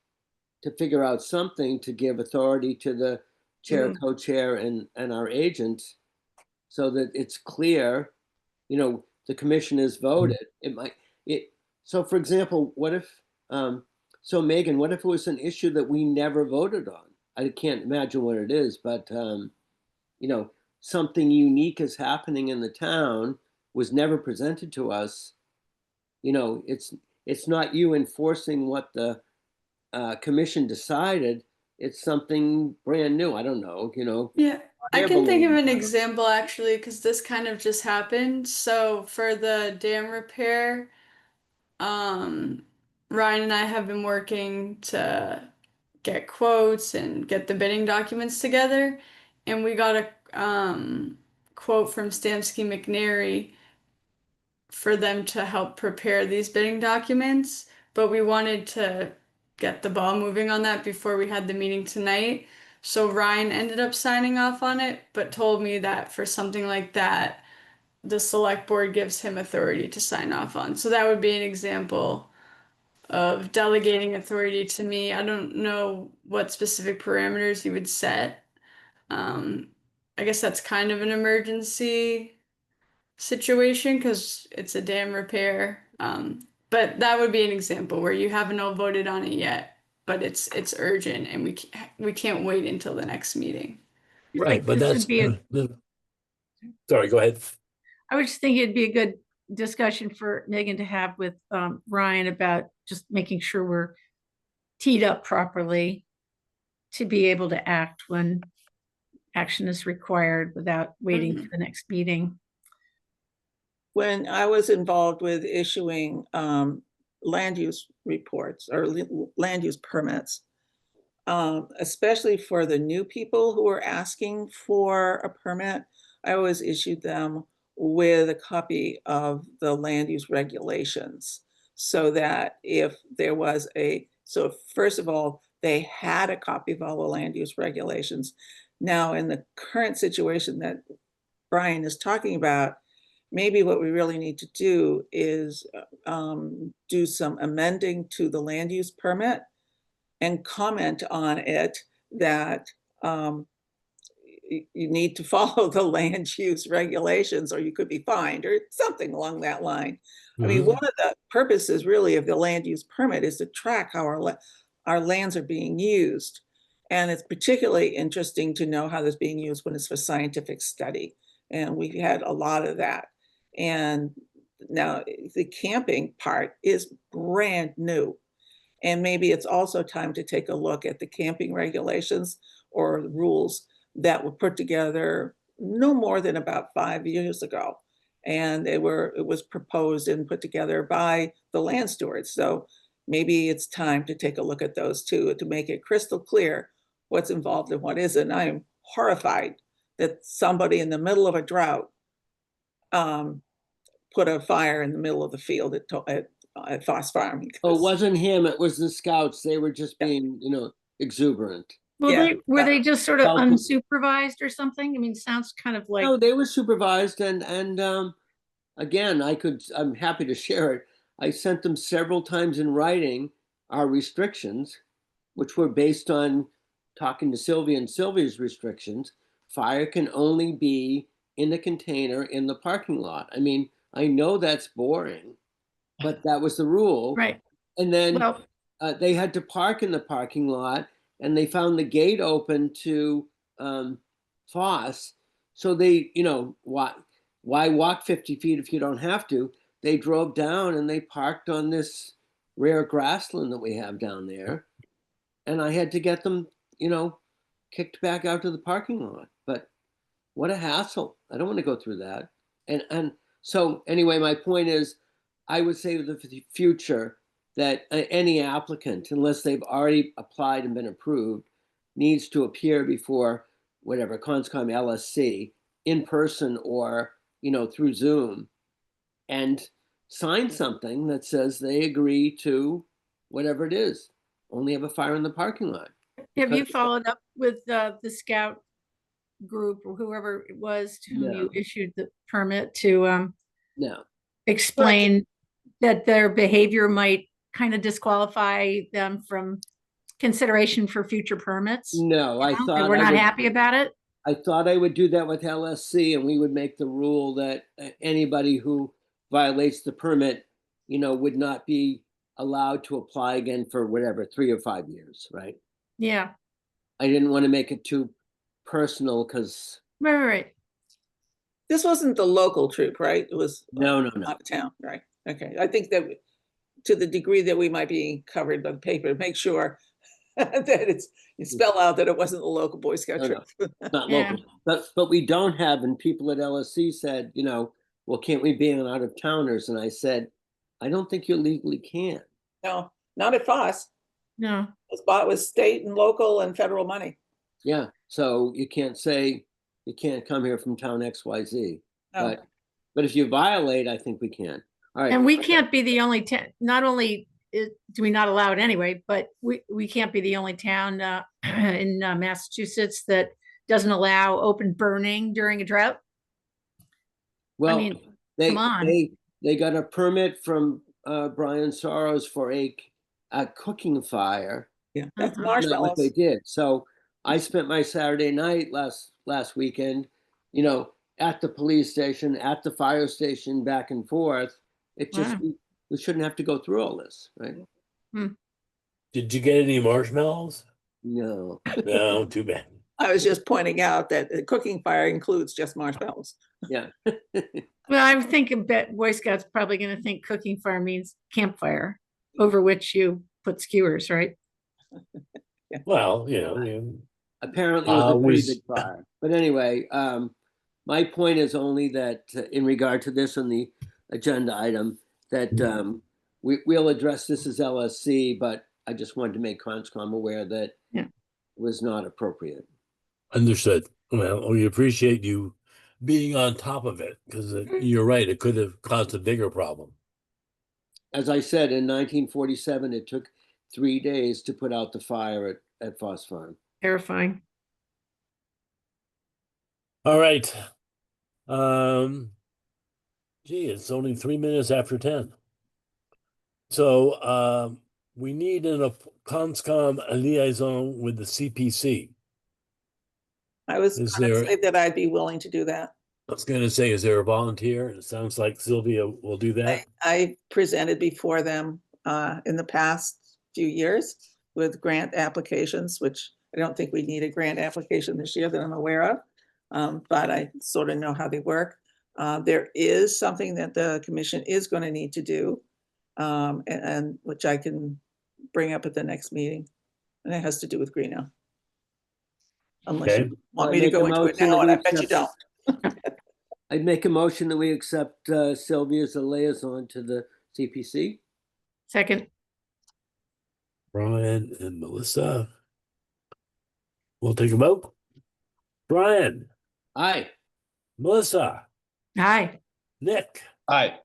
D: to figure out something to give authority to the chair, co-chair, and our agent, so that it's clear, the commission has voted. So for example, what if, so Megan, what if it was an issue that we never voted on? I can't imagine what it is, but, something unique is happening in the town, was never presented to us. It's not you enforcing what the commission decided. It's something brand new. I don't know,
C: Yeah, I
D: air
C: can think of
D: balloon.
C: an example actually, because this kind of just happened. So for the dam repair, Ryan and I have been working to get quotes and get the bidding documents together, and we got a quote from Stamsky McNary for them to help prepare these bidding documents, but we wanted to get the ball moving on that before we had the meeting tonight. So Ryan ended up signing off on it, but told me that for something like that, the select board gives him authority to sign off on. So that would be an example of delegating authority to me. I don't know what specific parameters you would set. I guess that's kind of an emergency situation because it's a dam repair. But that would be an example where you haven't all voted on it yet, but it's urgent and we can't wait until the next meeting.
A: Right, but
E: This
A: that's
E: would be
A: sorry, go ahead.
E: I would just think it'd be a good discussion for Megan to have with Ryan about just making sure we're teed up properly to be able to act when action is required without waiting for the next meeting.
B: when I was involved with issuing land use reports or land use permits, especially for the new people who are asking for a permit, I always issued them with a copy of the land use regulations, so that if there was so first of all, they had a copy of all the land use regulations. Now, in the current situation that Brian is talking about, maybe what we really need to do is do some amending to the land use permit and comment on it that you need to follow the land use regulations or you could be fined or something along that line. I mean,
A: Mhm.
B: one of the purposes really of the land use permit is to track how our lands are being used. And it's particularly interesting to know how this is being used when it's for scientific study. And we've had a lot of that. And now the camping part is brand new. And maybe it's also time to take a look at the camping regulations or rules that were put together no more than about 5 years ago. And it was proposed and put together by the land stewards. So maybe it's time to take a look at those too, to make it crystal clear what's involved and what isn't. I am horrified that somebody in the middle of a drought put a fire in the middle of the field at Foss Farm.
D: Oh, it wasn't him, it was the scouts. They were just being, you know, exuberant.
E: Well,
B: Yeah.
E: were they just sort of
D: Well,
E: unsupervised or something? I mean, sounds kind of like.
D: No, they were supervised and again, I'm happy to share it. I sent them several times in writing our restrictions, which were based on talking to Sylvia and Sylvia's restrictions. Fire can only be in a container in the parking lot. I mean, I know that's boring, but that was the rule.
E: Right.
D: And then
E: Well,
D: they had to park in the parking lot, and they found the gate open to Foss. So they, you know, why walk 50 feet if you don't have to? They drove down and they parked on this rare grassland that we have down there. And I had to get them, you know, kicked back out to the parking lot. But what a hassle. I don't want to go through that. And so anyway, my point is, I would say to the future that any applicant, unless they've already applied and been approved, needs to appear before whatever, Conscom LSC, in person or, you know, through Zoom, and sign something that says they agree to whatever it is. Only have a fire in the parking lot.
E: have you
D: Because-
E: followed up with the scout group or whoever it was to whom you
D: No.
E: issued the permit to
D: No.
E: explain that their behavior might kind of disqualify them from consideration for future permits?
D: No, I thought
E: And we're
D: I
E: not
D: would-
E: happy about it?
D: I thought I would do that with LSC, and we would make the rule that anybody who violates the permit, you know, would not be allowed to apply again for whatever, 3 or 5 years, right?
E: Yeah,
D: I didn't want to make it too personal because
E: right.
B: This wasn't the local troop, right? It was
D: no.
B: out of town, right? Okay, I think that to the degree that we might be covered by the paper, make sure that you spell out that it wasn't the local Boy Scout
D: No,
B: troop.
D: not
E: Yeah.
D: local. But we don't have, and people at LSC said, you know, well, can't we be on out of towners? And I said, I don't think you legally can.
B: No, not at Foss.
E: No.
B: It's bought with state and local and federal money.
D: Yeah, so you can't say you can't come here from town XYZ.
B: No.
D: But if you violate, I think we can. All right.
E: And we can't be the only town, not only do we not allow it anyway, but we can't be the only town in Massachusetts that doesn't allow open burning during a drought.
D: Well,
E: mean,
D: they
E: come on.
D: they got a permit from Brian Soros for a cooking fire.
B: Yeah, that's
E: Uh-huh.
D: That's not what they
B: marshmallows.
D: did. So I spent my Saturday night last weekend, you know, at the police station, at the fire station, back and forth. It just
E: Wow.
D: we shouldn't have to go through all this, right?
A: Did you get any marshmallows?
D: No.
A: No, too bad.
B: I was just pointing out that the cooking fire includes just marshmallows.
D: Yeah.
E: Well, I think a bit Boy Scouts probably going to think cooking fire means campfire, over which you put skewers, right?
A: Well, you know,
D: Apparently it was a pretty
A: was-
D: big fire. But anyway, my point is only that in regard to this on the agenda item, that we'll address this as LSC, but I just wanted to make Conscom aware that
E: Yeah.
D: it was not appropriate.
A: understood. Well, we appreciate you being on top of it because you're right. It could have caused a bigger problem.
D: As I said, in 1947, it took 3 days to put out the fire at Foss Farm.
E: Terrifying.
A: All right. Gee, it's only 3 minutes after 10. So we need a Conscom liaison with the CPC.
B: I was
A: Is
B: gonna
A: there-
B: say that I'd be willing to do that.
A: I was going to say, is there a volunteer? It sounds like Sylvia will do that.
B: I presented before them in the past few years with grant applications, which I don't think we need a grant application this year that I'm aware of. But I sort of know how they work. There is something that the commission is going to need to do, and which I can bring up at the next meeting. And it has to do with Greeno. Unless
A: Okay.
B: you want
D: I
B: me to
D: make
B: go
D: a
B: into it
D: motion
B: now,
D: that
B: and
D: we
B: I bet you
D: accept-
B: don't.
D: I'd make a motion that we accept Sylvia as a liaison to the CPC.
E: Second.
A: Brian and Melissa. We'll take a vote. Brian,
D: Aye.
A: Melissa,
E: Aye.
A: Nick,
G: Aye.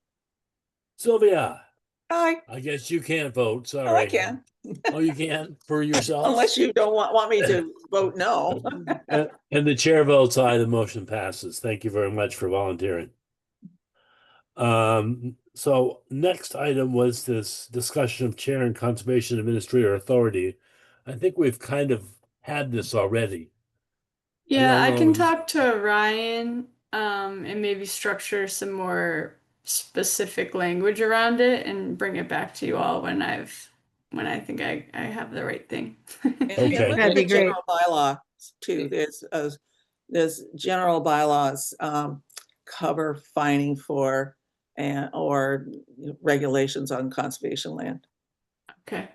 A: Sylvia.
B: Aye.
A: I guess you can't vote. Sorry.
B: Oh, I can.
A: Oh, you can for yourself?
B: Unless you don't want me to vote no.
A: And the chair votes aye, the motion passes. Thank you very much for volunteering. So next item was this discussion of chair and conservation administrator authority. I think we've kind of had this already.
C: Yeah, I
A: don't
C: can
A: know.
C: talk to Ryan, and maybe structure some more specific language around it and bring it back to you all when I think I have the right thing.
B: And
A: Okay.
B: look
E: That'd
B: at
E: be
B: the
E: great.
B: general bylaw too. There's general bylaws cover fining for or regulations on conservation land.
C: Okay.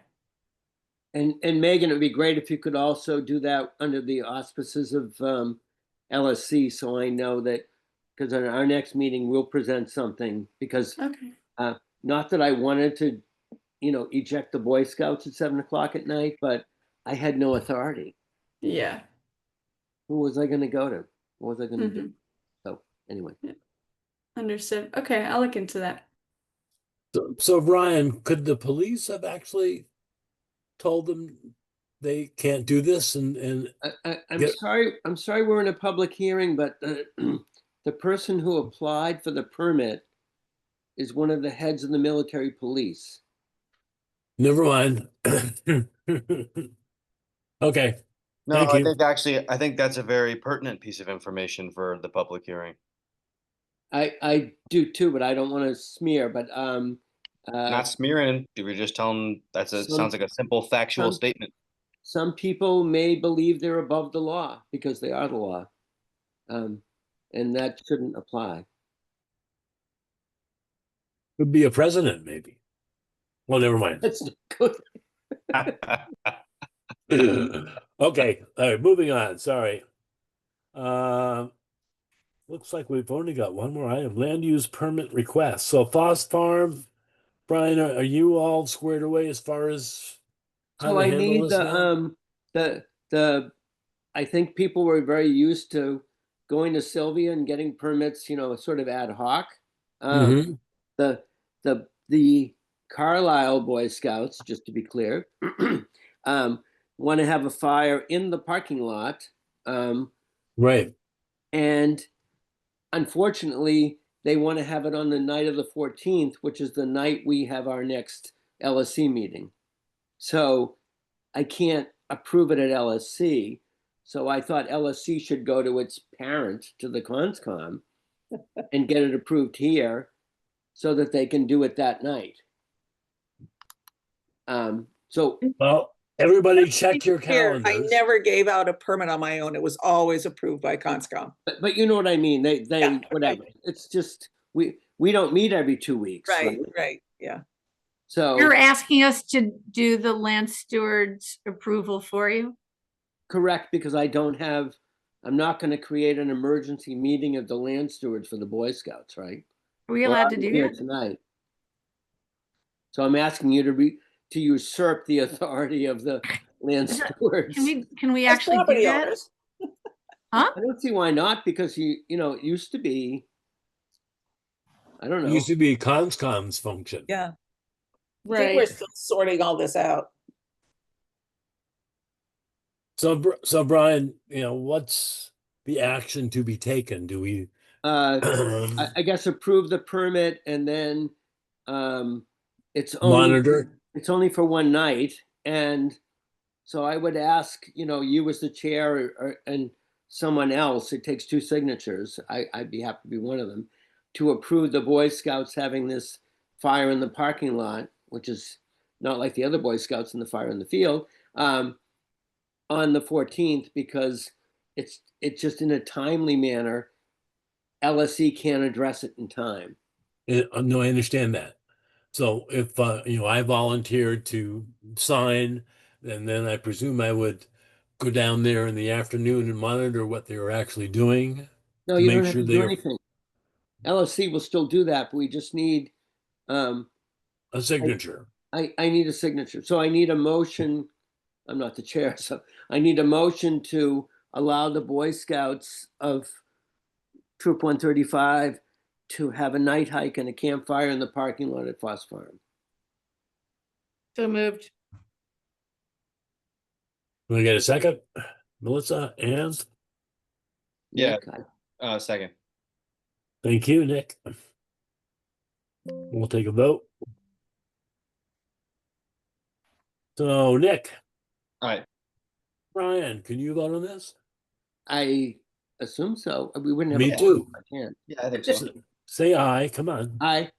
D: And Megan, it would be great if you could also do that under the auspices of LSC, so I know that, because at our next meeting, we'll present something, because
C: Okay.
D: not that I wanted to, eject the Boy Scouts at 7 o'clock at night, but I had no authority.
C: Yeah.
D: Who was I gonna go to? What was I gonna do?
C: Mhm.
D: So anyway.
C: Understood. Okay, I'll look into that.
A: So Brian, could the police have actually told them they can't do this and
D: I'm
A: get-
D: sorry we're in a public hearing, but the person who applied for the permit is one of the heads of the military police.
A: never mind. Okay.
G: No,
A: Thank
G: I
A: you.
G: think that's a very pertinent piece of information for the public hearing.
D: I do too, but I don't want to smear, but
G: Not smearing. We were just telling sounds like a simple factual
D: some-
G: statement.
D: some people may believe they're above the law because they are the law. And that shouldn't apply.
A: Could be a president, maybe. Well, never mind.
D: That's not good.
A: Okay, all right, moving on. Sorry. Looks like we've only got one more item, land use permit request. So Foss Farm, Brian, are you all squared away as far as how
D: So
A: to
D: I
A: handle
D: need
A: this now?
D: the I think people were very used to going to Sylvia and getting permits, sort of ad hoc.
A: Mhm.
D: The Carlisle Boy Scouts, just to be clear, want to have a fire in the parking lot.
A: Right.
D: And unfortunately, they want to have it on the night of the 14th, which is the night we have our next LSC meeting. So I can't approve it at LSC. So I thought LSC should go to its parent, to the Conscom, and get it approved here so that they can do it that night. So
A: Well, everybody check your
B: Here, I
A: calendars.
B: never gave out a permit on my own. It was always approved by Conscom.
D: but you know what I mean? They
B: Yeah,
D: whatever. It's just we don't meet every 2 weeks.
B: Right, yeah.
D: So
E: You're asking us to do the land steward's approval for you?
D: correct, because I'm not going to create an emergency meeting of the land stewards for the Boy Scouts, right?
E: Are we allowed to
D: I'm
E: do
D: here
E: that?
D: tonight. So I'm asking you to usurp the authority of the land stewards.
E: Can we
B: As
E: actually do
B: property
E: that?
B: owners.
E: Huh?
D: I don't see why not, because it used to be, I don't
A: It
D: know.
A: used to be Conscom's function.
B: Yeah. I think we're still sorting all this out.
A: So Brian, what's the action to be taken? Do we
D: I guess approve the permit, and then it's only
A: monitor?
D: it's only for one night, and so I would ask you as the chair and someone else, it takes 2 signatures, I'd be happy to be one of them, to approve the Boy Scouts having this fire in the parking lot, which is not like the other Boy Scouts in the fire in the field, on the 14th, because it's just in a timely manner. LSC can't address it in time.
A: No, I understand that. So if I volunteered to sign, and then I presume I would go down there in the afternoon and monitor what they were actually doing
D: No,
A: to
D: you
A: make
D: don't have
A: sure
D: to
A: they
D: do
A: are
D: anything. LSC will still do that, but we just need
A: a signature.
D: I need a signature. So I need a motion. I'm not the chair, so I need a motion to allow the Boy Scouts of Troop 135 to have a night hike and a campfire in the parking lot at Foss Farm.
E: So moved.
A: Can I get a second? Melissa, and
G: Yeah.
D: Nick,
G: Second.
A: thank you, Nick. We'll take a vote. So, Nick,
G: Aye.
A: Brian, can you vote on this?
D: I assume so. We wouldn't have
A: Me
D: a
A: too.
D: I can't.
G: Yeah, I think so.
A: Say aye. Come on.
D: Aye.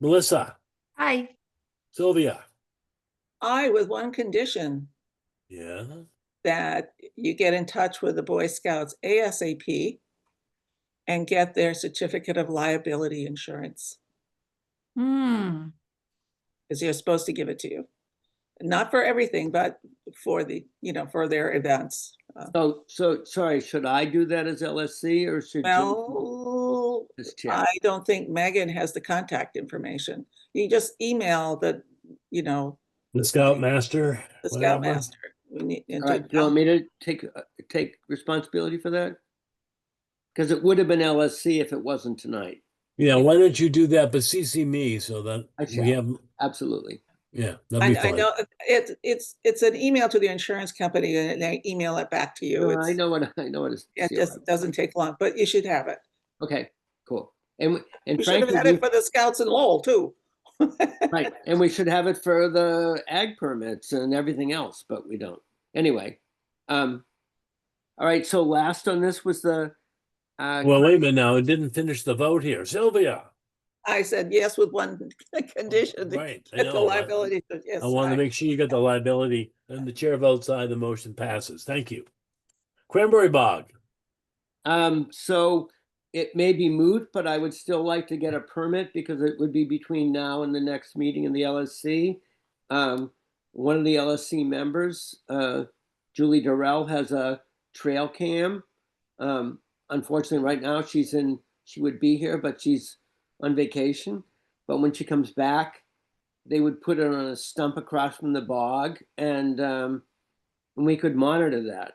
A: Melissa,
E: Hi.
A: Sylvia.
B: I, with one condition,
A: Yeah.
B: that you get in touch with the Boy Scouts ASAP and get their certificate of liability insurance,
E: Hmm.
B: because you're supposed to give it to you. Not for everything, but for the, for their events.
D: So sorry, should I do that as LSC or should
B: Well,
D: this chair?
B: I don't think Megan has the contact information. You just email the
A: Scoutmaster.
B: the
A: whatever.
B: Scoutmaster. We need
D: All right, do you want me to take responsibility for that? Because it would have been LSC if it wasn't tonight.
A: Yeah, why don't you do that, but CC me so that
D: I
A: we have,
D: absolutely.
A: yeah, that'd be
B: I
A: fine.
B: know it's an email to the insurance company and they email it back to you.
D: I know what it is.
B: It just doesn't take long, but you should have it.
D: Okay, cool. And
B: We should have
D: frankly,
B: had it for the Scouts in Lowell too.
D: right, and we should have it for the ag permits and everything else, but we don't. Anyway, all right. So last on this was the.
A: Well, wait a minute now. It didn't finish the vote here. Sylvia.
B: I said yes with one condition.
A: Right, I
B: Get the
A: know.
B: liability. Yes,
A: I want to
B: aye.
A: make sure you get the liability, and the chair votes aye, the motion passes. Thank you. Cranberry Bog.
D: So it may be moot, but I would still like to get a permit because it would be between now and the next meeting in the LSC. One of the LSC members, Julie Durrell, has a trail cam. Unfortunately, right now she would be here, but she's on vacation. But when she comes back, they would put it on a stump across from the bog, and we could monitor that.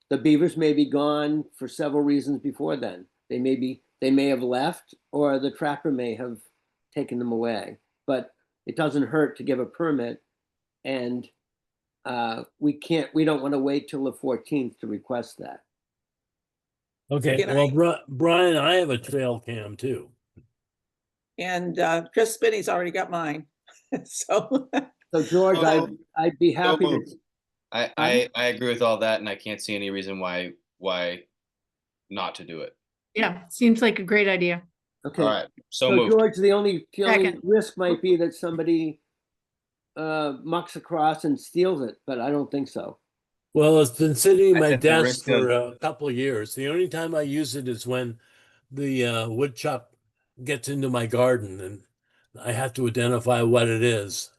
D: The beavers may be gone for several reasons before then. They may have left, or the trapper may have taken them away. But it doesn't hurt to give a permit, and we don't want to wait till the 14th to request that.
A: Okay, well, Brian, I have a trail cam too.
B: And Chris Spinney's already got mine. So
D: George, I'd be happy to.
G: I agree with all that, and I can't see any reason why not to do it.
E: Yeah, seems like a great idea.
D: Okay.
G: All right. So
D: So
G: moved.
D: George, the only
E: Second.
D: risk might be that somebody mucks across and steals it, but I don't think so.
A: Well, it's been sitting in my
G: At the
A: desk
G: risk
A: for
G: of-
A: a couple of years. The only time I use it is when the woodchuck gets into my garden and I have to identify what it is.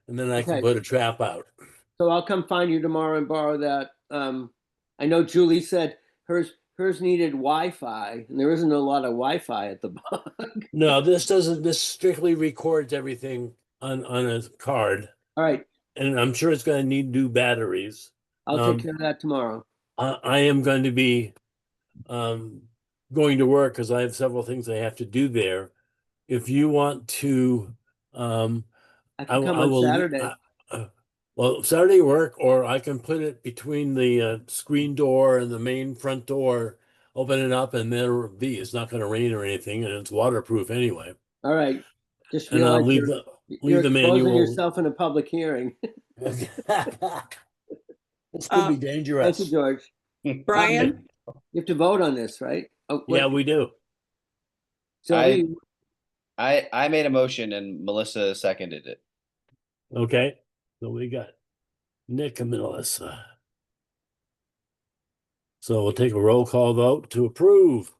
A: And then I can
D: Okay.
A: put a trap out.
D: So I'll come find you tomorrow and borrow that. I know Julie said hers needed Wi-Fi, and there isn't a lot of Wi-Fi at the bog.
A: No, this strictly records everything on a card.
D: All right.
A: And I'm sure it's going to need new batteries.
D: I'll take care of that tomorrow.
A: I am going to be going to work because I have several things I have to do there. If you want to,
D: I can come on Saturday.
A: Well, Saturday work, or I can put it between the screen door and the main front door, open it up, and there be. It's not going to rain or anything, and it's waterproof anyway.
D: All right. Just
A: And I'll
D: realize
A: leave
D: you're
A: the
D: exposing
A: manual.
D: yourself in a public hearing.
A: This could be dangerous.
D: Thank you, George.
B: Brian?
D: You have to vote on this, right? Oh, what-
A: Yeah, we do.
D: Sylvia,
G: I made a motion and Melissa seconded it.
A: Okay, so we got Nick and Melissa. So we'll take a roll call vote to approve.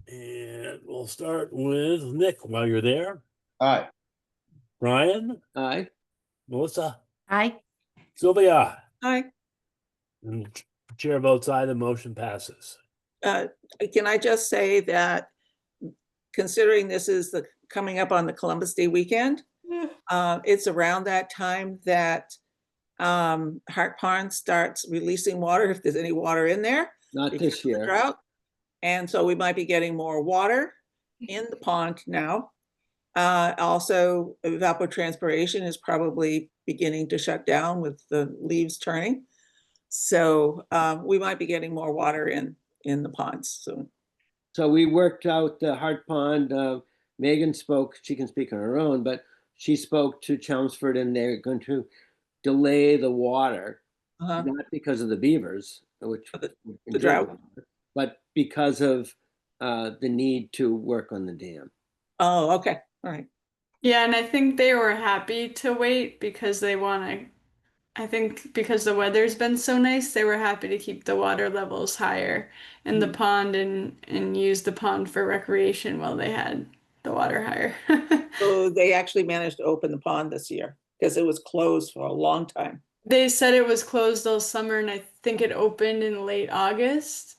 A: And we'll start with Nick while you're there.
G: Aye.
A: Brian,
D: aye.
A: Melissa,
E: Aye.
A: Sylvia,
B: Hi.
A: and chair votes aye, the motion passes.
B: Can I just say that considering this is the coming up on the Columbus Day weekend, it's around that time that Hart Pond starts releasing water, if there's any water in there.
D: Not
B: because
D: this
B: of the
D: year.
B: drought. And so we might be getting more water in the pond now. Also, evapotranspiration is probably beginning to shut down with the leaves turning. So we might be getting more water in the ponds soon.
D: So we worked out the Hart Pond. Megan spoke, she can speak on her own, but she spoke to Chelmsford and they're going to delay the water, not because of the beavers, which
B: the drought,
D: but because of the need to work on the dam.
B: Oh, okay. All right.
C: Yeah, and I think they were happy to wait because they want to, I think because the weather's been so nice, they were happy to keep the water levels higher in the pond and use the pond for recreation while they had the water higher.
B: So they actually managed to open the pond this year because it was closed for a long time.
C: They said it was closed all summer and I think it opened in late August.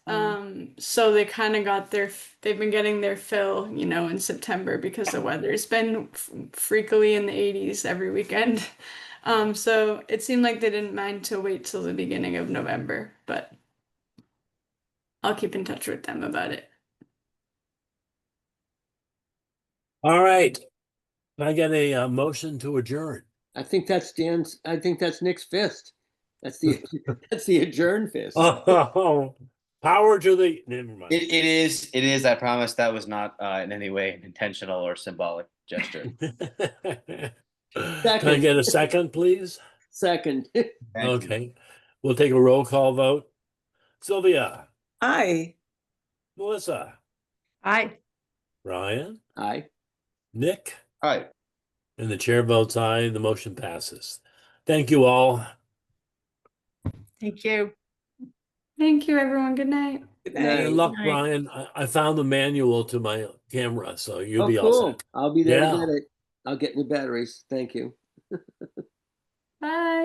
C: So they kind of got they've been getting their fill, you know, in September because the weather's been freakily in the 80s every weekend. So it seemed like they didn't mind to wait till the beginning of November, but I'll keep in touch with them about it.
A: All right. Can I get a motion to adjourn?
D: I think that's Nick's fist. That's the adjourn fist.
A: Oh, power to the, never mind.
G: It is. I promise that was not in any way intentional or symbolic gesture.
A: Can I get a second, please?
D: Second.
A: Okay. We'll take a roll call vote. Sylvia.
B: Aye.
A: Melissa.
E: Aye.
A: Ryan.
D: Aye.
A: Nick.
G: Aye.
A: And the chair votes aye. The motion passes. Thank you all.
E: Thank you.
C: Thank you, everyone. Good night.
B: Good
A: Good
B: night.
A: luck,
E: Good night.
A: Ryan. I found the manual to my camera, so you'll be all
D: cool.
A: set.
D: I'll be there
A: Yeah.
D: to get it. I'll get new batteries. Thank you.
C: Bye.